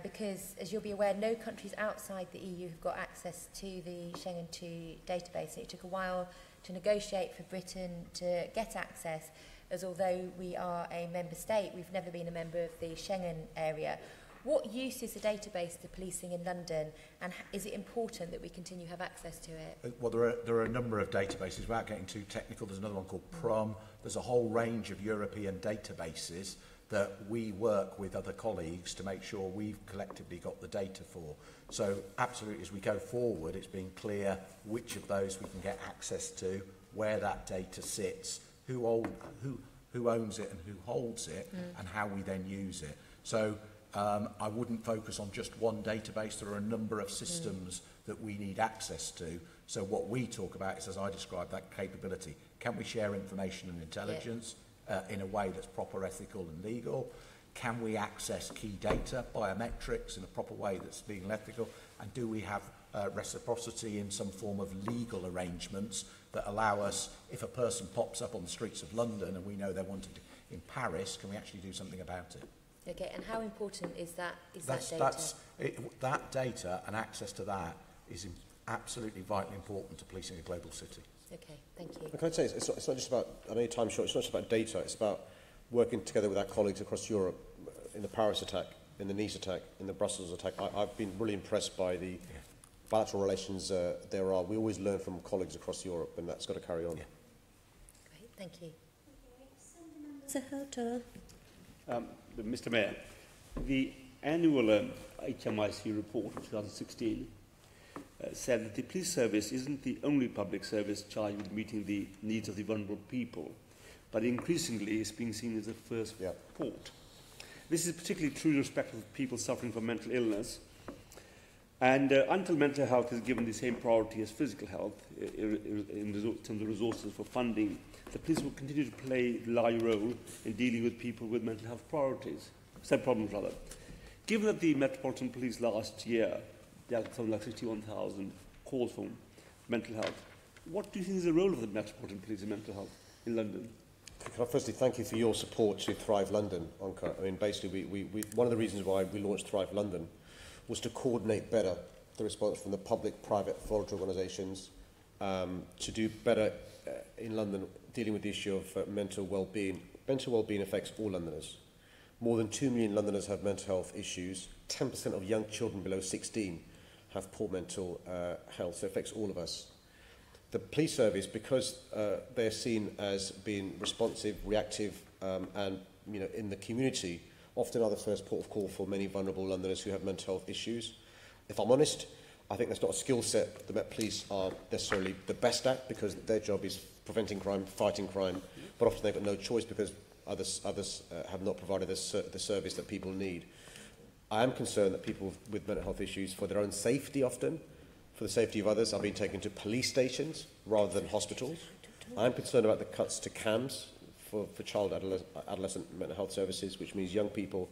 Because, as you'll be aware, no countries outside the EU have got access to the Schengen II database. It took a while to negotiate for Britain to get access, as although we are a member state, we've never been a member of the Schengen area. What use is the database to policing in London, and is it important that we continue to have access to it? Well, there are a number of databases. Without getting too technical, there's another one called PROM. There's a whole range of European databases that we work with other colleagues to make sure we've collectively got the data for. So absolutely, as we go forward, it's being clear which of those we can get access to, where that data sits, who owns it and who holds it, and how we then use it. So I wouldn't focus on just one database. There are a number of systems that we need access to. So what we talk about is, as I described, that capability. Can we share information and intelligence in a way that's proper, ethical and legal? Can we access key data, biometrics, in a proper way that's legal and ethical? And do we have reciprocity in some form of legal arrangements that allow us, if a person pops up on the streets of London and we know they're wanted in Paris, can we actually do something about it? Okay, and how important is that data? That data and access to that is absolutely vitally important to policing a global city. Okay, thank you. Can I say, it's not just about, I know your time's short, it's not just about data, it's about working together with our colleagues across Europe in the Paris attack, in the Nice attack, in the Brussels attack. I've been really impressed by the bilateral relations there are. We always learn from colleagues across Europe, and that's got to carry on. Great, thank you. Mr. Mayor, the annual HMIC report of 2016 said that the police service isn't the only public service charged with meeting the needs of the vulnerable people, but increasingly is being seen as a first port. This is particularly true in respect of people suffering from mental illness, and until mental health is given the same priority as physical health in terms of resources for funding, the police will continue to play a large role in dealing with people with mental health problems. Given that the Metropolitan Police last year dealt with something like 61,000 calls for mental health, what do you think is the role of the Metropolitan Police in mental health in London? Can I firstly thank you for your support to Thrive London, Anka. I mean, basically, one of the reasons why we launched Thrive London was to coordinate better the response from the public, private, voluntary organisations to do better in London dealing with the issue of mental well-being. Mental well-being affects all Londoners. More than 2 million Londoners have mental health issues. 10% of young children below 16 have poor mental health, so it affects all of us. The police service, because they're seen as being responsive, reactive, and in the community, often are the first port of call for many vulnerable Londoners who have mental health issues. If I'm honest, I think that's not a skill set the Met Police are necessarily the best at, because their job is preventing crime, fighting crime, but often they've got no choice because others have not provided the service that people need. I am concerned that people with mental health issues, for their own safety often, for the safety of others, are being taken to police stations rather than hospitals. I am concerned about the cuts to CAMS for child adolescent mental health services, which means young people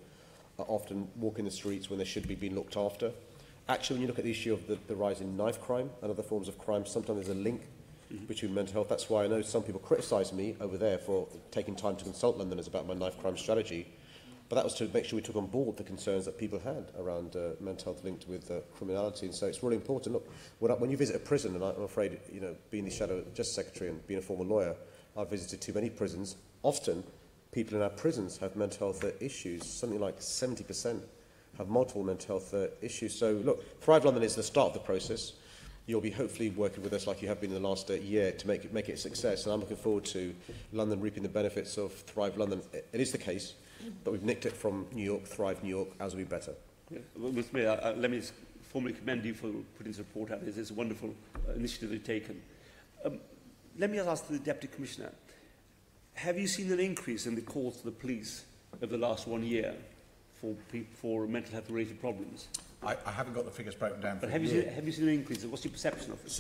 are often walking the streets when they should be being looked after. Actually, when you look at the issue of the rise in knife crime and other forms of crime, sometimes there's a link between mental health. That's why I know some people criticise me over there for taking time to consult Londoners about my knife crime strategy. But that was to make sure we took on board the concerns that people had around mental health linked with criminality. And so it's really important. Look, when you visit a prison, and I'm afraid, being the Shadow Justice Secretary and being a former lawyer, I've visited too many prisons. Often, people in our prisons have mental health issues. Something like 70% have multiple mental health issues. So, look, Thrive London is the start of the process. You'll be hopefully working with us like you have been in the last year to make it a success. And I'm looking forward to London reaping the benefits of Thrive London. It is the case, but we've nicked it from New York, Thrive New York, as will be better. Yeah. Well, Mr. Mayor, let me formally commend you for putting this report out. It's a wonderful initiative you've taken. Let me ask the Deputy Commissioner, have you seen an increase in the calls to the police over the last 1 year for mental health related problems? I haven't got the figures broken down. But have you seen an increase? What's your perception of it?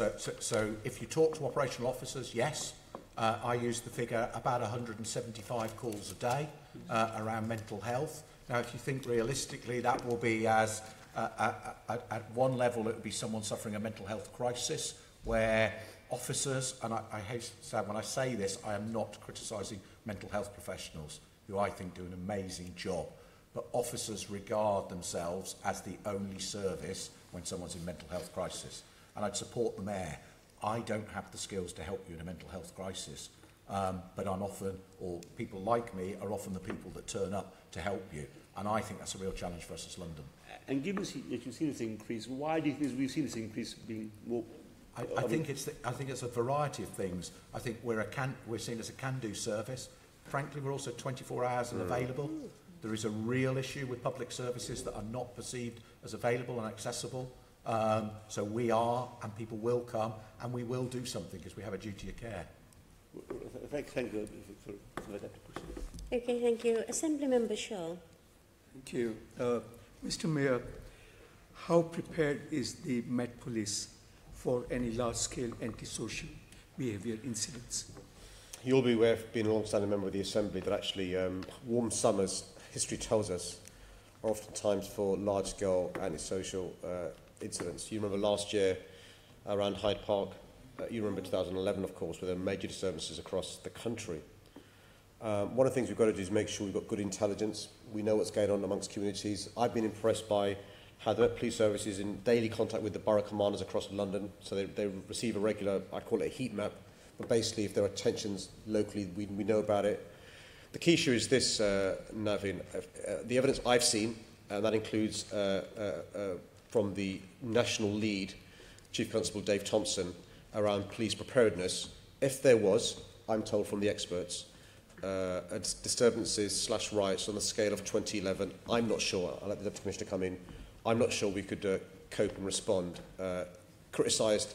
So if you talk to operational officers, yes. I use the figure about 175 calls a day around mental health. Now, if you think realistically, that will be as at one level, it would be someone suffering a mental health crisis where officers, and I hate to say, when I say this, I am not criticising mental health professionals who I think do an amazing job. But officers regard themselves as the only service when someone's in mental health crisis. And I'd support the Mayor. I don't have the skills to help you in a mental health crisis. but I'm often, or people like me, are often the people that turn up to help you. And I think that's a real challenge for us as London. And given that you've seen this increase, why do you think we've seen this increase being more? I think it's a variety of things. I think we're seen as a can-do service. Frankly, we're also 24 hours and available. There is a real issue with public services that are not perceived as available and accessible. So we are, and people will come, and we will do something because we have a duty of care. Thank you for that question. Okay, thank you. Assembly Member Shaw. Thank you. Mr. Mayor, how prepared is the Metropolis for any large-scale antisocial behaviour incidents? You'll be aware, being a long-standing member of the Assembly, that actually warm summers, history tells us, are oftentimes for large-scale antisocial incidents. You remember last year around Hyde Park, you remember 2011, of course, where there were major disturbances across the country. One of the things we've got to do is make sure we've got good intelligence. We know what's going on amongst communities. I've been impressed by how the Met Police Service is in daily contact with the borough commanders across London. So they receive a regular, I call it a heat map, but basically if there are tensions locally, we know about it. The key issue is this, Navin. The evidence I've seen, and that includes from the national lead, Chief Constable Dave Thompson, around police preparedness. If there was, I'm told from the experts, disturbances / riots on the scale of 2011, I'm not sure. I'll let the Deputy Commissioner come in. I'm not sure we could cope and respond. Criticised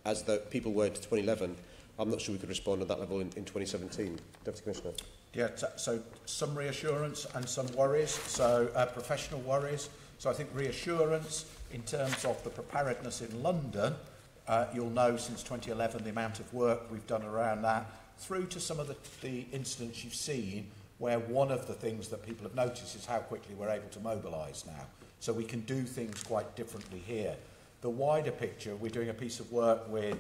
as the people were in 2011, I'm not sure we could respond at that level in 2017. Deputy Commissioner. Yeah, so some reassurance and some worries, so professional worries. So I think reassurance in terms of the preparedness in London, you'll know since 2011 the amount of work we've done around that, through to some of the incidents you've seen where one of the things that people have noticed is how quickly we're able to mobilise now. So we can do things quite differently here. The wider picture, we're doing a piece of work with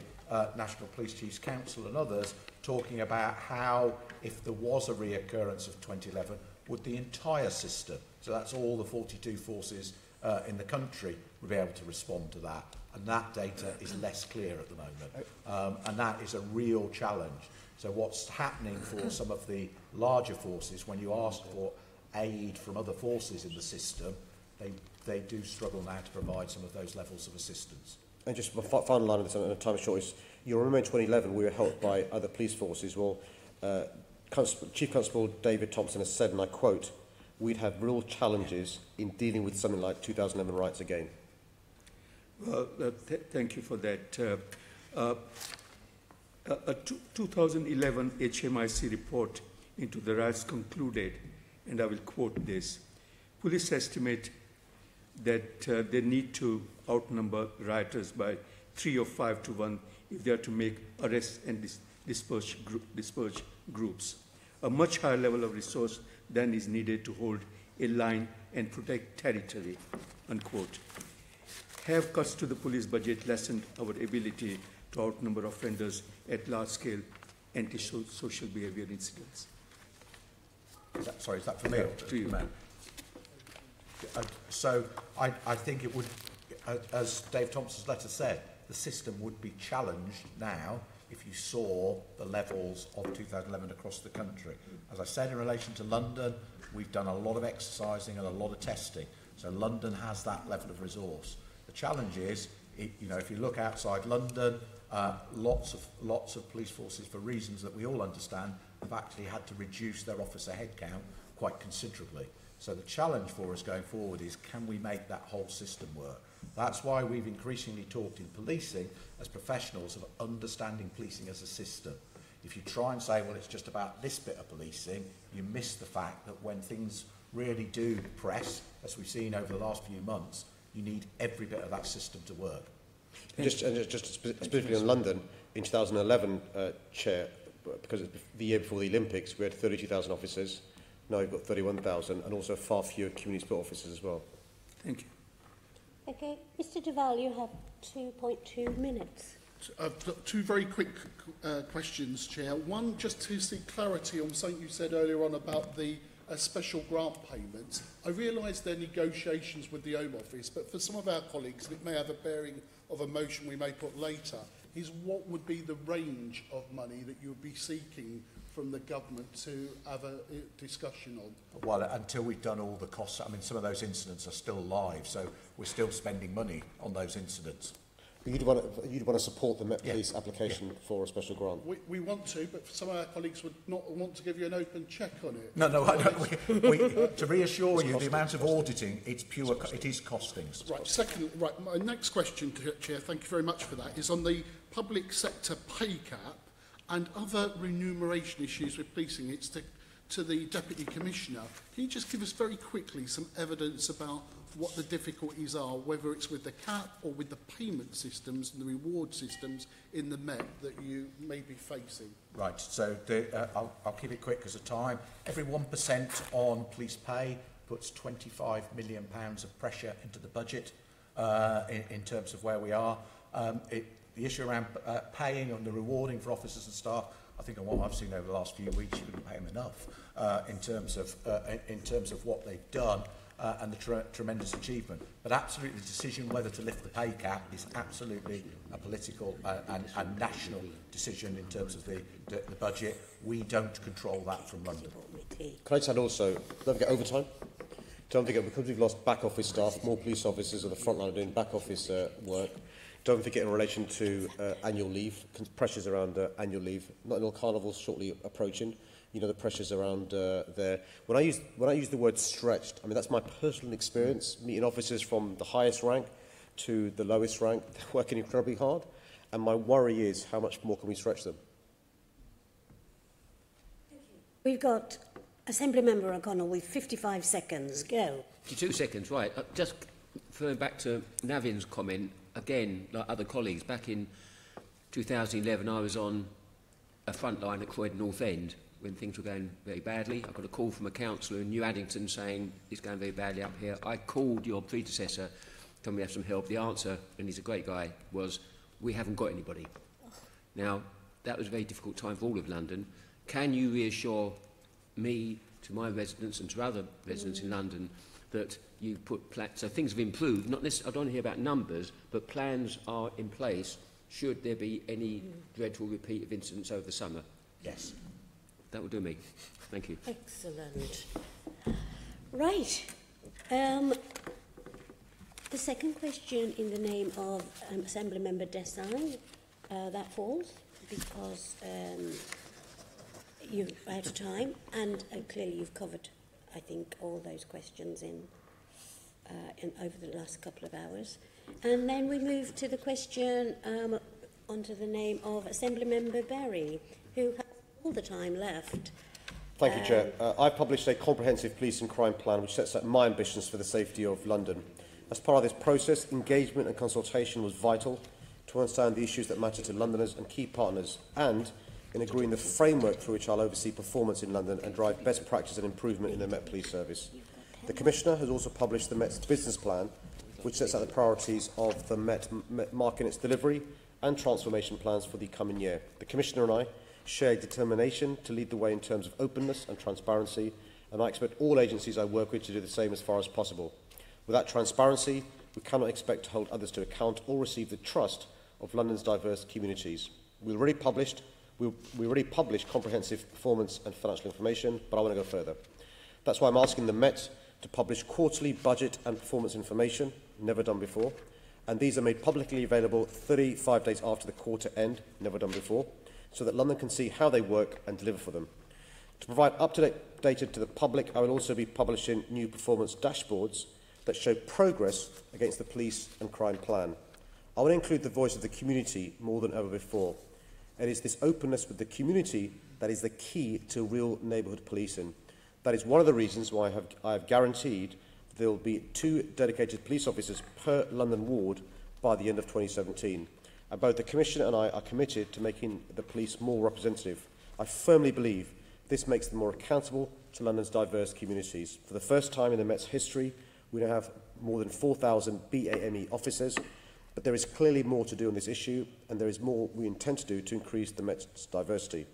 National Police Chiefs Council and others talking about how, if there was a reoccurrence of 2011, would the entire system, so that's all the 42 forces in the country, would be able to respond to that. And that data is less clear at the moment. And that is a real challenge. So what's happening for some of the larger forces, when you ask for aid from other forces in the system, they do struggle now to provide some of those levels of assistance. And just my final line of this on a time short is, you'll remember in 2011 we were helped by other police forces. Well, Chief Constable David Thompson has said, and I quote, "We'd have real challenges in dealing with something like 2011 riots again." Well, thank you for that. A 2011 HMIC report into the riots concluded, and I will quote this, "Police estimate that they need to outnumber rioters by 3 or 5 to 1 if they are to make arrests and disperse groups. A much higher level of resource than is needed to hold a line and protect territory," unquote. Have cuts to the police budget lessened our ability to outnumber offenders at large-scale antisocial behaviour incidents? Is that for me or to you? So I think it would, as Dave Thompson's letter said, the system would be challenged now if you saw the levels of 2011 across the country. As I said, in relation to London, we've done a lot of exercising and a lot of testing. So London has that level of resource. The challenge is, if you look outside London, lots of police forces, for reasons that we all understand, have actually had to reduce their officer headcount quite considerably. So the challenge for us going forward is, can we make that whole system work? That's why we've increasingly talked in policing as professionals of understanding policing as a system. If you try and say, well, it's just about this bit of policing, you miss the fact that when things really do press, as we've seen over the last few months, you need every bit of that system to work. Just specifically on London, in 2011, Chair, because it's the year before the Olympics, we had 32,000 officers. Now we've got 31,000, and also far fewer community support officers as well. Thank you. Okay, Mr. Duval, you have 2.2 minutes. I've got 2 very quick questions, Chair. One, just to seek clarity on something you said earlier on about the special grant payments. I realise they're negotiations with the Home Office, but for some of our colleagues, and it may have a bearing of a motion we may put later, is what would be the range of money that you would be seeking from the government to have a discussion on? Well, until we've done all the costs, I mean, some of those incidents are still live, so we're still spending money on those incidents. You'd want to support the Met Police application for a special grant? We want to, but some of our colleagues would not want to give you an open cheque on it. No, I don't. To reassure you, the amount of auditing, it is costings. Right, my next question, Chair, thank you very much for that, is on the public sector pay cap and other remuneration issues with policing. It's to the Deputy Commissioner. Can you just give us very quickly some evidence about what the difficulties are, whether it's with the cap or with the payment systems and the reward systems in the Met that you may be facing? Right, so I'll keep it quick because of time. Every 1% on police pay puts £25 million of pressure into the budget in terms of where we are. The issue around paying and the rewarding for officers and staff, I think on what I've seen over the last few weeks, you couldn't pay them enough in terms of what they've done. And the tremendous achievement. But absolutely the decision whether to lift the pay cap is absolutely a political and national decision in terms of the budget. We don't control that from London. Can I just add also, don't forget overtime. Don't forget, because we've lost back office staff, more police officers at the front line doing back office work. Don't forget in relation to annual leave, pressures around annual leave, not in all carnivals shortly approaching. You know, the pressures around there. When I use the word stretched, I mean, that's my personal experience, meeting officers from the highest rank to the lowest rank. They're working incredibly hard. And my worry is, how much more can we stretch them? We've got Assembly Member O'Connell with 55 seconds. Go. 52 seconds, right. Just referring back to Navin's comment, again, like other colleagues, back in 2011, I was on a front line at Croydon North End when things were going very badly. I got a call from a councillor in New Addington saying it's going very badly up here. I called your predecessor, told me to have some help. The answer, and he's a great guy, was we haven't got anybody. Now, that was a very difficult time for all of London. Can you reassure me, to my residents and to other residents in London, that you put plans, so things have improved, not necessarily, I don't want to hear about numbers, but plans are in place should there be any dreadful repeat of incidents over the summer? Yes. That will do me. Thank you. Excellent. Right. The second question in the name of Assembly Member Desai, that falls because you're out of time, and clearly you've covered, I think, all those questions in over the last couple of hours. And then we move to the question onto the name of Assembly Member Berry, who has all the time left. Thank you, Chair. I've published a comprehensive police and crime plan which sets out my ambitions for the safety of London. As part of this process, engagement and consultation was vital to understand the issues that matter to Londoners and key partners, and in agreeing the framework through which I'll oversee performance in London and drive best practice and improvement in the Met Police Service. The Commissioner has also published the Met's business plan, which sets out the priorities of the Met, marking its delivery and transformation plans for the coming year. The Commissioner and I share determination to lead the way in terms of openness and transparency, and I expect all agencies I work with to do the same as far as possible. Without transparency, we cannot expect to hold others to account or receive the trust of London's diverse communities. We already published comprehensive performance and financial information, but I want to go further. That's why I'm asking the Met to publish quarterly budget and performance information, never done before, and these are made publicly available 35 days after the quarter end, never done before, so that London can see how they work and deliver for them. To provide up-to-date data to the public, I will also be publishing new performance dashboards that show progress against the police and crime plan. I will include the voice of the community more than ever before. It is this openness with the community that is the key to real neighbourhood policing. That is one of the reasons why I have guaranteed there will be 2 dedicated police officers per London ward by the end of 2017. And both the Commissioner and I are committed to making the police more representative. I firmly believe this makes them more accountable to London's diverse communities. For the first time in the Met's history, we now have more than 4,000 BAME officers, but there is clearly more to do on this issue, and there is more we intend to do to increase the Met's diversity.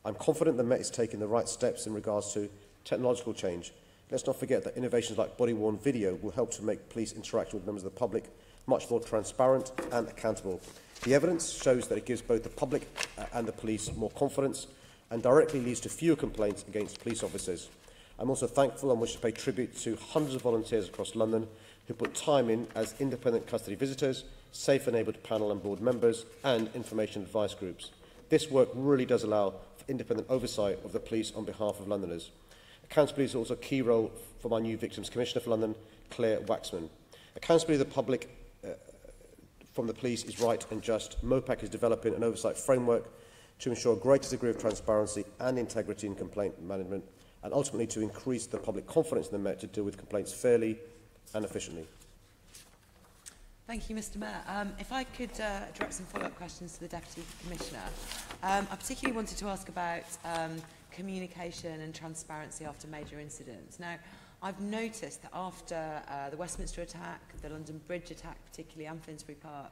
I'm confident the Met is taking the right steps in regards to technological change. Let's not forget that innovations like body-worn video will help to make police interaction with members of the public much more transparent and accountable. The evidence shows that it gives both the public and the police more confidence and directly leads to fewer complaints against police officers. I'm also thankful and wish to pay tribute to hundreds of volunteers across London who put time in as independent custody visitors, safe-enabled panel and board members, and information advice groups. This work really does allow for independent oversight of the police on behalf of Londoners. Accountability is also a key role for my new Victims Commissioner for London, Claire Waxman. Accountability of the public from the police is right and just. MOPAC is developing an oversight framework to ensure a greater degree of transparency and integrity in complaint management, and ultimately to increase the public confidence in the Met to deal with complaints fairly and efficiently. Thank you, Mr Mayor. If I could direct some follow-up questions to the Deputy Commissioner. I particularly wanted to ask about communication and transparency after major incidents. Now, I've noticed that after the Westminster attack, the London Bridge attack particularly, and Finsbury Park,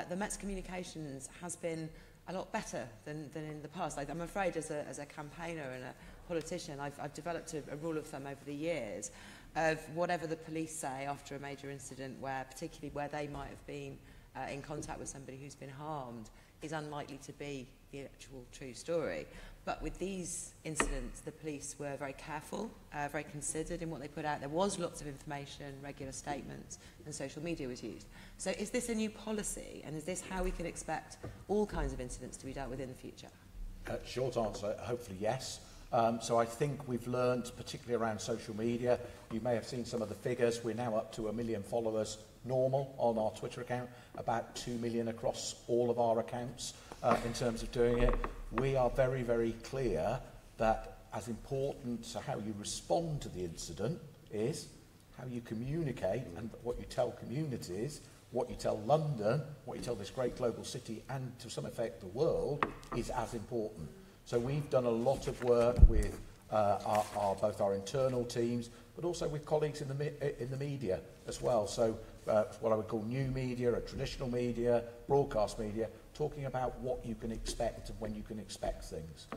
the Met's communications has been a lot better than in the past. I'm afraid as a campaigner and a politician, I've developed a rule of thumb over the years of whatever the police say after a major incident, particularly where they might have been in contact with somebody who's been harmed, is unlikely to be the actual true story. But with these incidents, the police were very careful, very considered in what they put out. There was lots of information, regular statements, and social media was used. So is this a new policy, and is this how we can expect all kinds of incidents to be dealt with in the future? Short answer, hopefully yes. So I think we've learned, particularly around social media, you may have seen some of the figures. We're now up to 1 million followers normal on our Twitter account, about 2 million across all of our accounts in terms of doing it. We are very, very clear that as important to how you respond to the incident is how you communicate and what you tell communities, what you tell London, what you tell this great global city and to some effect the world is as important. So we've done a lot of work with both our internal teams, but also with colleagues in the media as well. So what I would call new media, traditional media, broadcast media, talking about what you can expect and when you can expect things.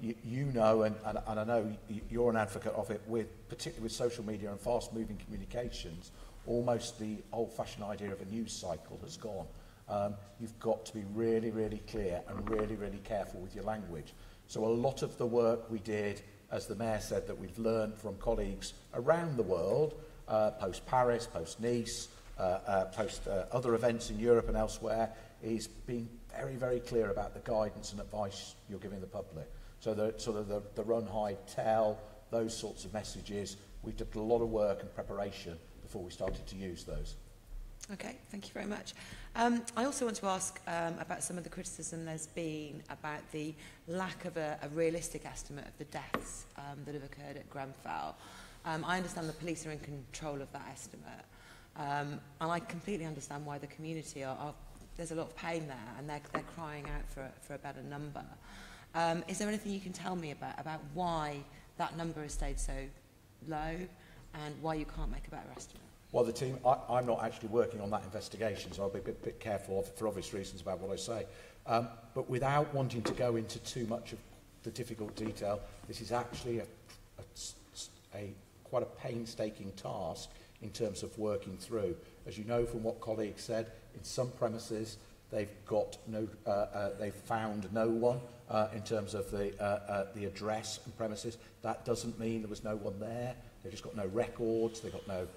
You know, and I know you're an advocate of it, particularly with social media and fast-moving communications, almost the old-fashioned idea of a news cycle has gone. You've got to be really, really clear and really, really careful with your language. So a lot of the work we did, as the Mayor said, that we've learned from colleagues around the world, post-Paris, post-Nice, post other events in Europe and elsewhere, is being very, very clear about the guidance and advice you're giving the public. So the run, hide, tell, those sorts of messages, we did a lot of work and preparation before we started to use those. Okay, thank you very much. I also want to ask about some of the criticism there's been about the lack of a realistic estimate of the deaths that have occurred at Grenfell. I understand the police are in control of that estimate, and I completely understand why the community there's a lot of pain there, and they're crying out for a better number. Is there anything you can tell me about why that number has stayed so low, and why you can't make a better estimate? Well, the team, I'm not actually working on that investigation, so I'll be a bit careful for obvious reasons about what I say. But without wanting to go into too much of the difficult detail, this is actually quite a painstaking task in terms of working through. As you know from what colleagues said, in some premises they've found no one in terms of the address and premises. That doesn't mean there was no one there. They've just got no records. They've got no.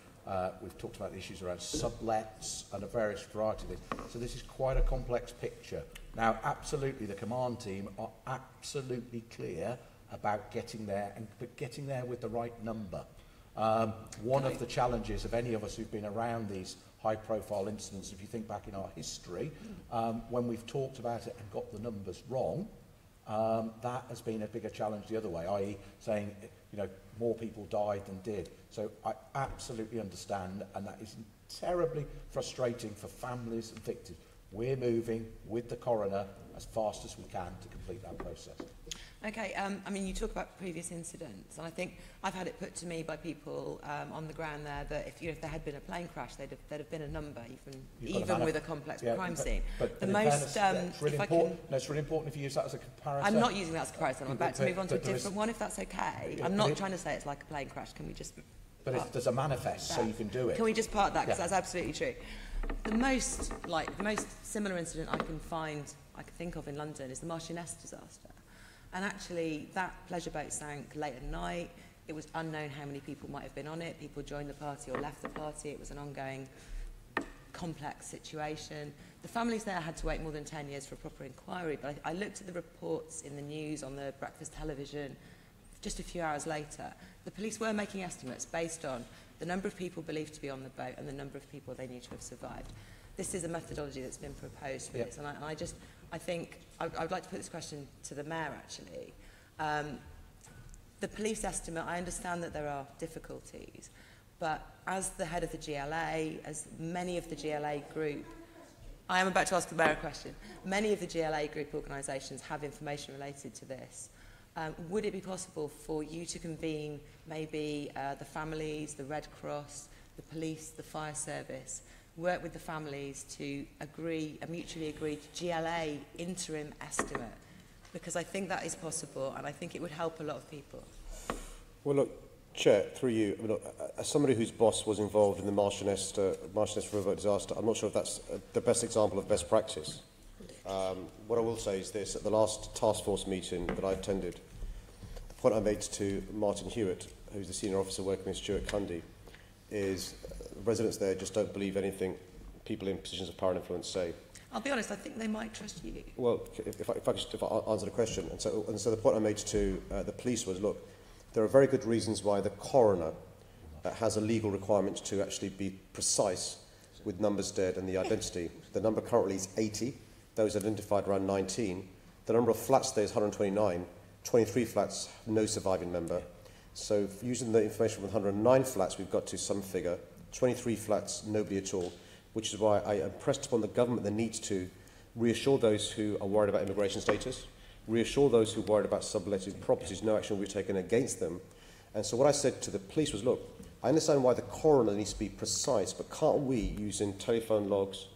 We've talked about the issues around sublets and a various variety of things. So this is quite a complex picture. Now, absolutely, the command team are absolutely clear about getting there, but getting there with the right number. One of the challenges of any of us who've been around these high-profile incidents, if you think back in our history, when we've talked about it and got the numbers wrong, that has been a bigger challenge the other way, i.e. saying, more people died than did. So I absolutely understand, and that is terribly frustrating for families and victims. We're moving with the coroner as fast as we can to complete that process. Okay, I mean, you talk about previous incidents, and I think I've had it put to me by people on the ground there that if there had been a plane crash, there'd have been a number, even with a complex crime scene. But the most, it's really important. No, it's really important if you use that as a comparison. I'm not using that as a comparison. I'm about to move on to a different one, if that's okay. I'm not trying to say it's like a plane crash. Can we just? But there's a manifest, so you can do it. Can we just part that? Because that's absolutely true. The most similar incident I can think of in London is the Marchioness disaster. And actually, that pleasure boat sank late at night. It was unknown how many people might have been on it. People joined the party or left the party. It was an ongoing, complex situation. The families there had to wait more than 10 years for a proper inquiry. But I looked at the reports in the news, on the breakfast television, just a few hours later. The police were making estimates based on the number of people believed to be on the boat and the number of people they knew to have survived. This is a methodology that's been proposed for this. And I think I would like to put this question to the Mayor, actually. The police estimate, I understand that there are difficulties, but as the head of the GLA, as many of the GLA group, I am about to ask the Mayor a question, many of the GLA group organisations have information related to this. Would it be possible for you to convene maybe the families, the Red Cross, the police, the fire service, work with the families to agree, a mutually agreed GLA interim estimate? Because I think that is possible, and I think it would help a lot of people. Well, look, Chair, through you, I mean, look, as somebody whose boss was involved in the Marchioness River disaster, I'm not sure if that's the best example of best practice. What I will say is this: at the last task force meeting that I attended, the point I made to Martin Hewitt, who's the senior officer working with Stuart Cundy, is residents there just don't believe anything people in positions of power and influence say. I'll be honest, I think they might trust you. Well, if I answer the question, and so the point I made to the police was, look, there are very good reasons why the coroner has a legal requirement to actually be precise with numbers dead and the identity. The number currently is 80. Those identified around 19. The number of flats there is 129. 23 flats, no surviving member. So using the information from 109 flats, we've got to some figure. 23 flats, nobody at all, which is why I impressed upon the government the need to reassure those who are worried about immigration status, reassure those who are worried about subletted properties, no action will be taken against them. And so what I said to the police was, look, I understand why the coroner needs to be precise, but can't we, using telephone logs,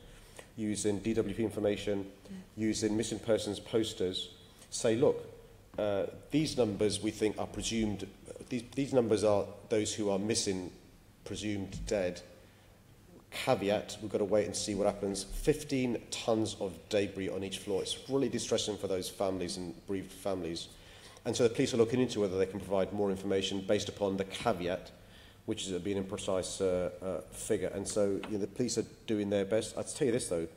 using DWP information, using missing persons posters, say, look, these numbers we think are presumed, these numbers are those who are missing, presumed dead. Caveat, we've got to wait and see what happens. 15 tons of debris on each floor. It's really distressing for those families and bereaved families. And so the police are looking into whether they can provide more information based upon the caveat, which is being an imprecise figure. And so the police are doing their best. I'll tell you this, though.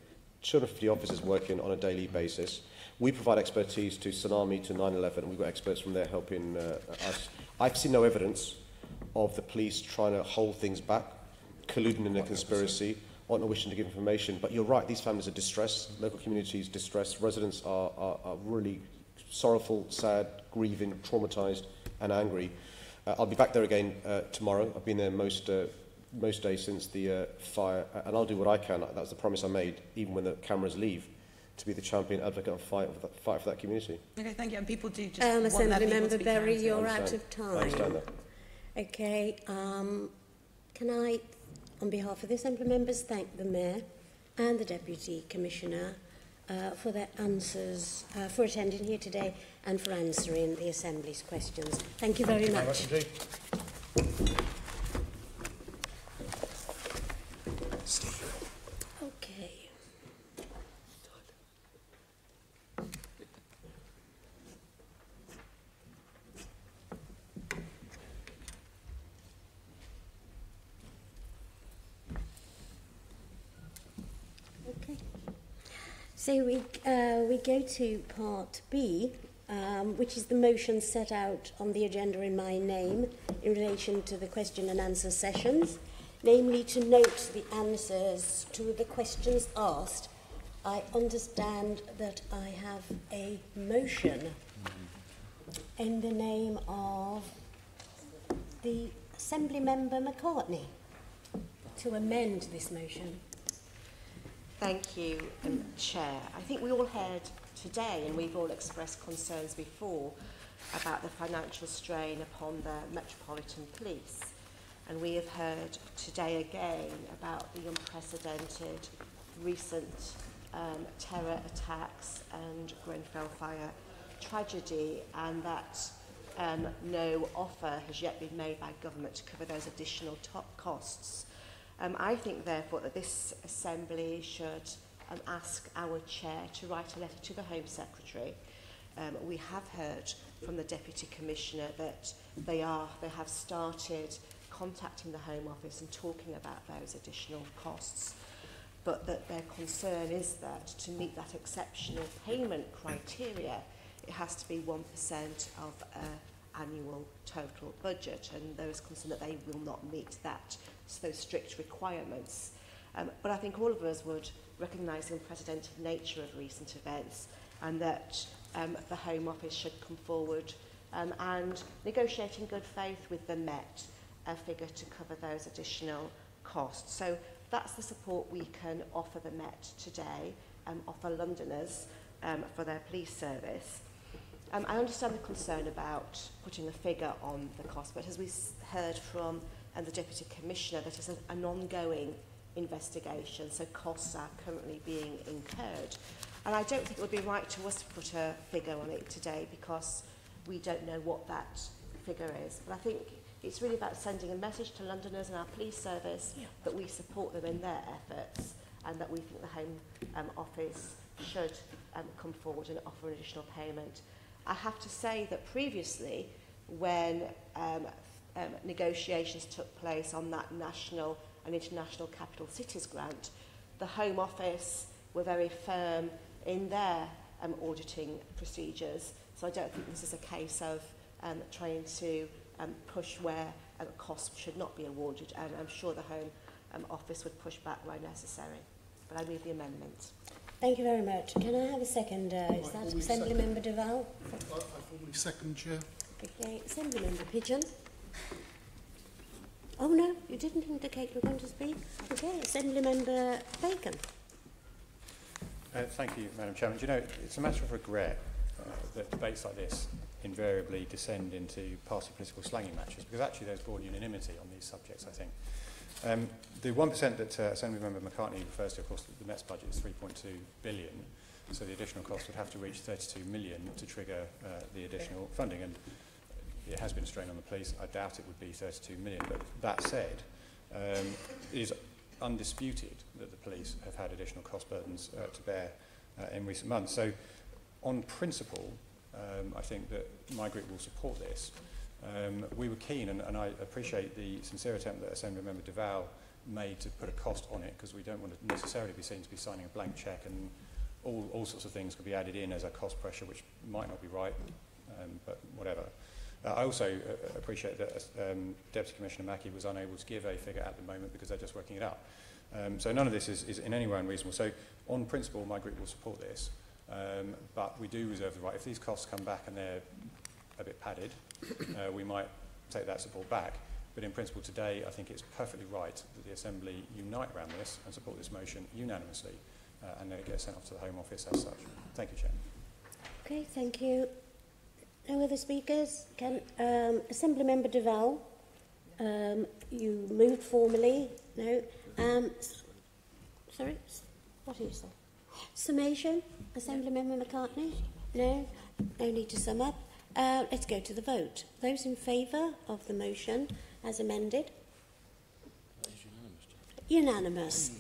250 officers working on a daily basis. We provide expertise to Tsunami, to 9/11, and we've got experts from there helping us. I've seen no evidence of the police trying to hold things back, colluding in a conspiracy, or not wishing to give information. But you're right, these families are distressed, local communities distressed, residents are really sorrowful, sad, grieving, traumatised and angry. I'll be back there again tomorrow. I've been there most days since the fire, and I'll do what I can. That's the promise I made, even when the cameras leave, to be the champion advocate and fight for that community. Okay, thank you. And people do just want Assembly their people Member to be Berry, counted. you're out of time. I understand that. Okay, can I, on behalf of the Assembly members, thank the Mayor and the Deputy Commissioner for their answers, for attending here today and for answering the Assembly's questions. Thank you very much. Okay. So we go to part B, which is the motion set out on the agenda in my name in relation to the question and answer sessions, namely to note the answers to the questions asked. I understand that I have a motion in the name of the Assembly Member McCartney to amend this motion. Thank you, Chair. I think we all heard today, and we've all expressed concerns before, about the financial strain upon the Metropolitan Police. And we have heard today again about the unprecedented recent terror attacks and Grenfell fire tragedy, and that no offer has yet been made by government to cover those additional top costs. I think, therefore, that this Assembly should ask our Chair to write a letter to the Home Secretary. We have heard from the Deputy Commissioner that they have started contacting the Home Office and talking about those additional costs, but that their concern is that to meet that exceptional payment criteria, it has to be 1% of annual total budget, and there is concern that they will not meet those strict requirements. But I think all of us would recognise the unprecedented nature of recent events, and that the Home Office should come forward and negotiate in good faith with the Met a figure to cover those additional costs. So that's the support we can offer the Met today, offer Londoners for their police service. I understand the concern about putting a figure on the cost, but as we heard from the Deputy Commissioner, that is an ongoing investigation, so costs are currently being incurred. And I don't think it would be right to us to put a figure on it today, because we don't know what that figure is. But I think it's really about sending a message to Londoners and our police service that we support them in their efforts, and that we think the Home Office should come forward and offer an additional payment. I have to say that previously, when negotiations took place on that national and international capital cities grant, the Home Office were very firm in their auditing procedures. So I don't think this is a case of trying to push where costs should not be awarded, and I'm sure the Home Office would push back where necessary. But I move the amendment. Thank you very much. Can I have a second? Is that Assembly Member Duval? I formally second, Chair. Okay, Assembly Member Pigeon. Oh no, you didn't indicate you were going to speak. Okay, Assembly Member Bacon. Thank you, Madam Chairman. Do you know, it's a matter of regret that debates like this invariably descend into party political slanging matches, because actually there's broad unanimity on these subjects, I think. The 1% that Assembly Member McCartney refers to, of course, the Met's budget is 3.2 billion, so the additional cost would have to reach 32 million to trigger the additional funding, and it has been a strain on the police. I doubt it would be 32 million, but that said, it is undisputed that the police have had additional cost burdens to bear in recent months. So, on principle, I think that my group will support this. We were keen, and I appreciate the sincere attempt that Assembly Member Duval made to put a cost on it, because we don't want to necessarily be seen to be signing a blank cheque, and all sorts of things could be added in as a cost pressure, which might not be right, but whatever. I also appreciate that Deputy Commissioner Mackie was unable to give a figure at the moment because they're just working it out. So none of this is in any way unreasonable. So on principle, my group will support this, but we do reserve the right. If these costs come back and they're a bit padded, we might take that support back. But in principle today, I think it's perfectly right that the Assembly unite around this and support this motion unanimously, and then it gets sent off to the Home Office as such. Thank you, Chair. Okay, thank you. No other speakers? Can Assembly Member Duval, you moved formally. No. Sorry, what did you say? Summation? Assembly Member McCartney? No? No need to sum up. Let's go to the vote. Those in favour of the motion as amended? Unanimous.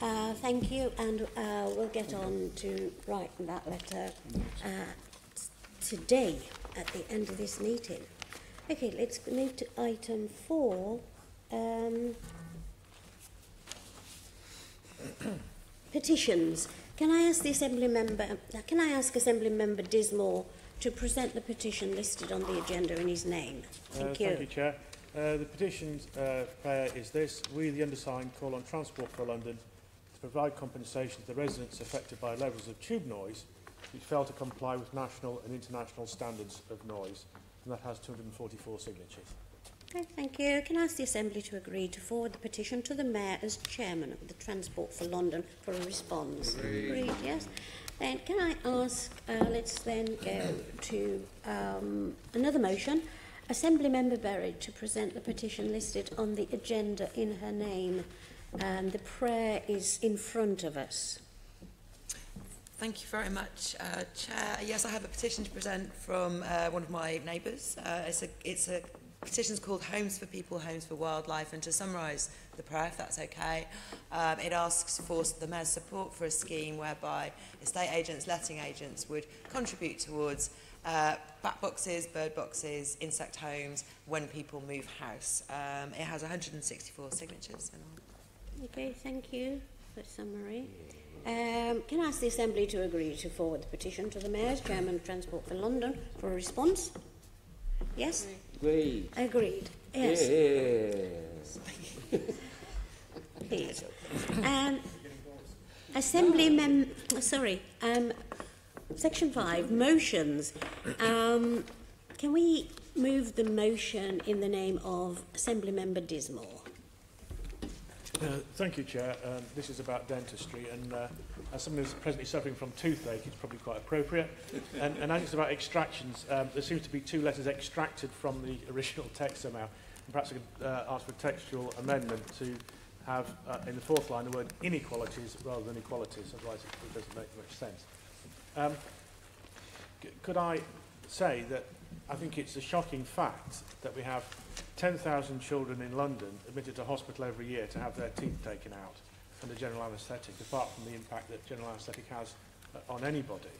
Thank you, and we'll get on to writing that letter today at the end of this meeting. Okay, let's move to item 4. Petitions. Can I ask Assembly Member Dismore to present the petition listed on the agenda in his name? Thank you. Thank you, Chair. The petition's prayer is this: we, the undersigned, call on Transport for London to provide compensation to the residents affected by levels of tube noise which fail to comply with national and international standards of noise. And that has 244 signatures. Okay, thank you. Can I ask the Assembly to agree to forward the petition to the Mayor as Chairman of the Transport for London for a response? Agreed, yes. Then can I ask, let's then go to another motion. Assembly Member Berry to present the petition listed on the agenda in her name. And the prayer is in front of us. Thank you very much, Chair. Yes, I have a petition to present from one of my neighbours. It's a petition's called Homes for People, Homes for Wildlife, and to summarise the prayer, if that's okay, it asks for the Mayor's support for a scheme whereby estate agents, letting agents would contribute towards bat boxes, bird boxes, insect homes when people move house. It has 164 signatures in all. Okay, thank you for summary. Can I ask the Assembly to agree to forward the petition to the Mayor as Chairman of Transport for London for a response? Yes? Agreed. Agreed. Yes. Yes. Please. Assembly Section 5, motions. Can we move the motion in the name of Assembly Member Dismore? Thank you, Chair. This is about dentistry, and as someone who's presently suffering from toothache, it's probably quite appropriate. And as it's about extractions, there seems to be 2 letters extracted from the original text somehow. And perhaps I could ask for a textual amendment to have, in the 4th line, the word inequalities rather than equalities, otherwise it doesn't make much sense. Could I say that I think it's a shocking fact that we have 10,000 children in London admitted to hospital every year to have their teeth taken out under general anaesthetic, apart from the impact that general anaesthetic has on anybody.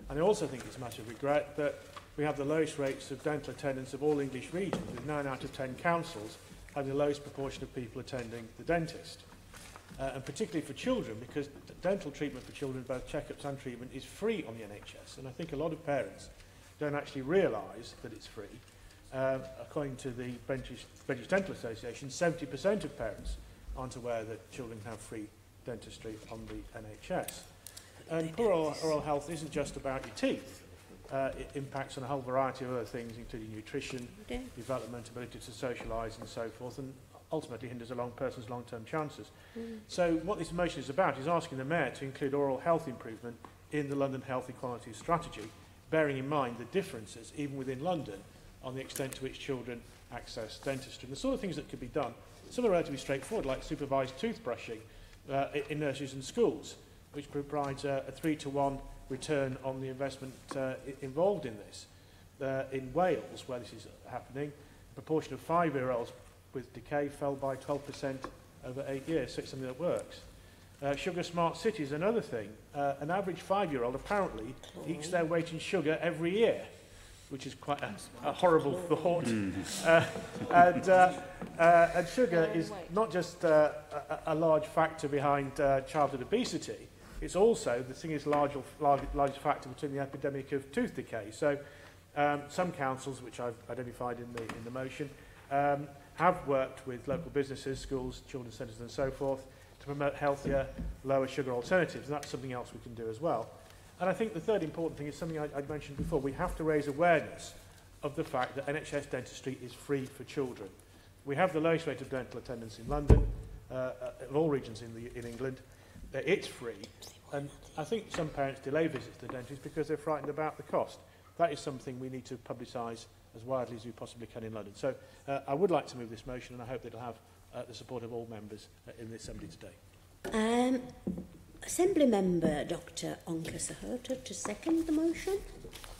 And I also think it's a matter of regret that we have the lowest rates of dental attendance of all English regions, with 9 out of 10 councils having the lowest proportion of people attending the dentist. And particularly for children, because dental treatment for children, both checkups and treatment, is free on the NHS. And I think a lot of parents don't actually realise that it's free. According to the British Dental Association, 70% of parents aren't aware that children can have free dentistry on the NHS. And poor oral health isn't just about your teeth. It impacts on a whole variety of other things, including nutrition, development, ability to socialise and so forth, and ultimately hinders a person's long-term chances. So what this motion is about is asking the Mayor to include oral health improvement in the London Health Equality Strategy, bearing in mind the differences, even within London, on the extent to which children access dentistry. And the sort of things that could be done, some are relatively straightforward, like supervised toothbrushing in nurseries and schools, which provides a 3-to-1 return on the investment involved in this. In Wales, where this is happening, the proportion of 5-year-olds with decay fell by 12% over 8 years, so it's something that works. Sugar Smart City is another thing. An average 5-year-old apparently eats their weight in sugar every year, which is quite a horrible thought. And sugar is not just a large factor behind childhood obesity, it's also the single largest factor between the epidemic of tooth decay. So some councils, which I've identified in the motion, have worked with local businesses, schools, children's centres and so forth to promote healthier, lower sugar alternatives, and that's something else we can do as well. And I think the third important thing is something I'd mentioned before. We have to raise awareness of the fact that NHS dentistry is free for children. We have the lowest rate of dental attendance in London, of all regions in England. It's free, and I think some parents delay visits to the dentist because they're frightened about the cost. That is something we need to publicise as widely as we possibly can in London. So I would like to move this motion, and I hope that it'll have the support of all members in the Assembly today. Assembly Member Dr. Onker-Sahota to second the motion.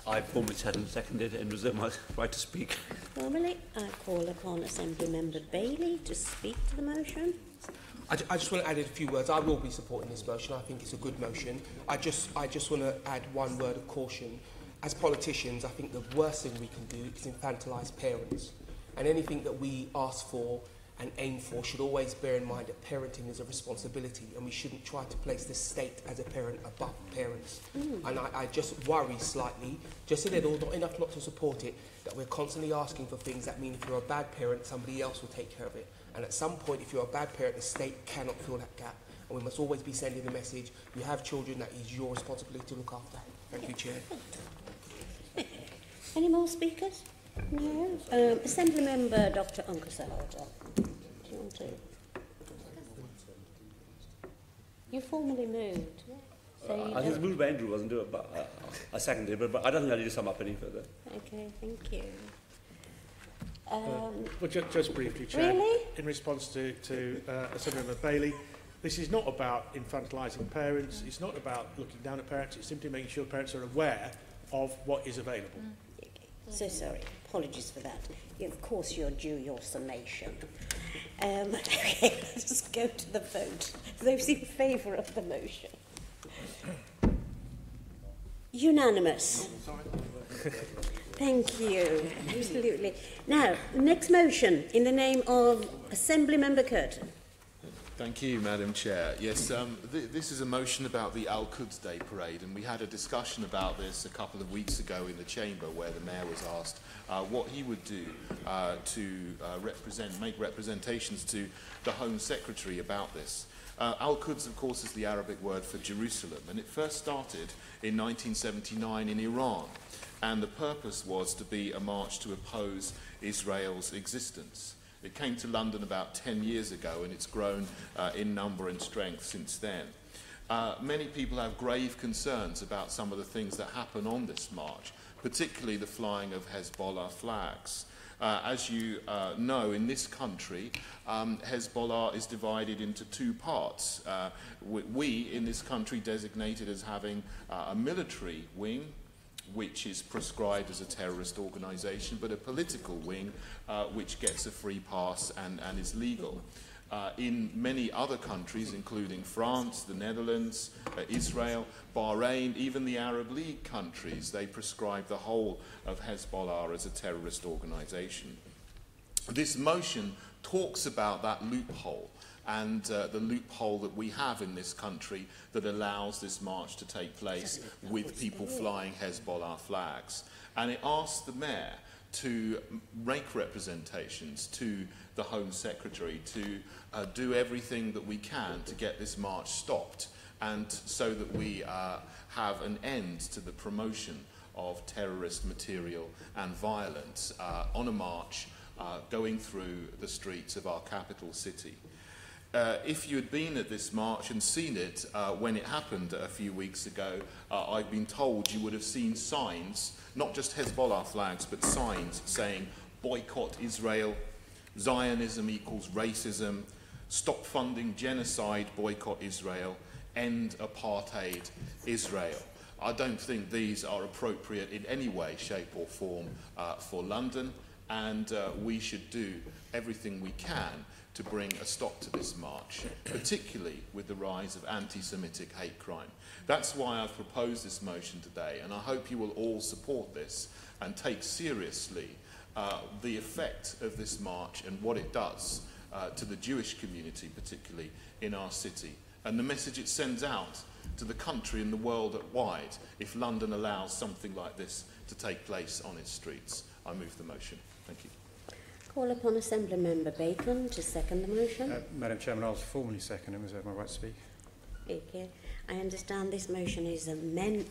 I formally said and seconded it and reserve my right to speak. Formally, I call upon Assembly Member Bailey to speak to the motion. I just want to add a few words. I will be supporting this motion. I think it's a good motion. I just want to add one word of caution. As politicians, I think the worst thing we can do is infantilise parents. And anything that we ask for and aim for should always bear in mind that parenting is a responsibility, and we shouldn't try to place the state as a parent above parents. And I just worry slightly, just a little, not enough not to support it, that we're constantly asking for things that mean if you're a bad parent, somebody else will take care of it. And at some point, if you're a bad parent, the state cannot fill that gap. And we must always be sending the message, you have children, that is your responsibility to look after. Thank you, Chair. Any more speakers? No. Assembly Member Dr. Unkelsahofer. Do you want to? You formally moved. So I just moved by Andrew, wasn't it? But I seconded it, but I don't think I need to sum up any further. Okay, thank you. Well, just briefly, Chair. Really? In response to Assembly Member Bailey, this is not about infantilising parents. It's not about looking down at parents. It's simply making sure parents are aware of what is available. Okay. So sorry. Apologies for that. Of course, you're due your summation. Okay, let's go to the vote. Those in favour of the motion? Unanimous. Thank you. Absolutely. Now, the next motion in the name of Assembly Member Curtin. Thank you, Madam Chair. Yes, this is a motion about the Al-Quds Day Parade, and we had a discussion about this a couple of weeks ago in the Chamber, where the Mayor was asked what he would do to make representations to the Home Secretary about this. Al-Quds, of course, is the Arabic word for Jerusalem, and it first started in 1979 in Iran, and the purpose was to be a march to oppose Israel's existence. It came to London about 10 years ago, and it's grown in number and strength since then. Many people have grave concerns about some of the things that happen on this march, particularly the flying of Hezbollah flags. As you know, in this country, Hezbollah is divided into two parts. We, in this country, designated as having a military wing, which is prescribed as a terrorist organisation, but a political wing which gets a free pass and is legal. In many other countries, including France, the Netherlands, Israel, Bahrain, even the Arab League countries, they prescribe the whole of Hezbollah as a terrorist organisation. This motion talks about that loophole and the loophole that we have in this country that allows this march to take place with people flying Hezbollah flags. And it asks the Mayor to make representations to the Home Secretary to do everything that we can to get this march stopped, and so that we have an end to the promotion of terrorist material and violence on a march going through the streets of our capital city. If you had been at this march and seen it when it happened a few weeks ago, I've been told you would have seen signs, not just Hezbollah flags, but signs saying boycott Israel, Zionism equals racism, stop funding genocide, boycott Israel, end apartheid Israel. I don't think these are appropriate in any way, shape or form for London, and we should do everything we can to bring a stop to this march, particularly with the rise of anti-Semitic hate crime. That's why I've proposed this motion today, and I hope you will all support this and take seriously the effect of this march and what it does to the Jewish community, particularly in our city, and the message it sends out to the country and the world at wide if London allows something like this to take place on its streets. I move the motion. Thank you. Call upon Assembly Member Bacon to second the motion. Madam Chairman, I'll formally second and reserve my right to speak. Okay. I understand this motion is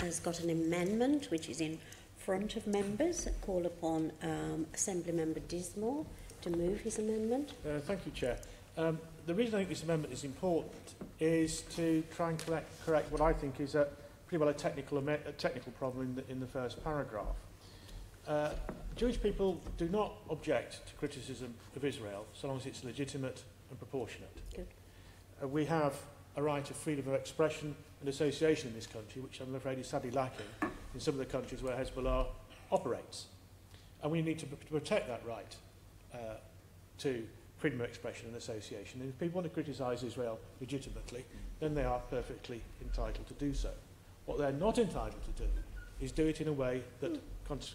has got an amendment which is in front of members. Call upon Assembly Member Dismore to move his amendment. Thank you, Chair. The reason I think this amendment is important is to try and correct what I think is pretty well a technical problem in the first paragraph. Jewish people do not object to criticism of Israel so long as it's legitimate and proportionate. We have a right of freedom of expression and association in this country, which I'm afraid is sadly lacking in some of the countries where Hezbollah operates. And we need to protect that right to freedom of expression and association. And if people want to criticise Israel legitimately, then they are perfectly entitled to do so. What they're not entitled to do is do it in a way that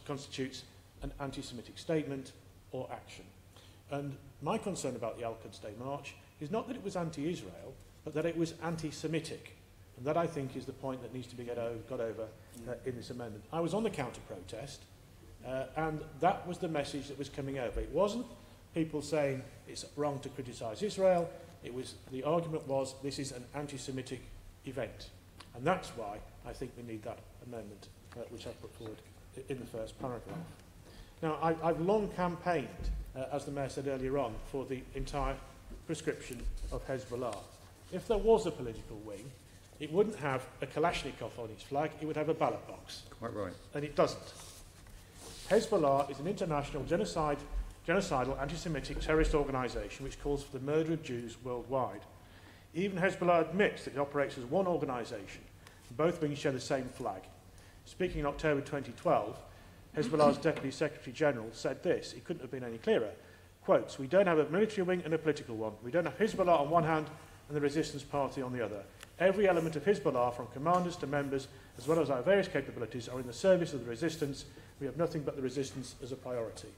constitutes an anti-Semitic statement or action. And my concern about the Al-Quds Day March is not that it was anti-Israel, but that it was anti-Semitic. And that, I think, is the point that needs to be got over in this amendment. I was on the counter-protest, and that was the message that was coming over. It wasn't people saying it's wrong to criticise Israel. It was, the argument was this is an anti-Semitic event. And that's why I think we need that amendment, which I put forward in the first paragraph. Now, I've long campaigned, as the Mayor said earlier on, for the entire prescription of Hezbollah. If there was a political wing, it wouldn't have a Kalashnikov on its flag, it would have a ballot box. Quite right. And it doesn't. Hezbollah is an international genocidal anti-Semitic terrorist organisation which calls for the murder of Jews worldwide. Even Hezbollah admits that it operates as one organisation. Both wings share the same flag. Speaking in October 2012, Hezbollah's Deputy Secretary General said this, it couldn't have been any clearer, quotes, "We don't have a military wing and a political one. We don't have Hezbollah on one hand and the resistance party on the other. Every element of Hezbollah, from commanders to members, as well as our various capabilities, are in the service of the resistance. We have nothing but the resistance as a priority."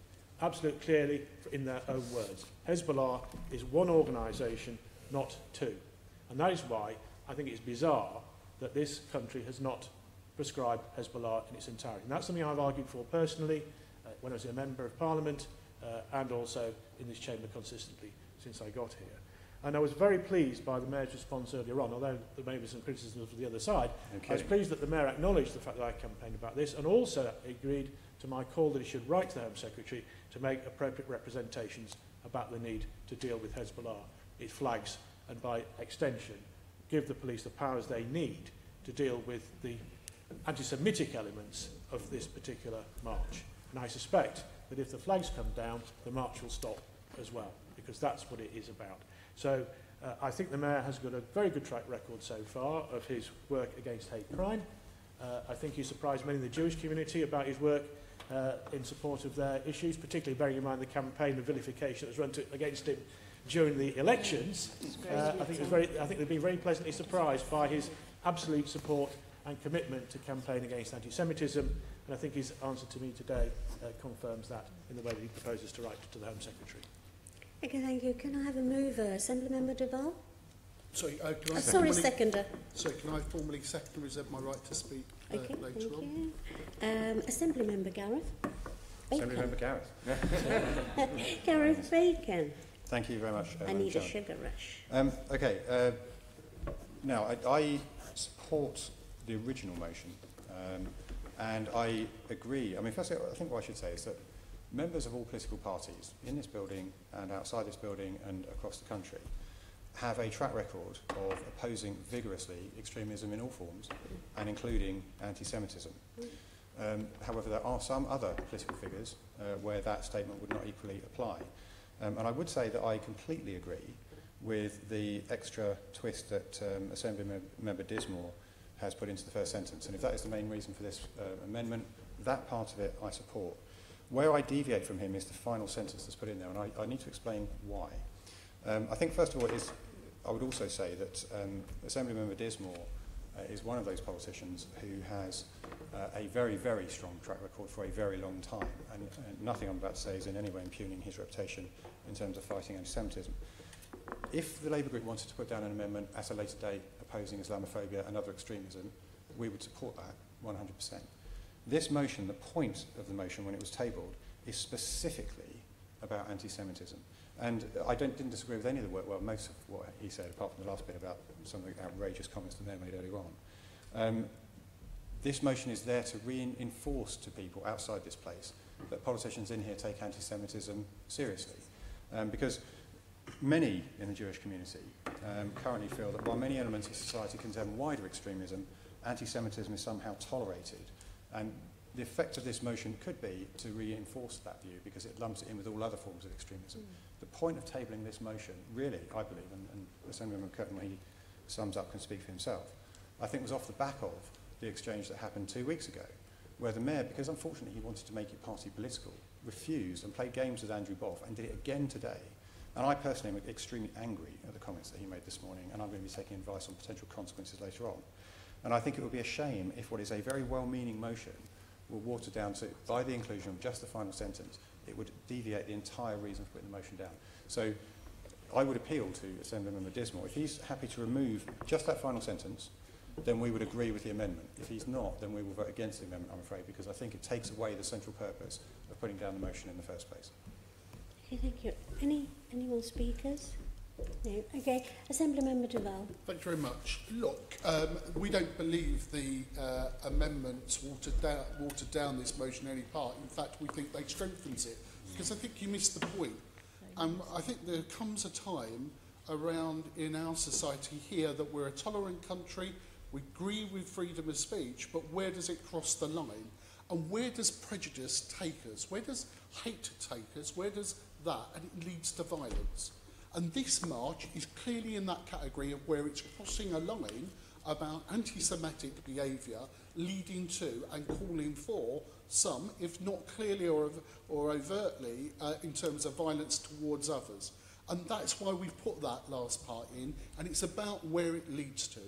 Absolutely clearly in their own words. Hezbollah is one organisation, not two. And that is why I think it's bizarre that this country has not prescribed Hezbollah in its entirety. And that's something I've argued for personally when I was a Member of Parliament and also in this chamber consistently since I got here. And I was very pleased by the Mayor's response earlier on, although there may be some criticism from the other side. Okay. I was pleased that the Mayor acknowledged the fact that I campaigned about this and also agreed to my call that he should write to the Home Secretary to make appropriate representations about the need to deal with Hezbollah, its flags, and by extension, give the police the powers they need to deal with the anti-Semitic elements of this particular march. And I suspect that if the flags come down, the march will stop as well, because that's what it is about. So I think the Mayor has got a very good track record so far of his work against hate crime. I think he surprised many in the Jewish community about his work in support of their issues, particularly bearing in mind the campaign of vilification that was run against him during the elections. I think they've been very pleasantly surprised by his absolute support and commitment to campaign against anti-Semitism, and I think his answer to me today confirms that in the way that he proposes to write to the Home Secretary. Okay, thank you. Can I have a mover? Assemblymember Duval? Sorry, can I seconder. Sorry, can I formally second and reserve my right to speak okay, later thank on? You. Assemblymember Gareth? Assemblymember Gareth. Gareth Bacon. Thank you very much. I need a sugar rush. Okay. Now, I support the original motion, and I agree. I mean, firstly, I think what I should say is that members of all political parties in this building and outside this building and across the country have a track record of opposing vigorously extremism in all forms, and including anti-Semitism. However, there are some other political figures where that statement would not equally apply. And I would say that I completely agree with the extra twist that Assemblymember Dismore has put into the first sentence. And if that is the main reason for this amendment, that part of it I support. Where I deviate from him is the final sentence that's put in there, and I need to explain why. I think, first of all, I would also say that Assemblymember Dismore is one of those politicians who has a very, very strong track record for a very long time, and nothing I'm about to say is in any way impugning his reputation in terms of fighting anti-Semitism. If the Labour Group wanted to put down an amendment at a later date opposing Islamophobia and other extremism, we would support that 100%. This motion, the point of the motion when it was tabled, is specifically about anti-Semitism. And I didn't disagree with any of the work, well, most of what he said, apart from the last bit about some of the outrageous comments the Mayor made earlier on. This motion is there to reinforce to people outside this place that politicians in here take anti-Semitism seriously. Because many in the Jewish community currently feel that while many elements of society condemn wider extremism, anti-Semitism is somehow tolerated. And the effect of this motion could be to reinforce that view because it lumps it in with all other forms of extremism. The point of tabling this motion, really, I believe, and Assemblymember Curtin, when he sums up, can speak for himself, I think was off the back of the exchange that happened 2 weeks ago, where the Mayor, because unfortunately he wanted to make it party political, refused and played games with Andrew Boff and did it again today. And I personally am extremely angry at the comments that he made this morning, and I'm going to be taking advice on potential consequences later on. And I think it would be a shame if what is a very well-meaning motion were watered down to, by the inclusion of just the final sentence, it would deviate the entire reason for putting the motion down. So I would appeal to Assemblymember Dismore. If he's happy to remove just that final sentence, then we would agree with the amendment. If he's not, then we will vote against the amendment, I'm afraid, because I think it takes away the central purpose of putting down the motion in the first place. Okay, thank you. Any more speakers? No. Okay. Assembly Member Duval. Thank you very much. Look, we don't believe the amendments watered down this motion in any part. In fact, we think they strengthens it, because I think you missed the point. I think there comes a time around in our society here that we're a tolerant country, we agree with freedom of speech, but where does it cross the line? And where does prejudice take us? Where does hate take us? Where does that? And it leads to violence. And this march is clearly in that category of where it's crossing a line about anti-Semitic behaviour, leading to and calling for some, if not clearly or overtly, in terms of violence towards others. And that's why we've put that last part in, and it's about where it leads to.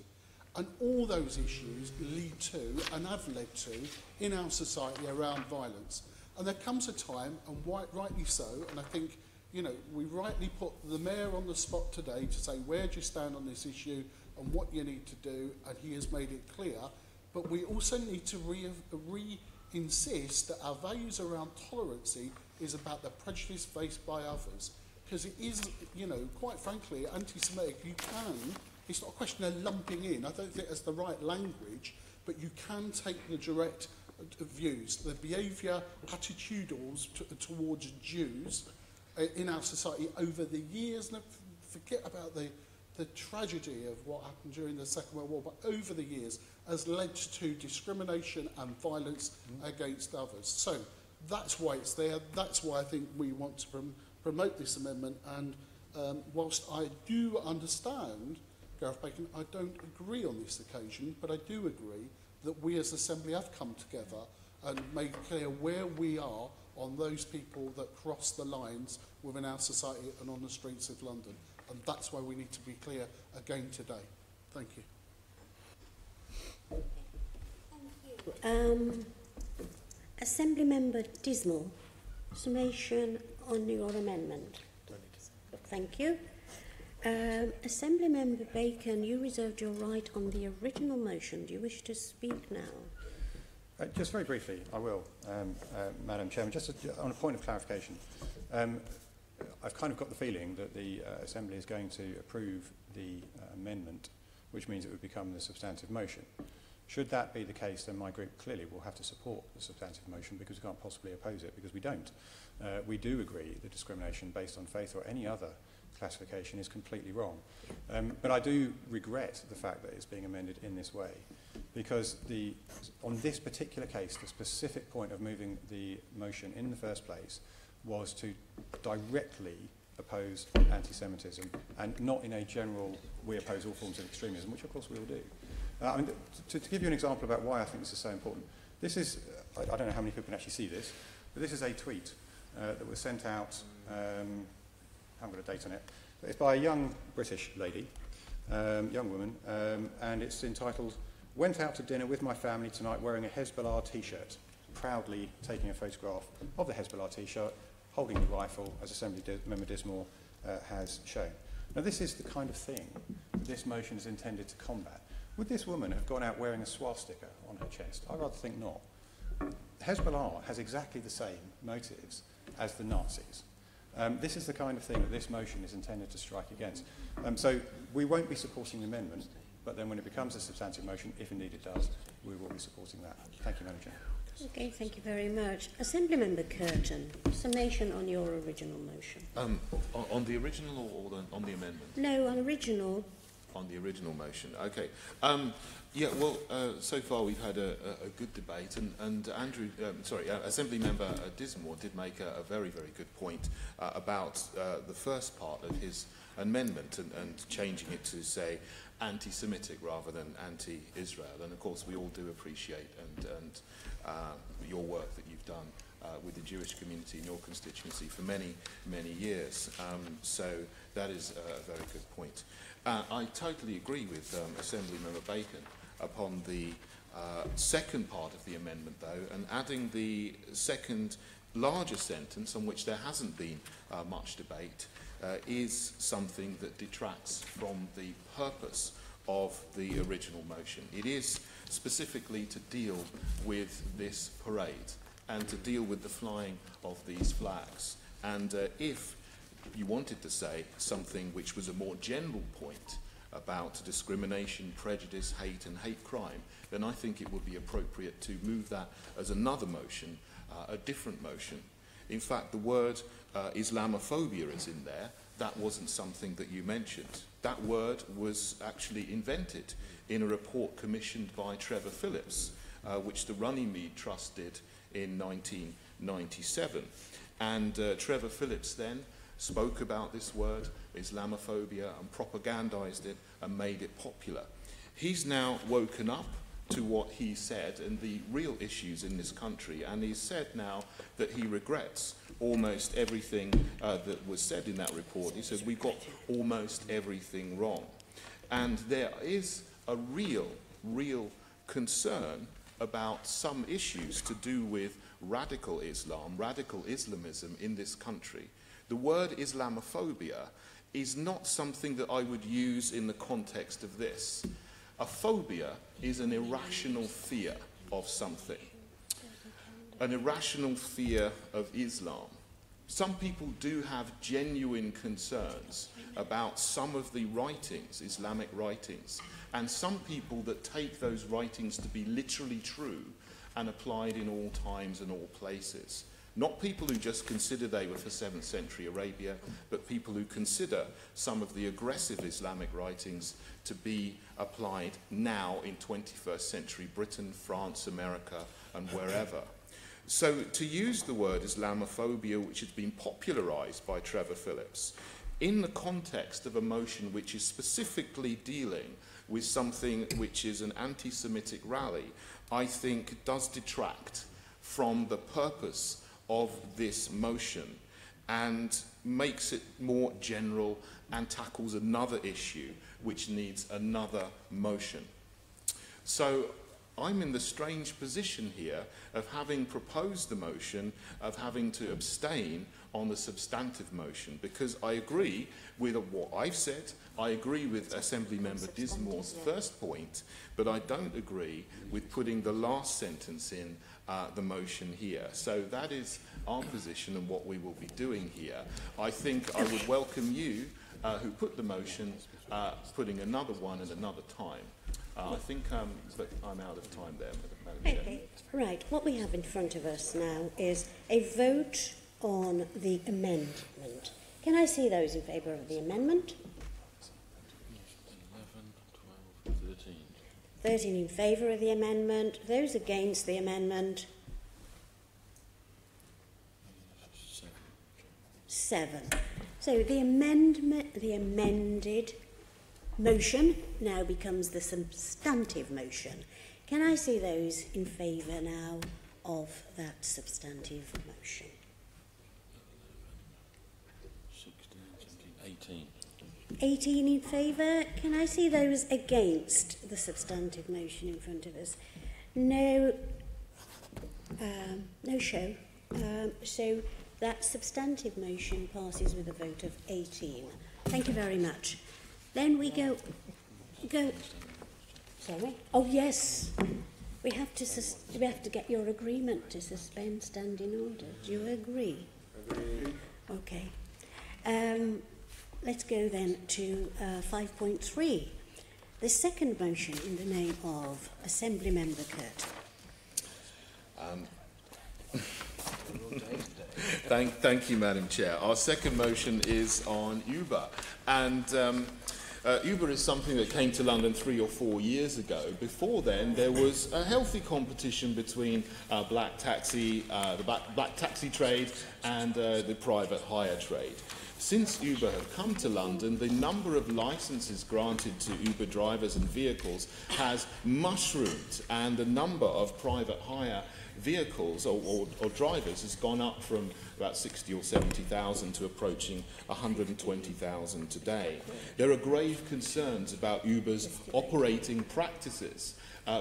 And all those issues lead to, and have led to, in our society around violence. And there comes a time, and rightly so, and I think, you know, we rightly put the Mayor on the spot today to say, where do you stand on this issue and what you need to do, and he has made it clear. But we also need to insist that our values around tolerancy is about the prejudice faced by others. Because it is, you know, quite frankly, anti-Semitic, you can, it's not a question of lumping in, I don't think that's the right language, but you can take the direct views, the behaviour, attitudinals towards Jews in our society over the years, and forget about the tragedy of what happened during the Second World War, but over the years has led to discrimination and violence against others. So that's why it's there. That's why I think we want to promote this amendment. And whilst I do understand, Gareth Bacon, I don't agree on this occasion, but I do agree that we as Assembly have come together and made clear where we are on those people that cross the lines within our society and on the streets of London. And that's why we need to be clear again today. Thank you. Assembly Member Dismal, summation on your amendment. Thank you. Assembly Member Bacon, you reserved your right on the original motion. Do you wish to speak now? Just very briefly, I will, Madam Chairman. Just on a point of clarification, I've kind of got the feeling that the Assembly is going to approve the amendment, which means it would become the substantive motion. Should that be the case, then my group clearly will have to support the substantive motion, because we can't possibly oppose it, because we don't. We do agree that discrimination based on faith or any other classification is completely wrong. But I do regret the fact that it's being amended in this way, because on this particular case, the specific point of moving the motion in the first place was to directly oppose anti-Semitism, and not in a general, we oppose all forms of extremism, which of course we all do. I mean, to give you an example about why I think this is so important, this is, I don't know how many people can actually see this, but this is a tweet that was sent out, I haven't got a date on it, but it's by a young British lady, young woman, and it's entitled, "Went out to dinner with my family tonight wearing a Hezbollah t-shirt," proudly taking a photograph of the Hezbollah t-shirt, holding the rifle, as Assembly Member Dismore has shown. Now, this is the kind of thing that this motion is intended to combat. Would this woman have gone out wearing a swastika on her chest? I'd rather think not. Hezbollah has exactly the same motives as the Nazis. This is the kind of thing that this motion is intended to strike against. So we won't be supporting the amendment, but then when it becomes a substantive motion, if indeed it does, we will be supporting that. Thank you, Madam Chair. Okay, thank you very much. Assembly Member Curtin, summation on your original motion. On the original or on the amendment? No, on original. On the original motion, okay. Yeah, well, so far we've had a good debate, and Assembly Member Dismore did make a very, very good point about the first part of his amendment and changing it to say anti-Semitic rather than anti-Israel. And of course, we all do appreciate and your work that you've done with the Jewish community in your constituency for many, many years. So that is a very good point. I totally agree with Assembly Member Bacon upon the second part of the amendment, though, and adding the second larger sentence on which there hasn't been much debate is something that detracts from the purpose of the original motion. It is specifically to deal with this parade and to deal with the flying of these flags. And if you wanted to say something which was a more general point about discrimination, prejudice, hate and hate crime, then I think it would be appropriate to move that as another motion, a different motion. In fact, the word Islamophobia is in there. That wasn't something that you mentioned. That word was actually invented in a report commissioned by Trevor Phillips, which the Runnymede Trust did in 1997. And Trevor Phillips then spoke about this word, Islamophobia, and propagandized it and made it popular. He's now woken up to what he said and the real issues in this country, and he's said now that he regrets almost everything that was said in that report. He says, we got almost everything wrong. And there is a real concern about some issues to do with radical Islam, radical Islamism in this country. The word Islamophobia is not something that I would use in the context of this. A phobia is an irrational fear of something, an irrational fear of Islam. Some people do have genuine concerns about some of the writings, Islamic writings, and some people that take those writings to be literally true and applied in all times and all places. Not people who just consider they were for 7th century Arabia, but people who consider some of the aggressive Islamic writings to be applied now in 21st century Britain, France, America, and wherever. So to use the word Islamophobia, which has been popularized by Trevor Phillips, in the context of a motion which is specifically dealing with something which is an anti-Semitic rally, I think does detract from the purpose of this motion and makes it more general and tackles another issue which needs another motion. So I'm in the strange position here of having proposed the motion, of having to abstain on the substantive motion, because I agree with what I've said, I agree with Assembly Member Dismore's first point, but I don't agree with putting the last sentence in the motion here. So that is our position and what we will be doing here. I think I would welcome you, who put the motion, putting another one at another time. I think that I'm out of time there, Madam Chair. Right, what we have in front of us now is a vote on the amendment. Can I see those in favour of the amendment? 11, 12, 13. 13 in favour of the amendment. Those against the amendment? 7. So the amended motion now becomes the substantive motion. Can I see those in favour now of that substantive motion? 16, 17, 18. 18 in favour. Can I see those against the substantive motion in front of us? No, no show. So that substantive motion passes with a vote of 18. Thank you very much. Then we go. Sorry. Oh yes, we have to get your agreement to suspend standing order. Do you agree? Agree. Okay. Let's go then to 5.3. The second motion in the name of Assembly Member Kurt. Thank you, Madam Chair. Our second motion is on Uber. And Uber is something that came to London 3 or 4 years ago. Before then, there was a healthy competition between the black taxi trade and the private hire trade. Since Uber have come to London, the number of licenses granted to Uber drivers and vehicles has mushroomed, and the number of private hire vehicles or drivers has gone up from about 60 or 70,000 to approaching 120,000 today. There are grave concerns about Uber's operating practices.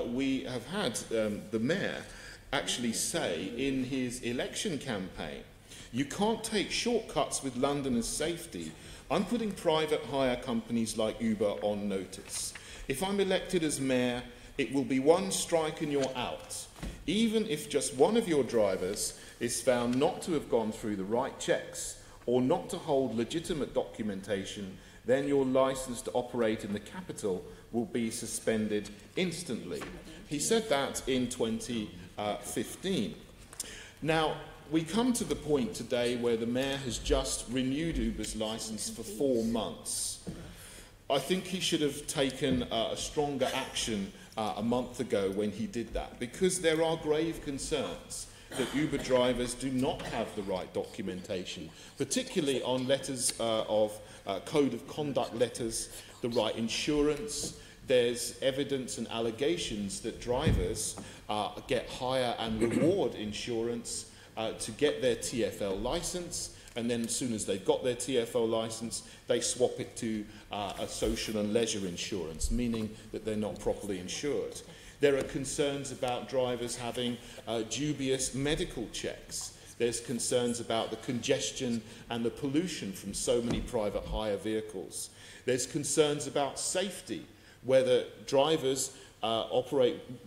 We have had the mayor actually say in his election campaign, you can't take shortcuts with Londoners' safety. I'm putting private hire companies like Uber on notice. If I'm elected as mayor, it will be one strike and you're out. Even if just one of your drivers is found not to have gone through the right checks or not to hold legitimate documentation, then your licence to operate in the capital will be suspended instantly. He said that in 2015. Now, we come to the point today where the Mayor has just renewed Uber's licence for 4 months. I think he should have taken a stronger action a month ago when he did that, because there are grave concerns that Uber drivers do not have the right documentation, particularly on letters of code of conduct letters, the right insurance. There's evidence and allegations that drivers get hire and reward insurance to get their TfL licence, and then as soon as they've got their TfL licence, they swap it to a social and leisure insurance, meaning that they're not properly insured. There are concerns about drivers having dubious medical checks. There's concerns about the congestion and the pollution from so many private hire vehicles. There's concerns about safety, whether drivers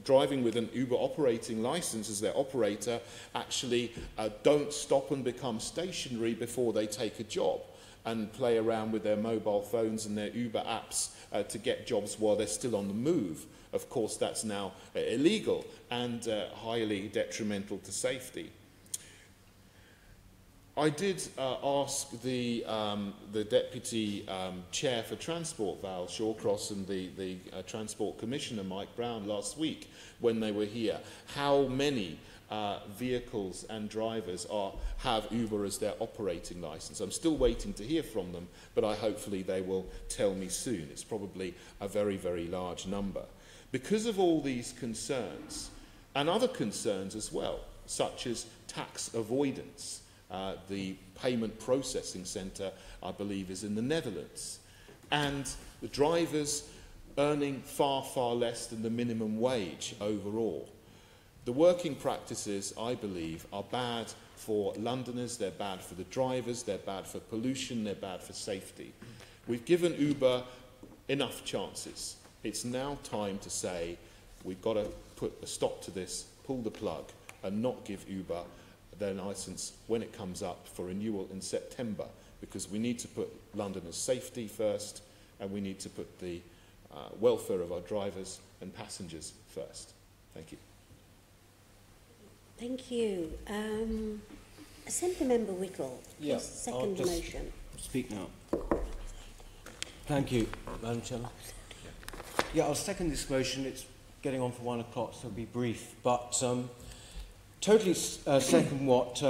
driving with an Uber operating licence as their operator actually don't stop and become stationary before they take a job and play around with their mobile phones and their Uber apps to get jobs while they're still on the move. Of course, that's now illegal and highly detrimental to safety. I did ask the Deputy Chair for Transport, Val Shawcross, and the Transport Commissioner, Mike Brown, last week when they were here, how many vehicles and drivers have Uber as their operating licence. I'm still waiting to hear from them, but hopefully they will tell me soon. It's probably a very, very large number. Because of all these concerns, and other concerns as well, such as tax avoidance, the payment processing centre, I believe, is in the Netherlands, and the drivers earning far, far less than the minimum wage overall. The working practices, I believe, are bad for Londoners, they're bad for the drivers, they're bad for pollution, they're bad for safety. We've given Uber enough chances. It's now time to say we've got to put a stop to this, pull the plug, and not give Uber their licence when it comes up for renewal in September, because we need to put Londoners' safety first, and we need to put the welfare of our drivers and passengers first. Thank you. Thank you. Assembly Member Whittle, please second the motion. Speak now. Thank you, Madam Chairman. Yeah, I'll second this motion. It's getting on for 1 o'clock, so I'll be brief. But totally second what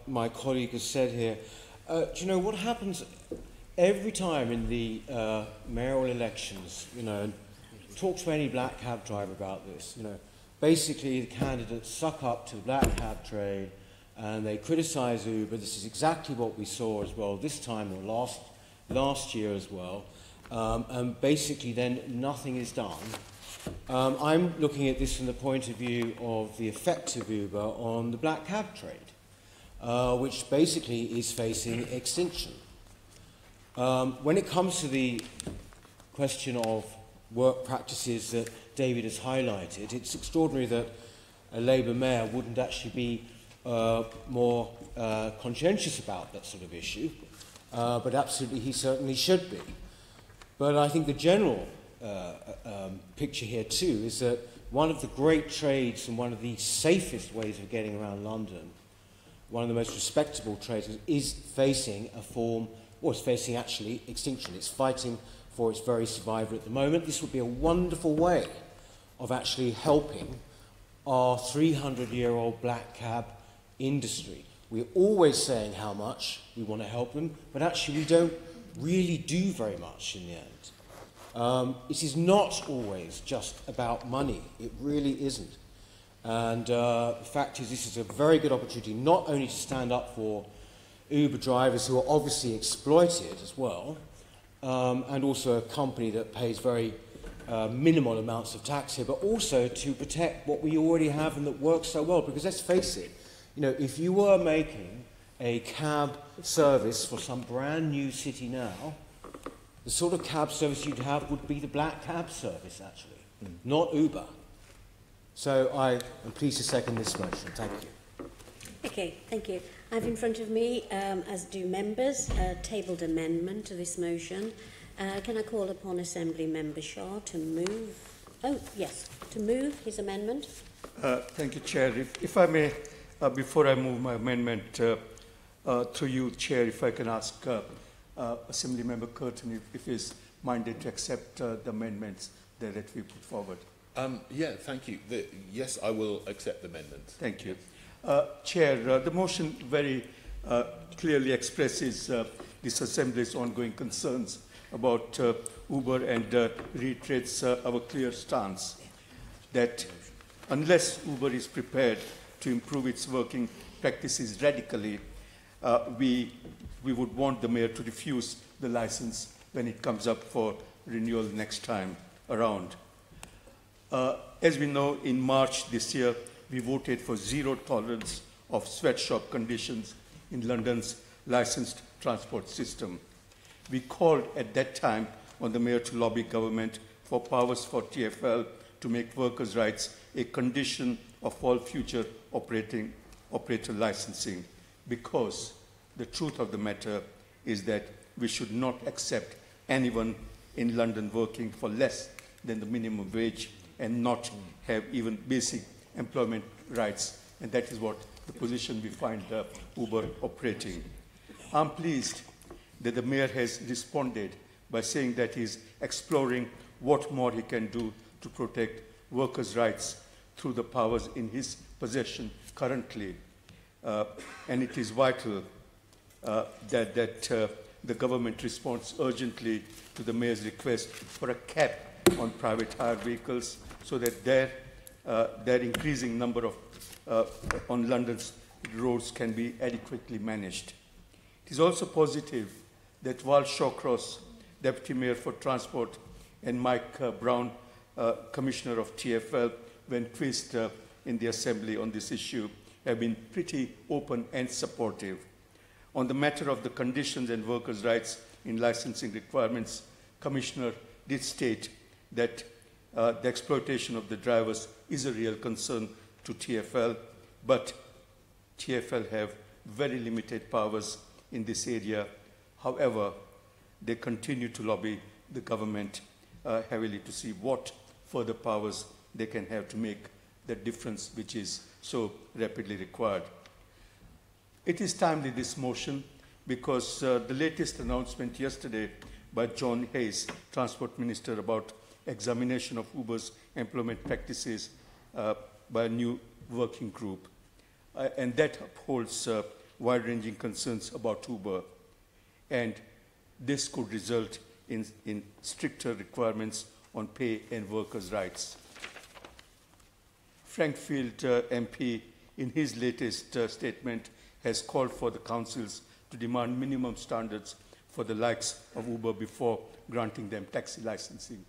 my colleague has said here. Do you know what happens every time in the mayoral elections? You know, talk to any black cab driver about this. You know, basically the candidates suck up to the black cab trade and they criticise Uber. This is exactly what we saw as well this time or last year as well. And basically then nothing is done. I'm looking at this from the point of view of the effect of Uber on the black cab trade, which basically is facing extinction. When it comes to the question of work practices that David has highlighted, it's extraordinary that a Labour mayor wouldn't actually be more conscientious about that sort of issue, but absolutely he certainly should be. But I think the general picture here too is that one of the great trades and one of the safest ways of getting around London, one of the most respectable trades, is facing a form, or it's facing actually extinction. It's fighting for its very survival at the moment. This would be a wonderful way of actually helping our 300-year-old black cab industry. We're always saying how much we want to help them, but actually we don't really do very much in the end. It is not always just about money. It really isn't. And the fact is, this is a very good opportunity not only to stand up for Uber drivers who are obviously exploited as well, and also a company that pays very minimal amounts of tax here, but also to protect what we already have and that works so well. Because let's face it, you know, if you were making a cab service for some brand new city now, the sort of cab service you'd have would be the black cab service, actually, not Uber. So I am pleased to second this motion. Thank you. Okay, thank you. I have in front of me, as do members, a tabled amendment to this motion. Can I call upon Assembly Member Shaw to move? Oh, yes, to move his amendment. Thank you, Chair. If I may, before I move my amendment, through you, Chair, if I can ask Assembly Member Curtin if he's minded to accept the amendments that we put forward. Yeah, thank you. Yes, I will accept the amendment. Thank you. Chair, the motion very clearly expresses this Assembly's ongoing concerns about Uber and reiterates our clear stance that unless Uber is prepared to improve its working practices radically, we would want the Mayor to refuse the license when it comes up for renewal next time around. As we know, in March this year, we voted for zero tolerance of sweatshop conditions in London's licensed transport system. We called at that time on the Mayor to lobby government for powers for TfL to make workers' rights a condition of all future operator licensing, because the truth of the matter is that we should not accept anyone in London working for less than the minimum wage and not have even basic employment rights, and that is what the position we find Uber operating. I'm pleased that the Mayor has responded by saying that he's exploring what more he can do to protect workers' rights through the powers in his possession currently. And it is vital that the government responds urgently to the Mayor's request for a cap on private hire vehicles so that their increasing number of on London's roads can be adequately managed. It is also positive that Val Shawcross, Deputy Mayor for Transport, and Mike Brown, Commissioner of TfL, when quizzed in the Assembly on this issue, have been pretty open and supportive. On the matter of the conditions and workers' rights in licensing requirements, Commissioner did state that the exploitation of the drivers is a real concern to TfL, but TfL have very limited powers in this area. However, they continue to lobby the government heavily to see what further powers they can have to make the difference which is so rapidly required. It is timely, this motion, because the latest announcement yesterday by John Hayes, Transport Minister, about examination of Uber's employment practices by a new working group. And that upholds wide-ranging concerns about Uber. And this could result in stricter requirements on pay and workers' rights. Frankfield MP, in his latest statement, has called for the councils to demand minimum standards for the likes of Uber before granting them taxi licensing.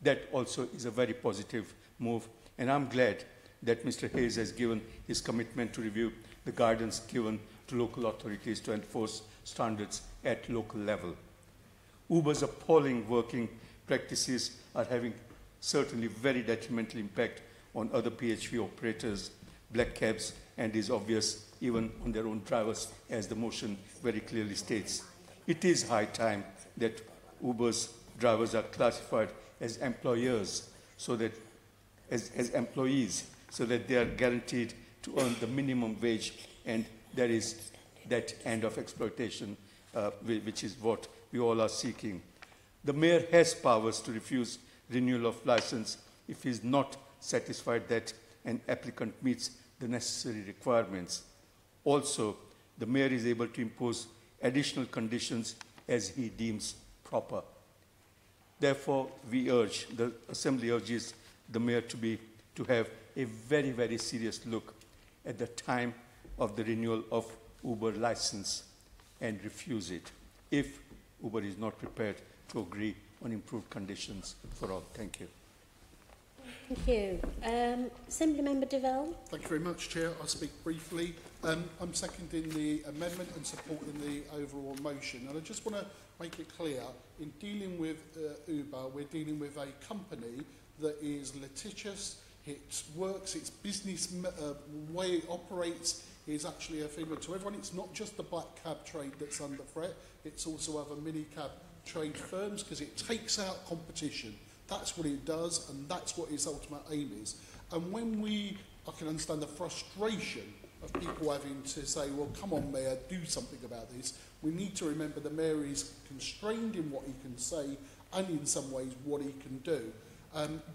That also is a very positive move, and I'm glad that Mr. Hayes has given his commitment to review the guidance given to local authorities to enforce standards at local level. Uber's appalling working practices are having certainly very detrimental impact on other PHV operators, black cabs, and is obvious even on their own drivers, as the motion very clearly states. It is high time that Uber's drivers are classified as employers, so that as employees, so that they are guaranteed to earn the minimum wage, and there is that end of exploitation, which is what we all are seeking. The Mayor has powers to refuse renewal of license if he is not satisfied that an applicant meets the necessary requirements. Also, the Mayor is able to impose additional conditions as he deems proper. Therefore, we urge, the Assembly urges the Mayor to have a very, very serious look at the time of the renewal of Uber license and refuse it if Uber is not prepared to agree on improved conditions for all. Thank you. Thank you. Assembly Member Devell. Thank you very much, Chair. I'll speak briefly. I'm seconding the amendment and supporting the overall motion. And I just want to make it clear, in dealing with Uber, we're dealing with a company that is litigious, it works, its business way it operates is actually a favour to everyone. It's not just the black cab trade that's under threat, it's also other mini-cab trade firms, because it takes out competition. That's what it does, and that's what its ultimate aim is. And I can understand the frustration of people having to say, well, come on, Mayor, do something about this. We need to remember the Mayor is constrained in what he can say and in some ways what he can do.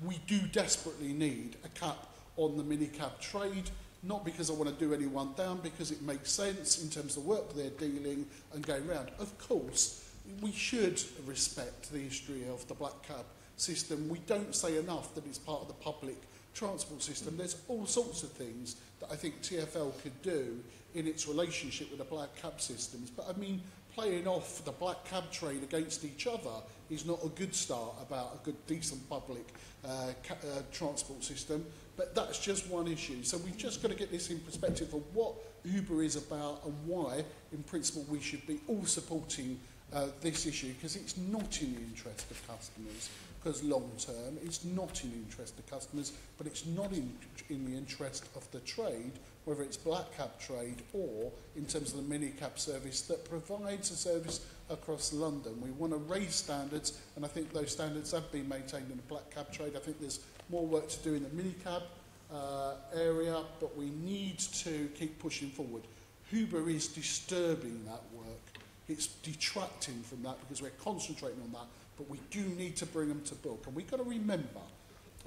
We do desperately need a cap on the minicab trade, not because I want to do anyone down, because it makes sense in terms of the work they're dealing and going around. Of course, we should respect the history of the black cab system. We don't say enough that it's part of the public transport system. There's all sorts of things that I think TfL could do in its relationship with the black cab systems. But I mean, playing off the black cab trade against each other is not a good start about a good, decent public transport system. But that's just one issue. So we've just got to get this in perspective of what Uber is about and why, in principle, we should be all supporting this issue, because it's not in the interest of customers. Because long term, it's not in the interest of customers, but it's not in the interest of the trade, whether it's black cab trade or in terms of the mini cab service that provides a service across London. We want to raise standards, and I think those standards have been maintained in the black cab trade. I think there's more work to do in the mini cab area, but we need to keep pushing forward. Uber is disturbing that work. It's detracting from that because we're concentrating on that. But we do need to bring them to book. And we've got to remember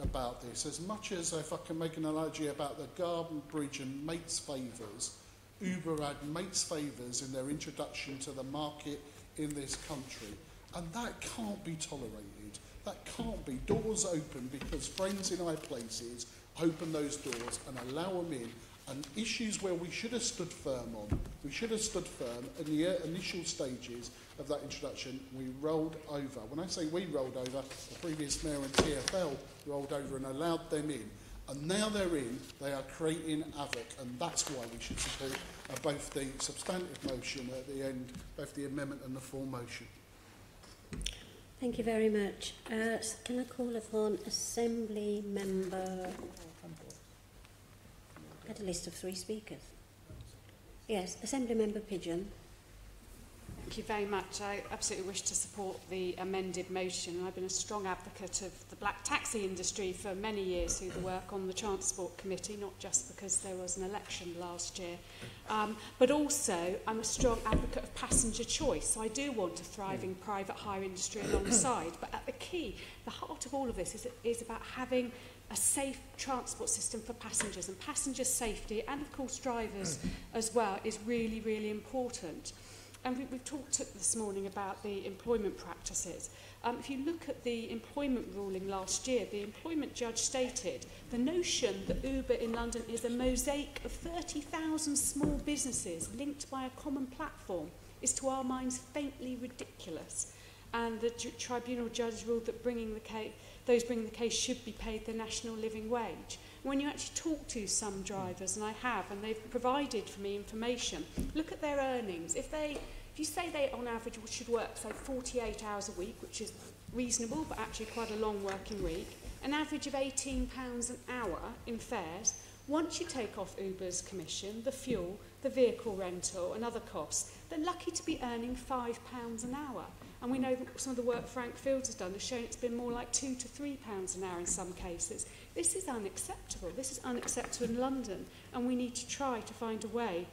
about this, as much as, if I can make an analogy about the Garden Bridge and Mates Favours, Uber had Mates Favours in their introduction to the market in this country. And that can't be tolerated. That can't be. Doors open because friends in high places open those doors and allow them in. And issues where we should have stood firm on, we should have stood firm in the initial stages of that introduction, we rolled over. When I say we rolled over, the previous mayor and TfL rolled over and allowed them in. And now they're in, they are creating havoc, and that's why we should support both the substantive motion at the end, both the amendment and the full motion. Thank you very much. Can I call upon Assembly Member... I had a list of 3 speakers. Yes, Assembly Member Pigeon. Thank you very much. I absolutely wish to support the amended motion. I've been a strong advocate of the black taxi industry for many years through the work on the Transport Committee, not just because there was an election last year, but also I'm a strong advocate of passenger choice. So I do want a thriving private hire industry alongside, but at the heart of all of this is about having a safe transport system for passengers, and passenger safety and of course drivers as well is really, really important. And we've talked this morning about the employment practices. If you look at the employment ruling last year, the employment judge stated the notion that Uber in London is a mosaic of 30,000 small businesses linked by a common platform is to our minds faintly ridiculous. And the tribunal judge ruled that those bringing the case should be paid the national living wage. When you actually talk to some drivers, and I have, and they've provided for me information, look at their earnings. If you say they on average should work, say, 48 hours a week, which is reasonable, but actually quite a long working week, an average of £18 an hour in fares, once you take off Uber's commission, the fuel, the vehicle rental and other costs, they're lucky to be earning £5 an hour. And we know that some of the work Frank Fields has done has shown it's been more like £2 to £3 an hour in some cases. This is unacceptable. This is unacceptable in London, and we need to try to find a way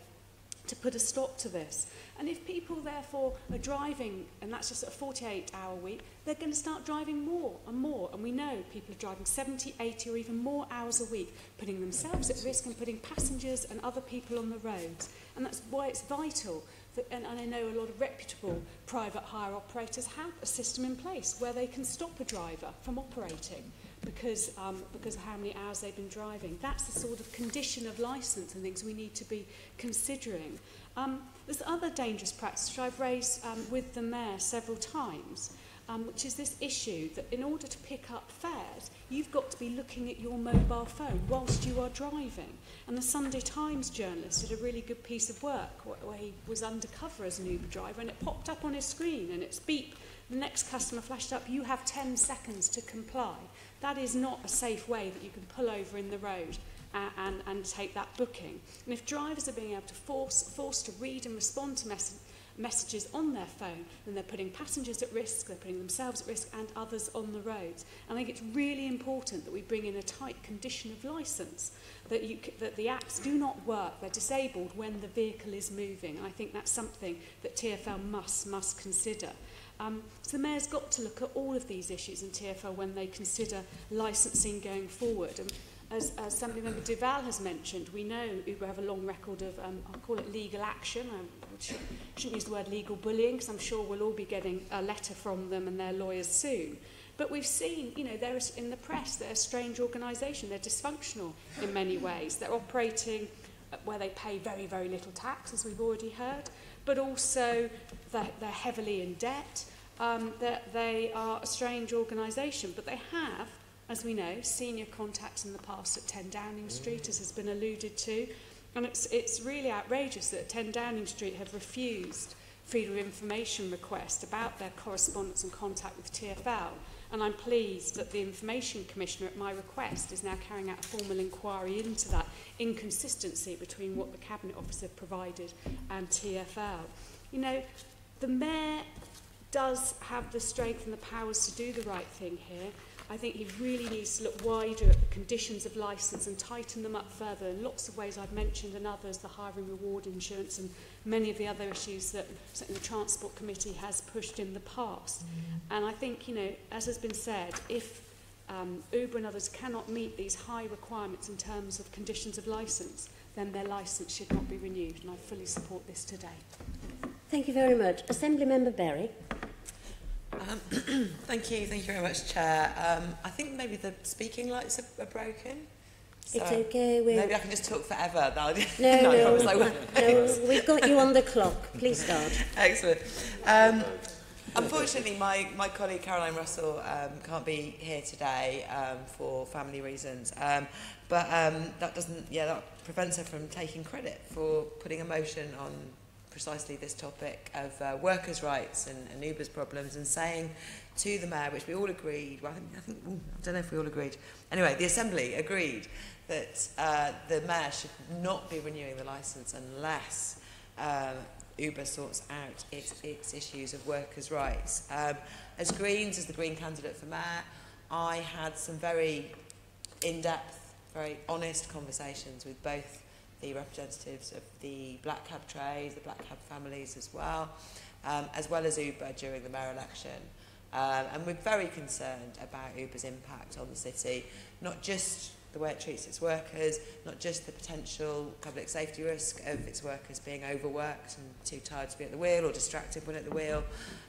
to put a stop to this. And if people therefore are driving, and that's just a 48-hour week, they're going to start driving more and more. And we know people are driving 70, 80 or even more hours a week, putting themselves at risk and putting passengers and other people on the roads. And that's why it's vital that, and I know a lot of reputable private hire operators have a system in place where they can stop a driver from operating because of how many hours they've been driving. That's the sort of condition of licence and things we need to be considering. There's other dangerous practice which I've raised with the Mayor several times, which is this issue that in order to pick up fares, you've got to be looking at your mobile phone whilst you are driving. And the Sunday Times journalist did a really good piece of work where he was undercover as an Uber driver, and it popped up on his screen and it's beep. The next customer flashed up, you have 10 seconds to comply. That is not a safe way that you can pull over in the road and take that booking. And if drivers are being able to forced to read and respond to messages on their phone, then they're putting passengers at risk, they're putting themselves at risk and others on the roads. And I think it's really important that we bring in a tight condition of licence, that the apps do not work, they're disabled when the vehicle is moving. And I think that's something that TfL must consider. So the Mayor's got to look at all of these issues in TfL when they consider licensing going forward. And as Assembly Member Duval has mentioned, we know Uber have a long record of, I'll call it legal action. I shouldn't use the word legal bullying, because I'm sure we'll all be getting a letter from them and their lawyers soon. But we've seen, you know, in the press, they're a strange organisation. They're dysfunctional in many ways. They're operating where they pay very, very little tax, as we've already heard, but also they're heavily in debt. They are a strange organisation, but they have, as we know, senior contacts in the past at 10 Downing Street, as has been alluded to. And it's really outrageous that 10 Downing Street have refused freedom of information request about their correspondence and contact with TfL. And I'm pleased that the Information Commissioner, at my request, is now carrying out a formal inquiry into that inconsistency between what the Cabinet Office have provided and TfL. You know, the Mayor does have the strength and the powers to do the right thing here. I think he really needs to look wider at the conditions of licence and tighten them up further in lots of ways I've mentioned, and others, the hiring reward insurance and many of the other issues that certainly the Transport Committee has pushed in the past. And I think, you know, as has been said, if Uber and others cannot meet these high requirements in terms of conditions of licence, then their licence should not be renewed, and I fully support this today. Thank you very much. Assembly Member Berry. Thank you very much, Chair. I think maybe the speaking lights are broken. So it's okay. Maybe I can just talk forever. No, we've got you on the clock. Please start. Excellent. Unfortunately, my colleague Caroline Russell can't be here today for family reasons. But that that prevents her from taking credit for putting a motion on precisely this topic of workers' rights and Uber's problems, and saying to the Mayor, which we all agreed, well, I don't know if we all agreed, anyway, the Assembly agreed that the Mayor should not be renewing the licence unless Uber sorts out its issues of workers' rights. As Greens, as the Green candidate for Mayor, I had some very in-depth, very honest conversations with both the representatives of the black cab trades, the black cab families as well as Uber during the mayor election. And we're very concerned about Uber's impact on the city, not just the way it treats its workers, not just the potential public safety risk of its workers being overworked and too tired to be at the wheel or distracted when at the wheel,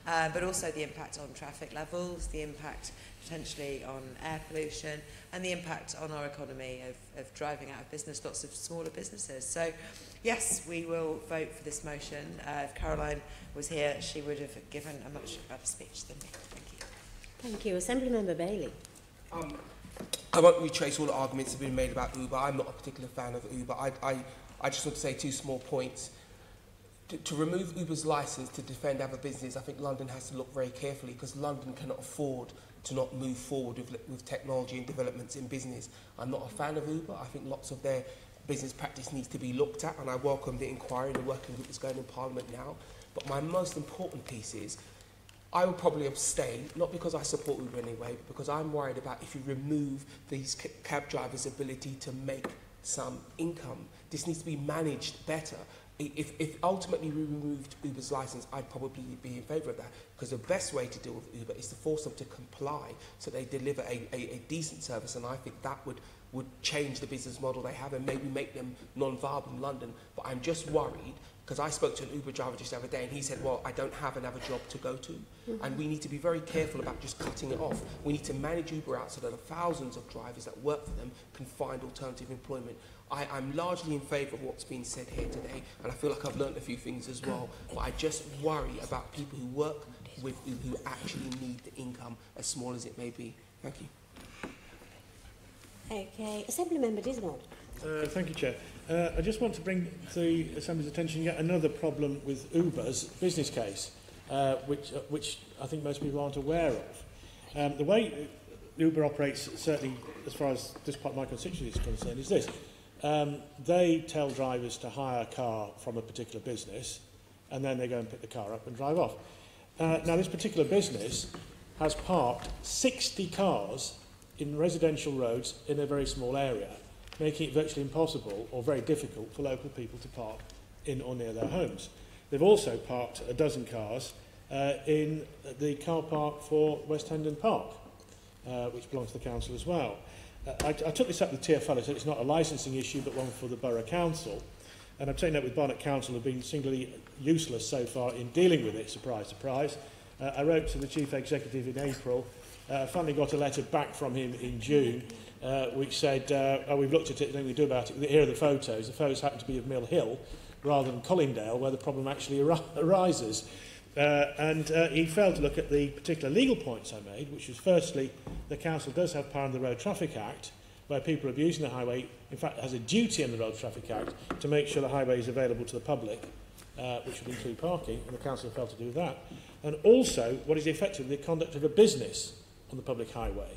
but also the impact on traffic levels, the impact potentially on air pollution, and the impact on our economy of driving out of business lots of smaller businesses. So, yes, we will vote for this motion. If Caroline was here, she would have given a much better speech than me. Thank you. Thank you. Assemblymember Bailey. I won't retrace all the arguments that have been made about Uber. I'm not a particular fan of Uber. I just want to say two small points. To remove Uber's licence to defend other business, I think London has to look very carefully, because London cannot afford to not move forward with technology and developments in business. I'm not a fan of Uber. I think lots of their business practice needs to be looked at, and I welcome the inquiry and the working group that's going in Parliament now. But my most important piece is, I will probably abstain, not because I support Uber anyway, but because I'm worried about if you remove these cab drivers' ability to make some income. This needs to be managed better. If ultimately we removed Uber's licence, I'd probably be in favour of that, because the best way to deal with Uber is to force them to comply so they deliver a decent service, and I think that would change the business model they have and maybe make them non-viable in London. But I'm just worried, because I spoke to an Uber driver just the other day and he said, well, I don't have another job to go to. And we need to be very careful about just cutting it off. We need to manage Uber out so that the thousands of drivers that work for them can find alternative employment. I'm largely in favour of what's been said here today, and I feel like I've learned a few things as well, but I just worry about people who work with Uber who actually need the income, as small as it may be. Thank you. Okay, Assemblymember Dismond. Thank you, Chair. I just want to bring to the Assembly's attention yet another problem with Uber's business case, which I think most people aren't aware of. The way Uber operates, certainly as far as this part of my constituency is concerned, is this. they tell drivers to hire a car from a particular business, and then they go and pick the car up and drive off. Now, this particular business has parked 60 cars in residential roads in a very small area, making it virtually impossible or very difficult for local people to park in or near their homes. They've also parked a dozen cars in the car park for West Hendon Park, which belongs to the council as well. I took this up with TfL. I said it's not a licensing issue, but one for the Borough Council. And I've taken that with Barnet Council, have been singularly useless so far in dealing with it, surprise, surprise. I wrote to the Chief Executive in April. Finally got a letter back from him in June, which said, oh, we've looked at it, nothing we do about it. Here are the photos. The photos happen to be of Mill Hill rather than Colindale, where the problem actually arises. And he failed to look at the particular legal points I made, which was firstly, the council does have power in the Road Traffic Act, where people are abusing the highway, in fact, has a duty in the Road Traffic Act to make sure the highway is available to the public, which would include parking, and the council failed to do that. And also, what is effectively the conduct of a business on the public highway,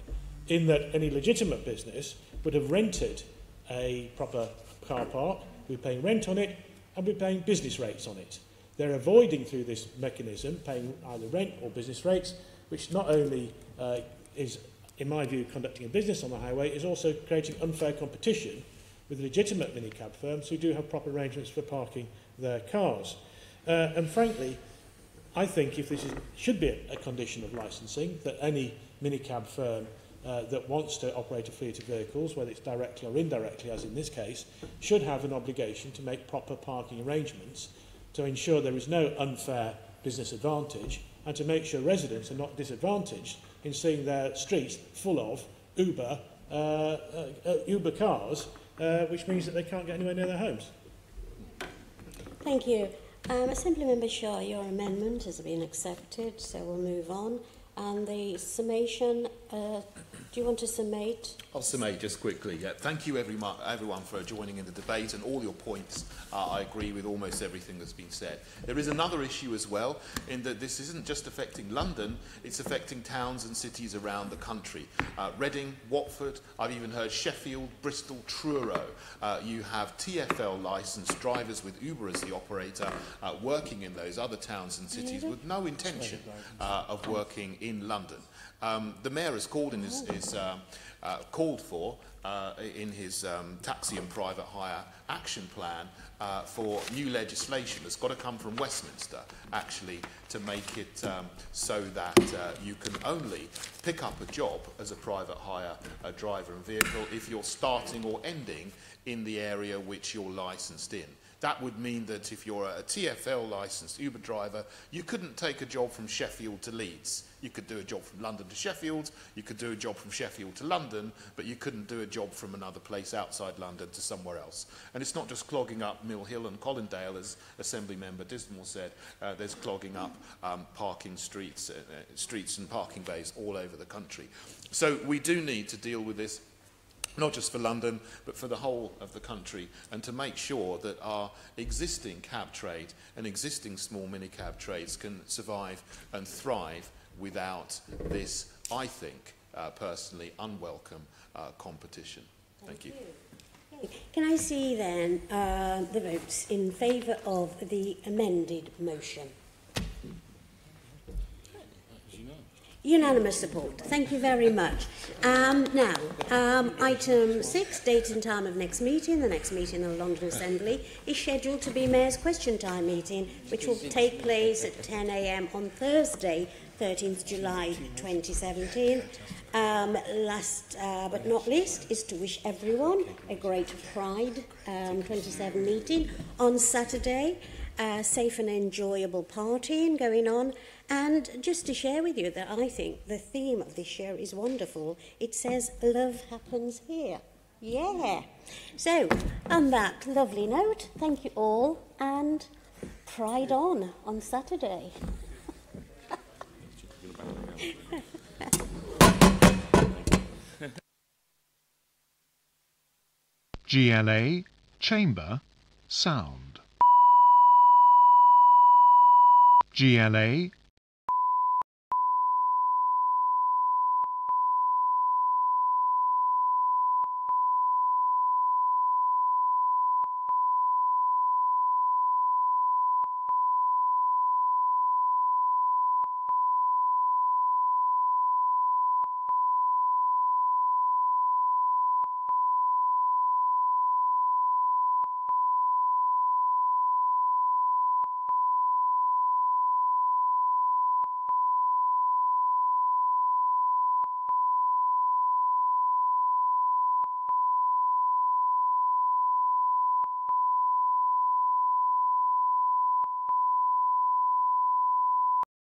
in that any legitimate business would have rented a proper car park, we're paying rent on it, and we're paying business rates on it. They're avoiding, through this mechanism, paying either rent or business rates, which not only is, in my view, conducting a business on the highway, is also creating unfair competition with legitimate minicab firms who do have proper arrangements for parking their cars. And frankly, I think if this should be a condition of licensing, that any minicab firm that wants to operate a fleet of vehicles, whether it's directly or indirectly, as in this case, should have an obligation to make proper parking arrangements to ensure there is no unfair business advantage and to make sure residents are not disadvantaged in seeing their streets full of Uber cars, which means that they can't get anywhere near their homes. Thank you. Assembly Member Shaw, your amendment has been accepted, so we'll move on. And the summation, do you want to summate? I'll summate just quickly. Thank you everyone for joining in the debate and all your points. I agree with almost everything that's been said. There is another issue as well, in that this isn't just affecting London, it's affecting towns and cities around the country. Reading, Watford, I've even heard Sheffield, Bristol, Truro. You have TfL licensed drivers with Uber as the operator working in those other towns and cities with no intention of working in London. The Mayor has called in called for in his taxi and private hire action plan for new legislation that's got to come from Westminster, actually, to make it so that you can only pick up a job as a private hire driver and vehicle if you're starting or ending in the area which you're licensed in. That would mean that if you're a TfL licensed Uber driver, you couldn't take a job from Sheffield to Leeds. You could do a job from London to Sheffield, you could do a job from Sheffield to London, but you couldn't do a job from another place outside London to somewhere else. And it's not just clogging up Mill Hill and Colindale, as Assembly Member Dismal said, there's clogging up parking streets and parking bays all over the country. So we do need to deal with this, not just for London, but for the whole of the country, and to make sure that our existing cab trade and existing small minicab trades can survive and thrive without this, I think, personally, unwelcome competition. Thank you. Can I see then the votes in favour of the amended motion? Unanimous support. Thank you very much. Now, item 6, date and time of next meeting. The next meeting of the London Assembly is scheduled to be Mayor's Question Time meeting, which will take place at 10 a.m. on Thursday, 13th July 2017. Last but not least is to wish everyone a great Pride 27 meeting on Saturday. Safe and enjoyable partying going on. And just to share with you that I think the theme of this year is wonderful. It says, love happens here. Yeah. So, on that lovely note, thank you all, and Pride on Saturday. GLA, Chamber, Sound. GLA,